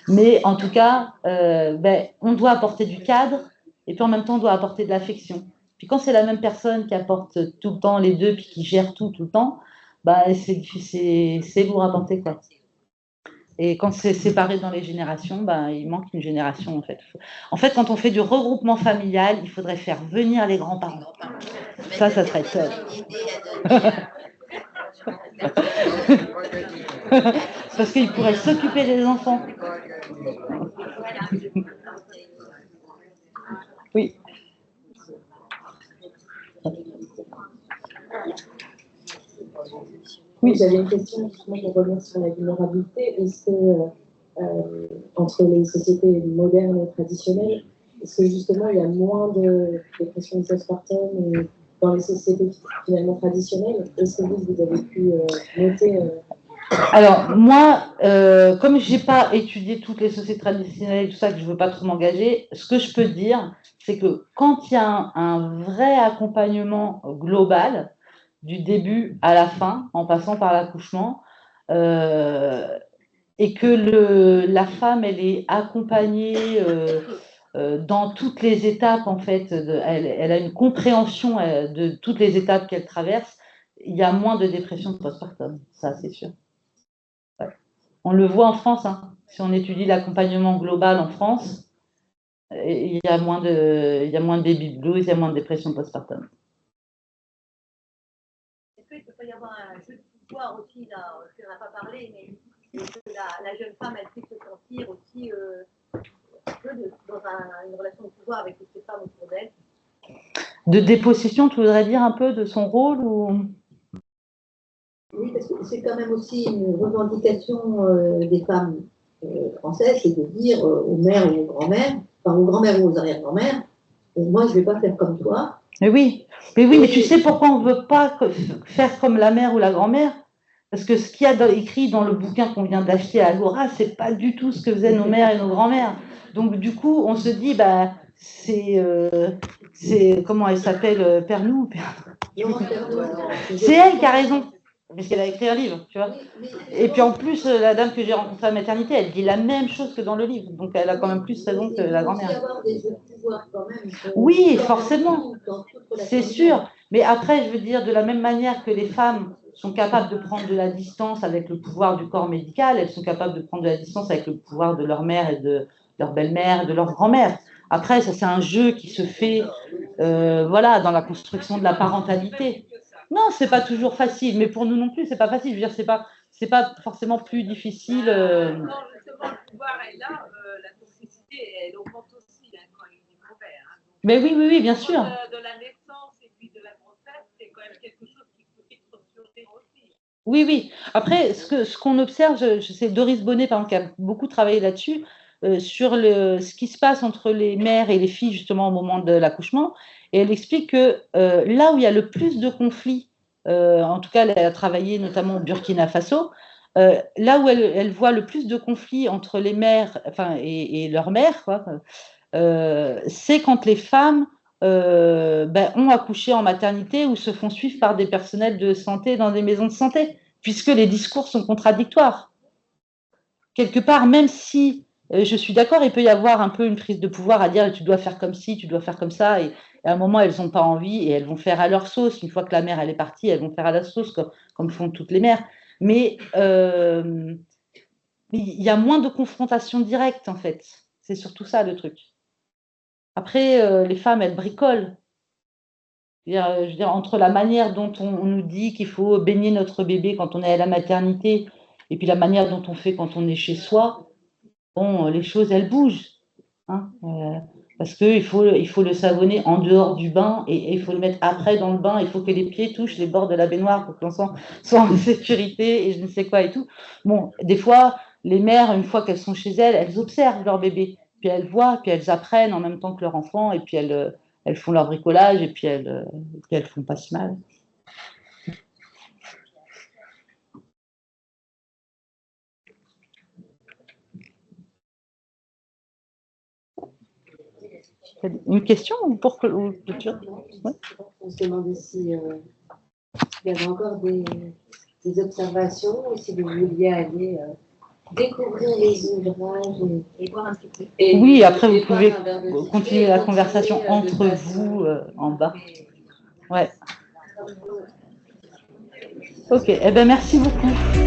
Speaker 1: Mais en tout cas, on doit apporter du cadre, et puis en même temps, on doit apporter de l'affection. Puis quand c'est la même personne qui apporte tout le temps les deux, puis qui gère tout le temps, c'est lourd à porter, quoi. Et quand c'est séparé dans les générations, il manque une génération, en fait. En fait, quand on fait du regroupement familial, il faudrait faire venir les grands-parents. Ça serait top. Parce qu'ils pourraient s'occuper des enfants. Oui.
Speaker 2: Oui, j'avais une question justement pour revenir sur la vulnérabilité. Est-ce que, entre les sociétés modernes et traditionnelles, est-ce que justement il y a moins de dépression postpartum dans les sociétés finalement traditionnelles? Est-ce que vous avez pu noter
Speaker 1: Alors, moi, comme je n'ai pas étudié toutes les sociétés traditionnelles et tout ça, que je ne veux pas trop m'engager, ce que je peux dire, c'est que quand il y a un vrai accompagnement global, du début à la fin, en passant par l'accouchement, et que la femme, elle est accompagnée dans toutes les étapes, en fait, elle a une compréhension de toutes les étapes qu'elle traverse, il y a moins de dépression postpartum, ça c'est sûr. Ouais. On le voit en France, hein. Si on étudie l'accompagnement global en France, il y a moins de baby blues, il y a moins de dépression postpartum.
Speaker 6: Est-ce qu'il peut pas y avoir un jeu de pouvoir aussi, là, on n'en a pas parlé, mais que la jeune femme, elle puisse se sentir aussi dans une relation de pouvoir avec toutes ces femmes autour d'elle?
Speaker 1: De dépossession, tu voudrais dire un peu de son rôle ou...
Speaker 7: Oui, parce que c'est quand même aussi une revendication des femmes françaises, c'est de dire aux mères ou aux grands-mères, enfin aux grands-mères ou aux arrière-grands-mères, moi je ne vais pas faire comme toi.
Speaker 1: Mais oui, mais tu sais pourquoi on ne veut pas faire comme la mère ou la grand-mère? Parce que ce qu'il y a écrit dans le bouquin qu'on vient d'acheter à Agora, c'est pas du tout ce que faisaient nos mères et nos grands-mères. Donc du coup, on se dit, bah, c'est comment elle s'appelle, Pernou. C'est elle qui a raison, parce qu'elle a écrit un livre, tu vois. Et puis en plus, la dame que j'ai rencontrée à la maternité, elle dit la même chose que dans le livre, donc elle a quand même plus raison que la grand-mère. Oui, forcément, c'est sûr. Mais après, je veux dire, de la même manière que les femmes sont capables de prendre de la distance avec le pouvoir du corps médical, elles sont capables de prendre de la distance avec le pouvoir de leur mère et de leur belle-mère, de leur grand-mère. Après, ça, c'est un jeu qui se fait voilà, dans la construction de la parentalité. Non, c'est pas toujours facile, mais pour nous non plus, c'est pas facile. Je veux dire, c'est pas forcément plus difficile.
Speaker 3: Non, justement, le pouvoir est là, la toxicité, elle augmente aussi hein, quand il est mauvais. Hein. Donc,
Speaker 1: mais oui, bien sûr.
Speaker 3: De la naissance et puis de la grossesse, c'est quand même quelque chose qui peut être surpris aussi.
Speaker 1: Oui. Après, ce qu'on observe, c'est Doris Bonnet, par exemple, qui a beaucoup travaillé là-dessus, sur ce qui se passe entre les mères et les filles, justement, au moment de l'accouchement. Et elle explique que là où il y a le plus de conflits, en tout cas, elle a travaillé notamment au Burkina Faso, là où elle voit le plus de conflits entre les mères et leurs mères, quoi, c'est quand les femmes ont accouché en maternité ou se font suivre par des personnels de santé dans des maisons de santé, puisque les discours sont contradictoires. Quelque part, même si je suis d'accord, il peut y avoir un peu une prise de pouvoir à dire tu dois faire comme ci, tu dois faire comme ça, et à un moment elles n'ont pas envie et elles vont faire à leur sauce. Une fois que la mère elle est partie, elles vont faire à leur sauce comme font toutes les mères. Mais il y a moins de confrontation directe en fait. C'est surtout ça le truc. Après, les femmes, elles bricolent. Je veux dire, entre la manière dont on nous dit qu'il faut baigner notre bébé quand on est à la maternité et puis la manière dont on fait quand on est chez soi, bon, les choses, elles bougent. Hein, parce qu'il faut le savonner en dehors du bain et il faut le mettre après dans le bain. Il faut que les pieds touchent les bords de la baignoire pour que l'enfant soit en sécurité et je ne sais quoi et tout. Bon, des fois, les mères, une fois qu'elles sont chez elles, elles observent leur bébé. Puis elles voient, puis elles apprennent en même temps que leur enfant, et puis elles font leur bricolage, et puis elles font pas si mal. Une question ou pour que ouais.
Speaker 2: On se demandait si il y avait encore des observations ou si vous vouliez aller découvrir les ouvrages et voir un petit peu.
Speaker 1: Oui, après vous pouvez continuer la conversation entre vous en bas. Ouais. Ok, eh ben merci beaucoup.